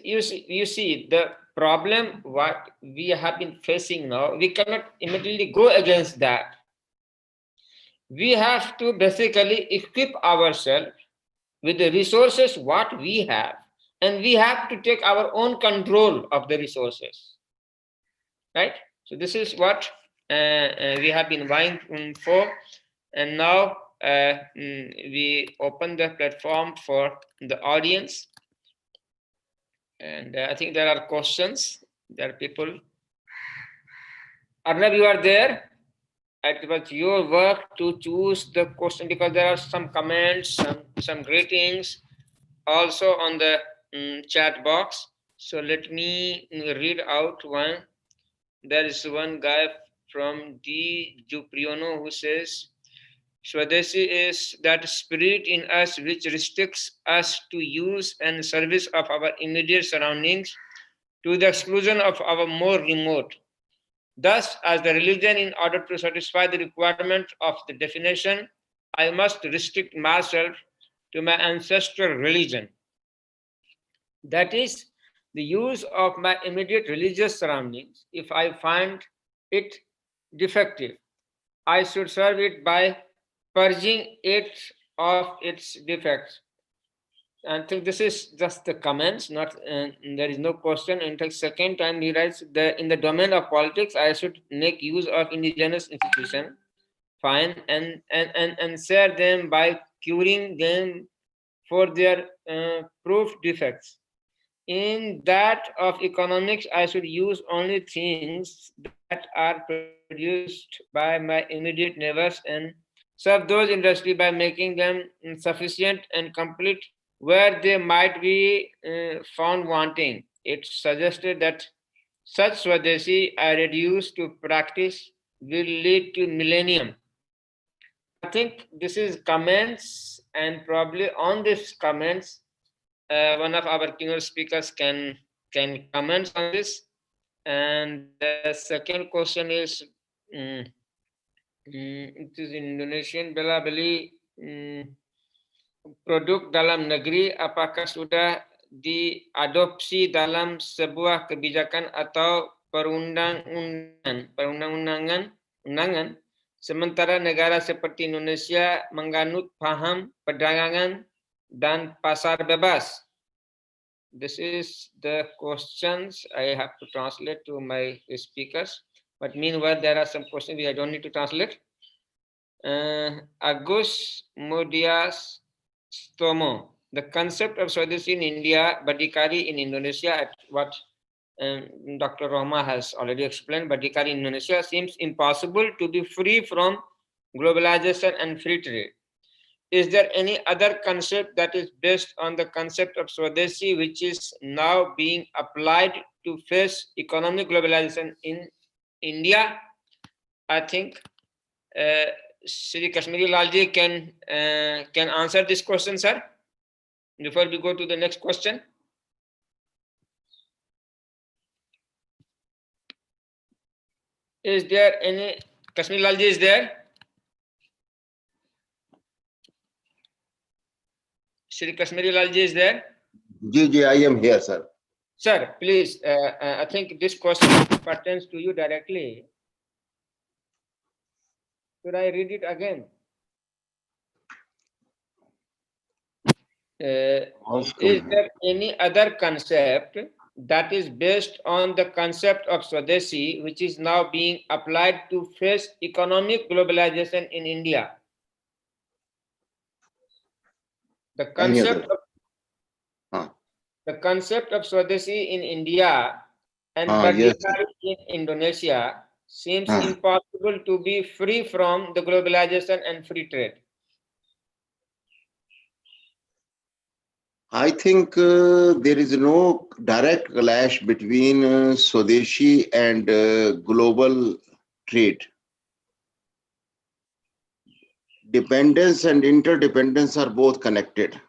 you see the problem what we have been facing now. We cannot immediately go against that. We have to basically equip ourselves with the resources what we have, and we have to take our own control of the resources, right? So this is what we have been vying for, and now we open the platform for the audience, and I think there are questions. There are people. Arnab, you are there. It was your work to choose the question, because there are some comments, some greetings also on the chat box. So let me read out one. There is one guy from D. Jupriono who says, Swadeshi is that spirit in us which restricts us to use and service of our immediate surroundings to the exclusion of our more remote. Thus, as the religion, in order to satisfy the requirement of the definition, I must restrict myself to my ancestral religion. That is, the use of my immediate religious surroundings. If I find it defective, I should serve it by purging it of its defects. I think this is just the comments, not there is no question. In fact, second time he writes, in the domain of politics, I should make use of indigenous institution, fine, and share them by curing them for their proof defects. In that of economics, I should use only things that are produced by my immediate neighbors and serve those industries by making them sufficient and complete where they might be found wanting. It's suggested that such Swadeshi I reduce to practice will lead to millennium. I think this is comments, and probably on this comments, one of our keynote speakers can comment on this. And the second question is, it is in Indonesian, bela beli produk dalam negeri apakah sudah diadopsi dalam sebuah kebijakan atau perundang-undangan sementara negara seperti Indonesia menganut paham perdagangan dan pasar bebas. This is the questions I have to translate to my speakers. But meanwhile, there are some questions which I don't need to translate. Agus Modias Stomo. The concept of Swadeshi in India, Berdikari in Indonesia, what Dr. Roma has already explained, Berdikari in Indonesia seems impossible to be free from globalization and free trade. Is there any other concept that is based on the concept of Swadeshi which is now being applied to face economic globalization in India? I think Shri Kashmiri Lalji can answer this question, sir, before we go to the next question. Is there any, Kashmiri Lalji is there? Shri Kashmiri Lalji is there? Ji, I am here, sir. Sir, please, I think this question pertains to you directly. Should I read it again? Is there any other concept that is based on the concept of Swadeshi, which is now being applied to face economic globalization in India? The concept of Swadeshi in India and Berdikari in Indonesia seems impossible to be free from the globalization and free trade. I think there is no direct clash between Swadeshi and global trade. Dependence and interdependence are both connected.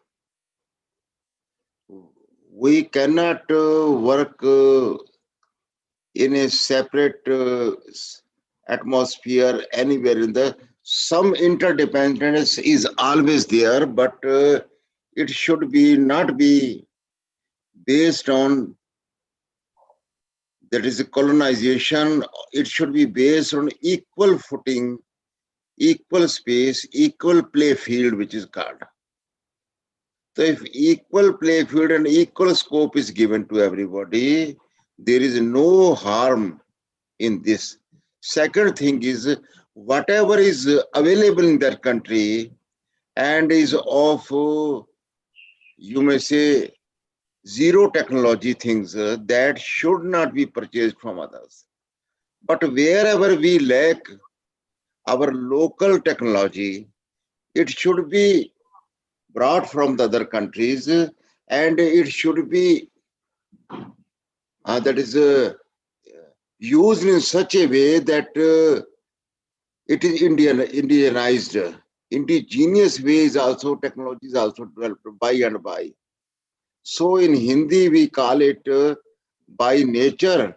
We cannot work in a separate atmosphere anywhere in the. Some interdependence is always there, but it should be not be based on, that is a colonization. It should be based on equal footing, equal space, equal play field, which is called. So if equal play field and equal scope is given to everybody, there is no harm in this. Second thing is, whatever is available in that country and is of, you may say, zero technology things, that should not be purchased from others. But wherever we lack our local technology, it should be brought from the other countries, and it should be that is used in such a way that it is Indianized. Indigenous ways also, technology is also developed by and by. So in Hindi we call it by nature,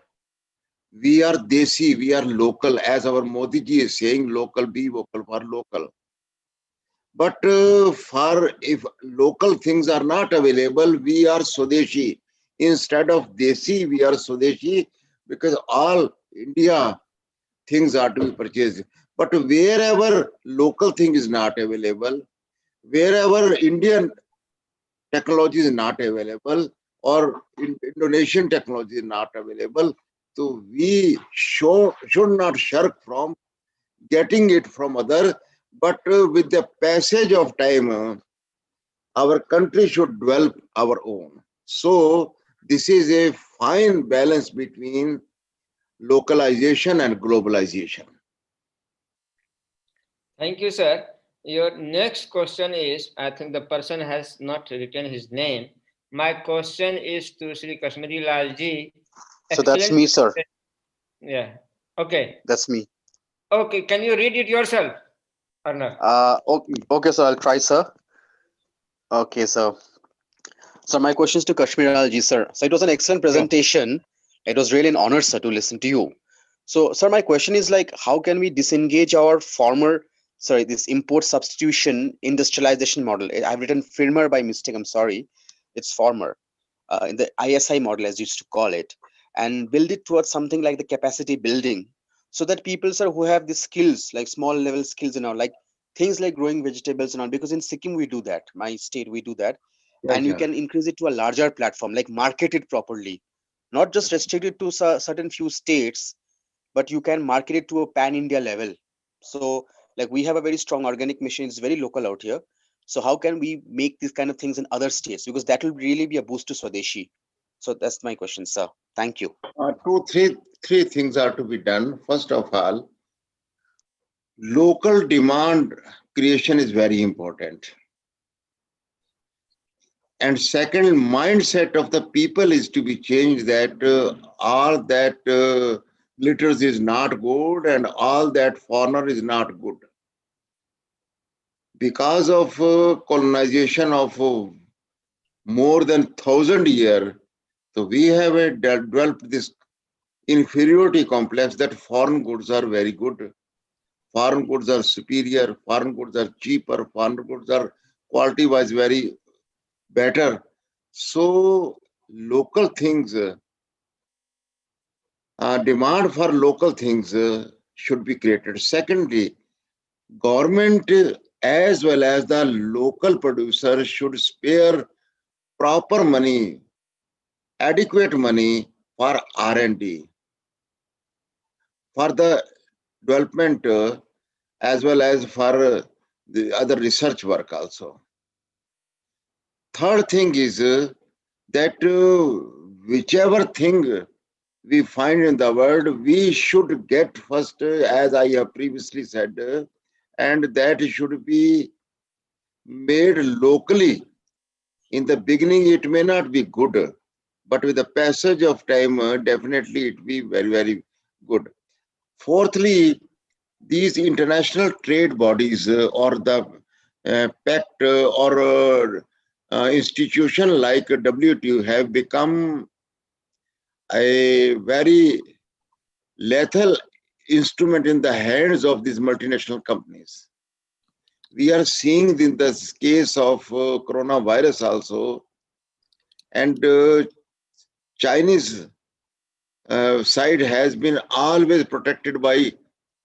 we are desi, we are local, as our Modi ji is saying, local, be vocal for local. But for if local things are not available, we are Swadeshi. Instead of Desi, we are Swadeshi, because all India things are to be purchased. But wherever local thing is not available, wherever Indian technology is not available, or Indonesian technology is not available, so we should not shirk from getting it from other. But with the passage of time, our country should develop our own. So this is a fine balance between localization and globalization. Thank you, sir. Your next question is, I think the person has not written his name. My question is to Sri Kashmiri Lalji. So that's me, sir. Yeah. Okay. That's me. Okay. Can you read it yourself, Arnav? Okay, so I'll try, sir. Okay, so my questions to Kashmiri Lalji, sir. So it was an excellent presentation. It was really an honor, sir, to listen to you. So, sir, my question is like, how can we disengage our this import substitution industrialization model? I've written firmer by mistake, I'm sorry. It's former, in the ISI model, as you used to call it, and build it towards something like the capacity building, so that people, sir, who have the skills, like small level skills and all, like things like growing vegetables and all, because in Sikkim we do that, my state, we do that. And you can increase it to a larger platform, like market it properly, not just restricted to certain few states, but you can market it to a pan-India level. So Like we have a very strong organic mission. It's very local out here. So how can we make these kind of things in other states? Because that will really be a boost to Swadeshi. So that's my question, sir. Thank you. Three things are to be done. First of all, local demand creation is very important. And second, mindset of the people is to be changed, that all that glitters is not gold and all that foreigner is not good. Because of colonization of more than 1,000 years, so we have developed this inferiority complex that foreign goods are very good, foreign goods are superior, foreign goods are cheaper, foreign goods are quality-wise very better. So local things, demand for local things should be created. Secondly, government as well as the local producer should spare proper money, adequate money for R&D, for the development as well as for the other research work also. Third thing is that whichever thing we find in the world, we should get first, as I have previously said, and that should be made locally. In the beginning, it may not be good, but with the passage of time, definitely it will be very, very good. Fourthly, these international trade bodies or the pact or institution like WTO have become a very lethal instrument in the hands of these multinational companies. We are seeing in this case of coronavirus also, and Chinese side has been always protected by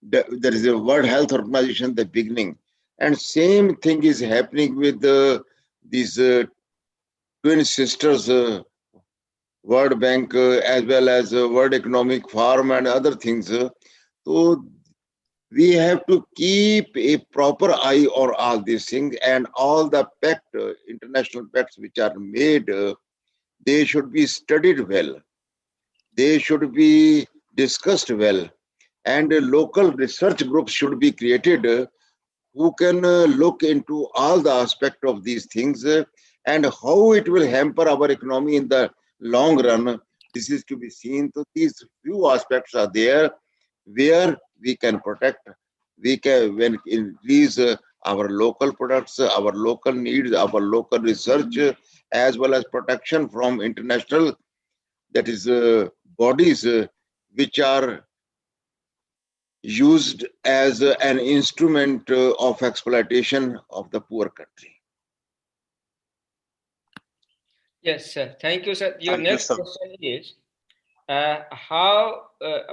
there is a World Health Organization at the beginning, and same thing is happening with these twin sisters, World Bank as well as World Economic Forum and other things. So we have to keep a proper eye on all these things, and all the pact, international pacts which are made, they should be studied well. They should be discussed well, and local research groups should be created who can look into all the aspects of these things and how it will hamper our economy in the long run. This is to be seen. So these few aspects are there where we can protect, we can increase our local products, our local needs, our local research, as well as protection from international, that is bodies which are used as an instrument of exploitation of the poor country. Yes, sir. Thank you, sir. Your Thank you, next sir. question is how,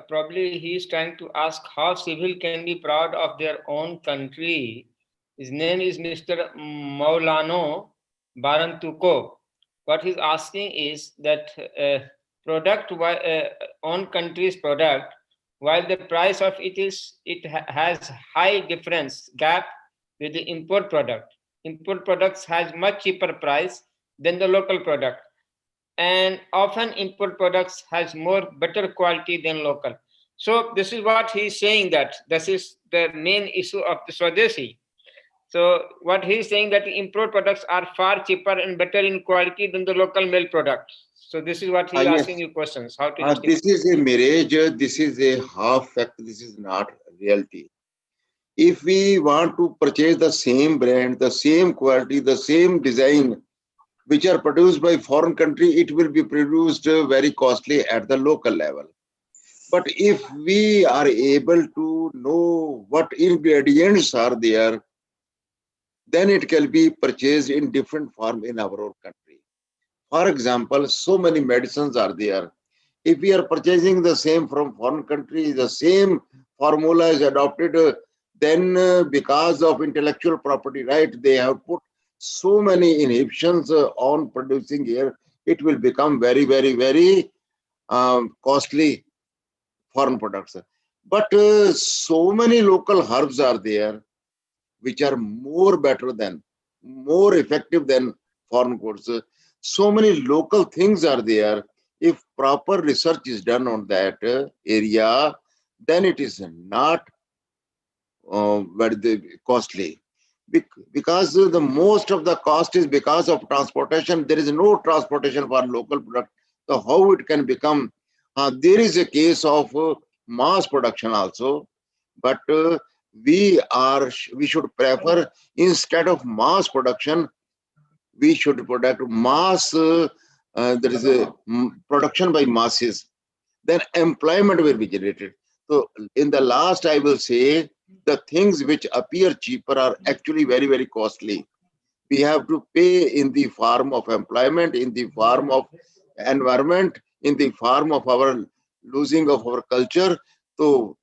probably he is trying to ask how civil can be proud of their own country. His name is Mr. Maulano Barantuko. What he's asking is that own country's product, while the price of it has high difference gap with the import product. Import products has much cheaper price than the local product, and often import products has more better quality than local. So this is what he's saying, that this is the main issue of the Swadeshi. So what he's saying, that import products are far cheaper and better in quality than the local made products. So this is what he's Yes. asking you questions. How to This is a mirage, this is a half fact, this is not reality. If we want to purchase the same brand, the same quality, the same design, which are produced by foreign country, it will be produced very costly at the local level. But if we are able to know what ingredients are there, then it can be purchased in different form in our own country. For example, so many medicines are there. If we are purchasing the same from foreign country, the same formula is adopted, then because of intellectual property right, they have put so many inhibitions on producing here, it will become very, very, very costly foreign products. But so many local herbs are there, which are more better than, more effective than foreign goods. So many local things are there. If proper research is done on that area, then it is not very costly. Because the most of the cost is because of transportation. There is no transportation for local product. So how it can become? There is a case of mass production also, but we should prefer, instead of mass production, we should product mass. There is a production by masses. Then employment will be generated. So in the last, I will say, the things which appear cheaper are actually very, very costly. We have to pay in the form of employment, in the form of environment, in the form of our losing of our culture. So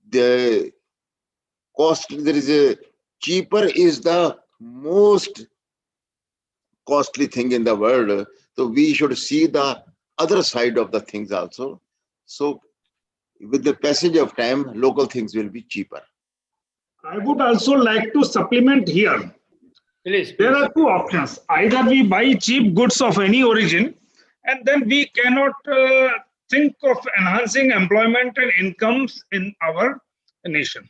the cost, there is a cheaper is the most costly thing in the world. So we should see the other side of the things also. So with the passage of time, local things will be cheaper. I would also like to supplement here. Please. There are two options. Either we buy cheap goods of any origin, and then we cannot think of enhancing employment and incomes in our nation.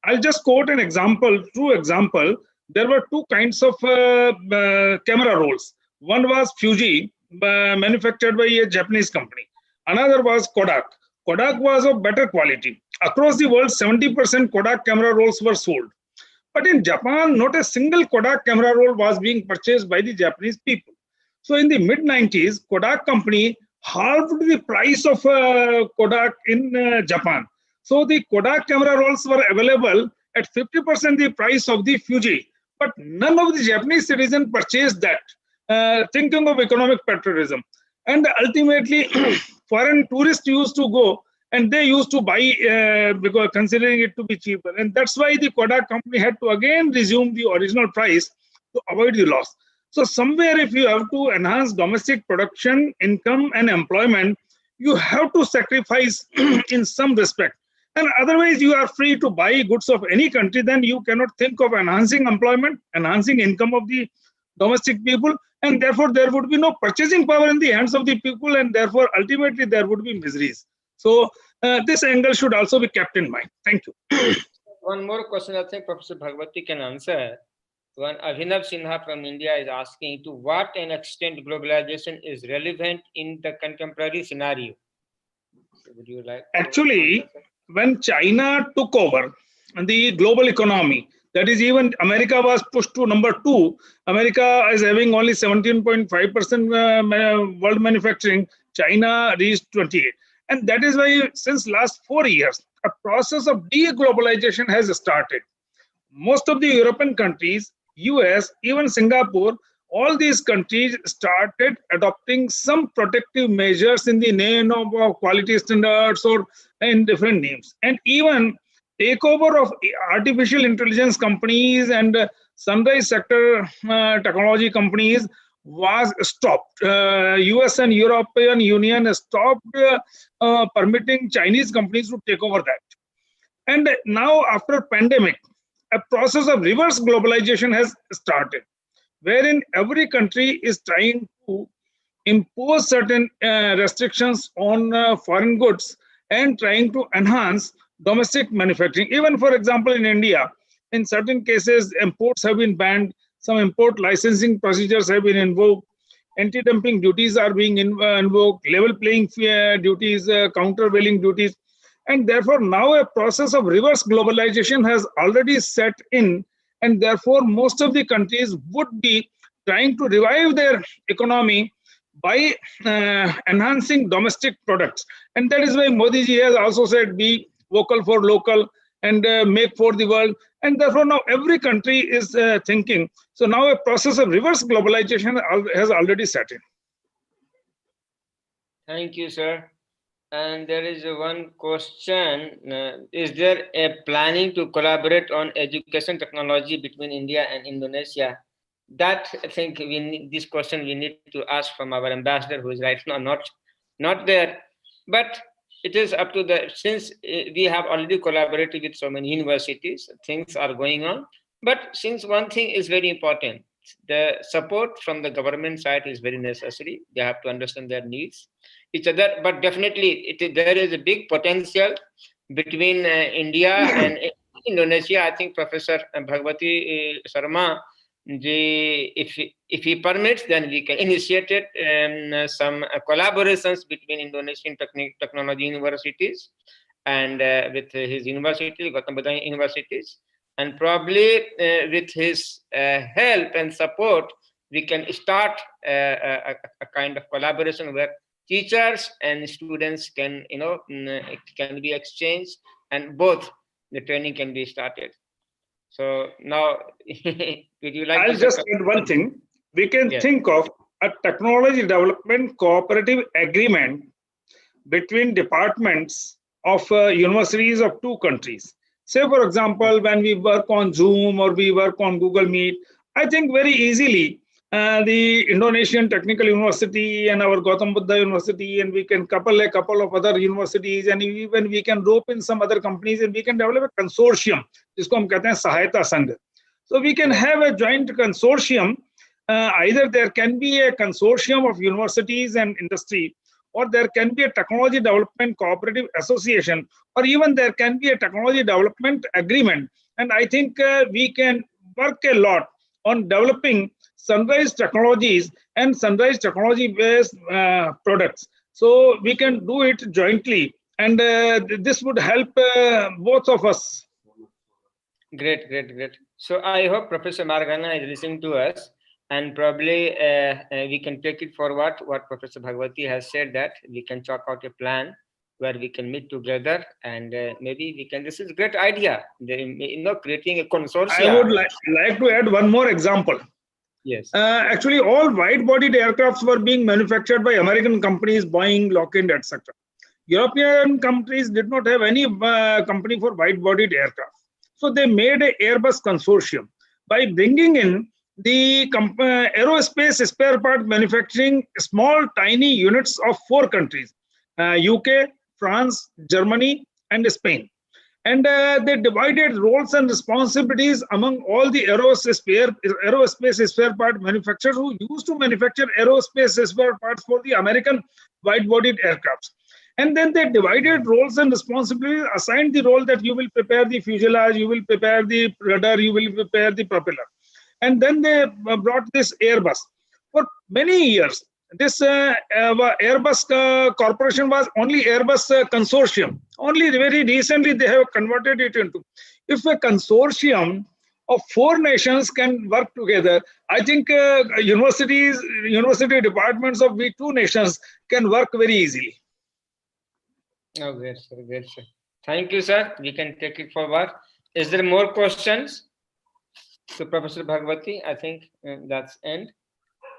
I'll just quote an example, true example. There were two kinds of camera rolls. One was Fuji, manufactured by a Japanese company. Another was Kodak. Kodak was of better quality. Across the world, 70% Kodak camera rolls were sold. But in Japan, not a single Kodak camera roll was being purchased by the Japanese people. So in the mid-90s, Kodak company halved the price of Kodak in Japan. So the Kodak camera rolls were available at 50% the price of the Fuji. But none of the Japanese citizens purchased that, thinking of economic patriotism. And ultimately, foreign tourists used to go and they used to buy because considering it to be cheaper. And that's why the Kodak company had to again resume the original price to avoid the loss. So somewhere, if you have to enhance domestic production, income and employment, you have to sacrifice in some respect. And otherwise, you are free to buy goods of any country, then you cannot think of enhancing employment, enhancing income of the domestic people, and therefore there would be no purchasing power in the hands of the people, and therefore ultimately there would be miseries. So this angle should also be kept in mind. Thank you. One more question I think Professor Bhagwati can answer. One Abhinav Sinha from India is asking, to what an extent globalization is relevant in the contemporary scenario? So would you like to Actually, answer? when China took over the global economy, that is, even America was pushed to number 2. America is having only 17.5% world manufacturing. China reached 28. And that is why since last 4 years, a process of deglobalization has started. Most of the European countries, US, even Singapore, all these countries started adopting some protective measures in the name of quality standards or in different names. And even takeover of artificial intelligence companies and sunrise sector technology companies was stopped. US and European Union stopped permitting Chinese companies to take over that. And now after pandemic, a process of reverse globalization has started, wherein every country is trying to impose certain restrictions on foreign goods and trying to enhance domestic manufacturing. Even for example, in India, in certain cases, imports have been banned, some import licensing procedures have been invoked, anti-dumping duties are being invoked, level playing duties, countervailing duties. And therefore, now a process of reverse globalization has already set in, and therefore most of the countries would be trying to revive their economy by enhancing domestic products. And that is why Modi ji has also said, be vocal for local and make for the world. And therefore now every country is thinking. So now a process of reverse globalization has already set in. Thank you, sir. And there is one question. Is there a planning to collaborate on education technology between India and Indonesia? That I think we need, this question we need to ask from our ambassador, who is right now not there. But it is up to the, since we have already collaborated with so many universities, things are going on. But since one thing is very important, the support from the government side is very necessary. They have to understand their needs, each other. But definitely, there is a big potential between India and Indonesia. I think Professor Bhagwati Sharma, if he permits, then we can initiate it, some collaborations between Indonesian technology universities and with his university, Gautam Buddha universities, and probably with his help and support, we can start a kind of collaboration where teachers and students can, it can be exchanged, and both the training can be started. So now, would you like I'll to just add one thing. We can Yes. think of a technology development cooperative agreement between departments of universities of two countries. Say, for example, when we work on Zoom or we work on Google Meet, I think very easily the Indonesian Technical University and our Gautam Buddha University, and we can couple a couple of other universities, and even we can rope in some other companies, and we can develop a consortium. जिसको हम कहते हैं सहायता संघ. So we can have a joint consortium. Either there can be a consortium of universities and industry, or there can be a technology development cooperative association, or even there can be a technology development agreement. And I think we can work a lot on developing sunrise technologies and sunrise technology based products. So we can do it jointly, and this would help both of us. Great, great, great. So I hope Professor Margana is listening to us, and probably we can take it forward what Professor Bhagwati has said, that we can chalk out a plan where we can meet together, and maybe we can, this is a great idea, creating a consortium. I would like to add one more example. Yes. Actually, all wide-bodied aircrafts were being manufactured by American companies, Boeing, Lockheed, etc. European countries did not have any company for wide-bodied aircraft. So they made an Airbus consortium by bringing in the aerospace spare part manufacturing small, tiny units of 4 countries, UK, France, Germany, and Spain. And they divided roles and responsibilities among all the aerospace spare part manufacturers who used to manufacture aerospace spare parts for the American wide-bodied aircrafts. And then they divided roles and responsibilities, assigned the role that you will prepare the fuselage, you will prepare the rudder, you will prepare the propeller. And then they brought this Airbus. For many years, this Airbus corporation was only Airbus consortium. Only very recently they have converted it into. If a consortium of 4 nations can work together, I think university departments of the 2 nations can work very easily. Oh, great, sir. Great, sir. Thank you, sir. We can take it forward. Is there more questions to Professor Bhagwati? I think that's end.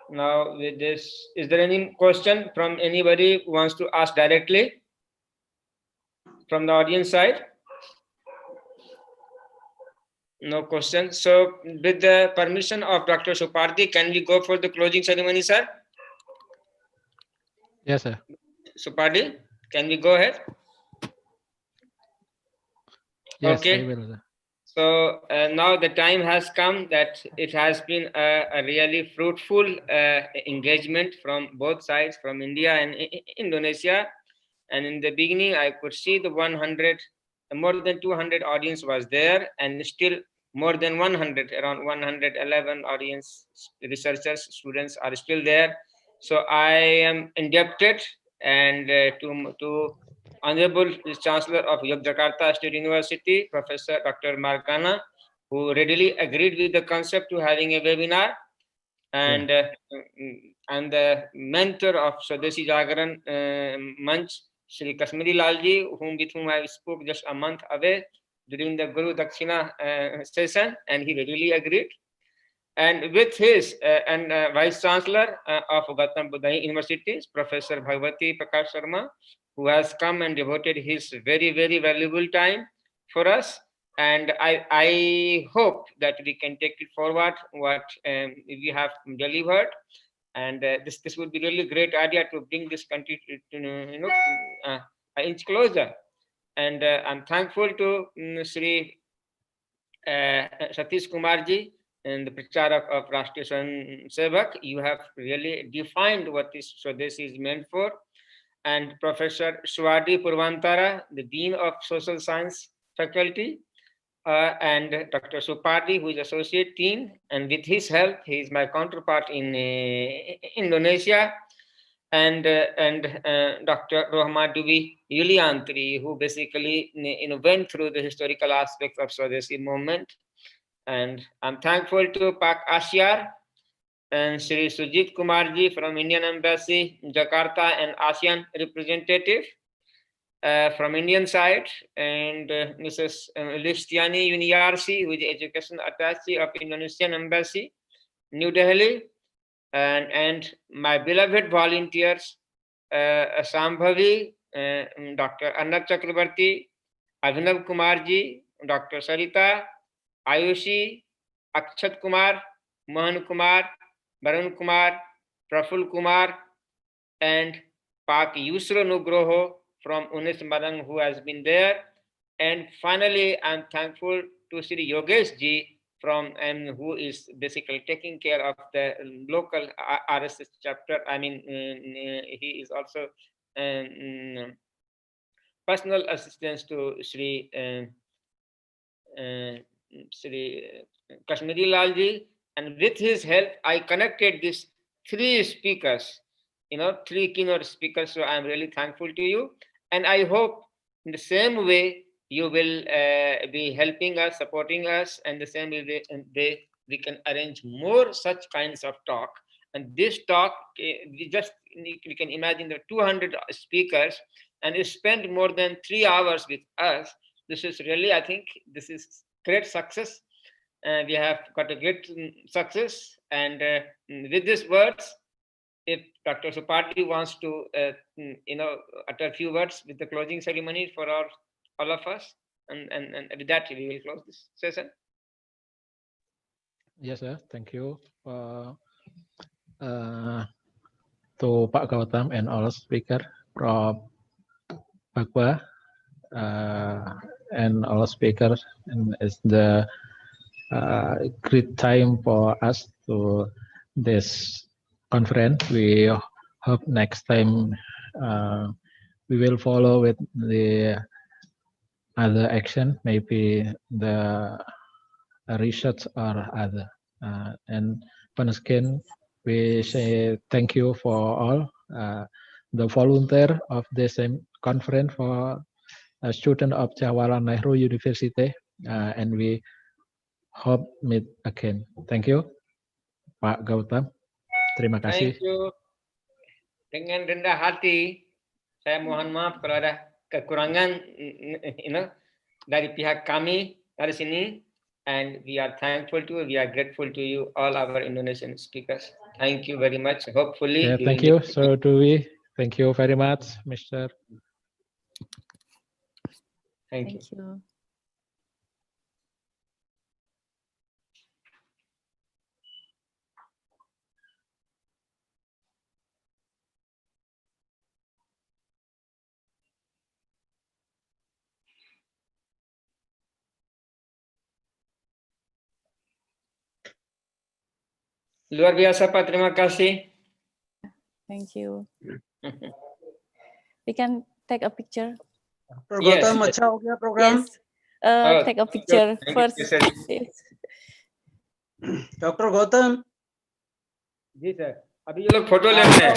Now, with this, is there any question from anybody who wants to ask directly from the audience side? No question. So, with the permission of Dr. Supardi, can we go for the closing ceremony, sir? Yes, sir. Supardi, can we go ahead? Yes, Okay. I will. So now the time has come that it has been a really fruitful engagement from both sides, from India and Indonesia. And in the beginning, I could see the 100, more than 200 audience was there, and still more than 100, around 111 audience researchers, students are still there. So I am indebted and to Honorable Chancellor of Yogyakarta State University, Professor Dr. Margana, who readily agreed with the concept to having a webinar, and the mentor of Swadeshi Jagaran Manch, Shri Kashmiri Lalji, with whom I spoke just a month away during the Guru Dakshina session, and he readily agreed. And with his Vice Chancellor of Gautam Buddha University, Professor Bhagwati Prakash Sharma, who has come and devoted his very, very valuable time for us. And I hope that we can take it forward what we have delivered. And this would be really great idea to bring this country to an inch closer. And I'm thankful to Sri Satish Kumarji, and the Pracharak of Rashtriya Swayam Sevak, you have really defined what this Swadeshi is meant for. And Professor Swadi Purvantara, the Dean of Social Science Faculty, and Dr. Supardi, who is Associate Dean, and with his help, he is my counterpart in Indonesia, and Dr. Rohma Dubi Yuliantri, who basically went through the historical aspects of Swadeshi movement. And I'm thankful to Pak Asyar and Sri Sujit Kumarji from Indian Embassy, Jakarta, and ASEAN representative from Indian side, and Mrs. Listiani Yuniarsi, who is the Education Attaché of Indonesian Embassy, New Delhi, and my beloved volunteers, Sambhavi, Dr. Arnab Chakrabarti, Abhinav Kumarji, Dr. Sarita, Ayushi, Akshat Kumar, Mohan Kumar, Varun Kumar, Praful Kumar, and Pak Yusro Nugroho from Unis Madang, who has been there. And finally, I'm thankful to Sri Yogesh Ji from, and who is basically taking care of the local RSS chapter. I mean, he is also personal assistance to Sri Kashmiri Lalji, and with his help, I connected these three speakers, three keynote speakers. So I'm really thankful to you, and I hope in the same way you will be helping us, supporting us, and the same way we can arrange more such kinds of talk. And this talk, we can imagine the 200 speakers, and they spend more than 3 hours with us. This is really, I think, this is great success. We have got a great success. And with these words, if Dr. Supati wants to, utter a few words with the closing ceremony for all of us, and with that we will close this session. Yes, sir. Thank you to Pak Gautam and all speaker from Bagua and all speakers. And it's the great time for us to this conference. We hope next time we will follow with the other action, maybe the research or other. And once again, we say thank you for all the volunteer of this conference for a student of Jawaharlal Nehru University, and we hope meet again. Thank you, Pak Gautam. Terima kasih. Thank you. Dengan rendah hati, saya mohon maaf kalau ada kekurangan, dari pihak kami dari sini. And we are thankful to you. We are grateful to you, all our Indonesian speakers. Thank you very much. Hopefully, Yeah, thank you. So do we. Thank you very much, Mr. Thank you. Luar biasa, Pak. Terima kasih. Thank you. We can take a picture. Yes. अच्छा हो गया programme? Yes. Take a picture first. Doctor Gautam ji sir, अभी ये लोग photo ले रहे हैं।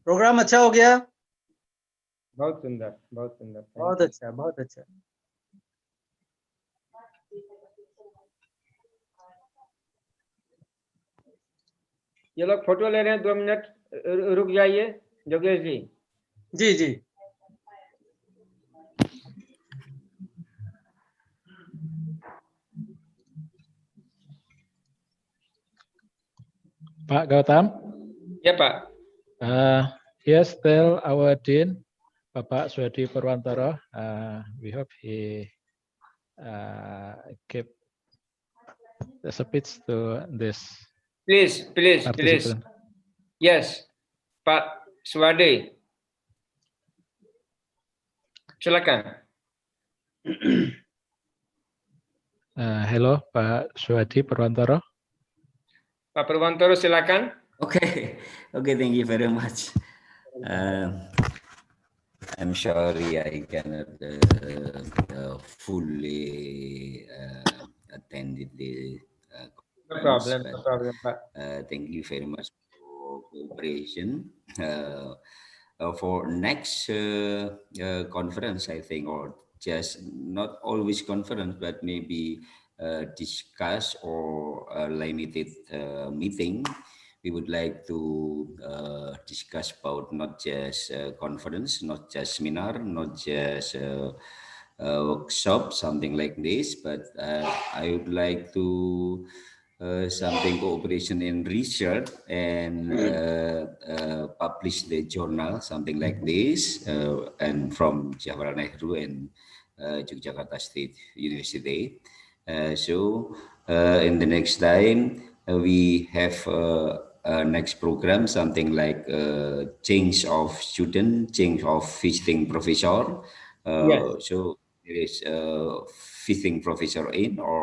Programme अच्छा हो गया? बहुत सुंदर, बहुत सुंदर। बहुत अच्छा, बहुत अच्छा। ये लोग फोटो ले रहे हैं, 2 मिनट रुक जाइए जोगेश जी। जी जी। Pak Gautam? Ya, Pak. Yes, tell our Dean, Bapak Swadi Purwantara, we hope he give the speech to this. Please. Yes, Pak Swadi. Silakan. Halo, Pak Swadi Purwantoro. Pak Purwantoro, silakan. Okay, okay, thank you very much. I'm sorry I cannot fully attend the No conference, problem, no but problem, Pak. thank you very much for cooperation. For next conference, I think, or just not always conference, but maybe discuss or a limited meeting. We would like to discuss about not just conference, not just seminar, not just workshop, something like this, but I would like to something cooperation in research and publish the journal, something like this, and from Jawaharlal Nehru and Yogyakarta State University. So in the next time we have next program, something like change of student, change of visiting professor. Yes. So there is visiting professor in or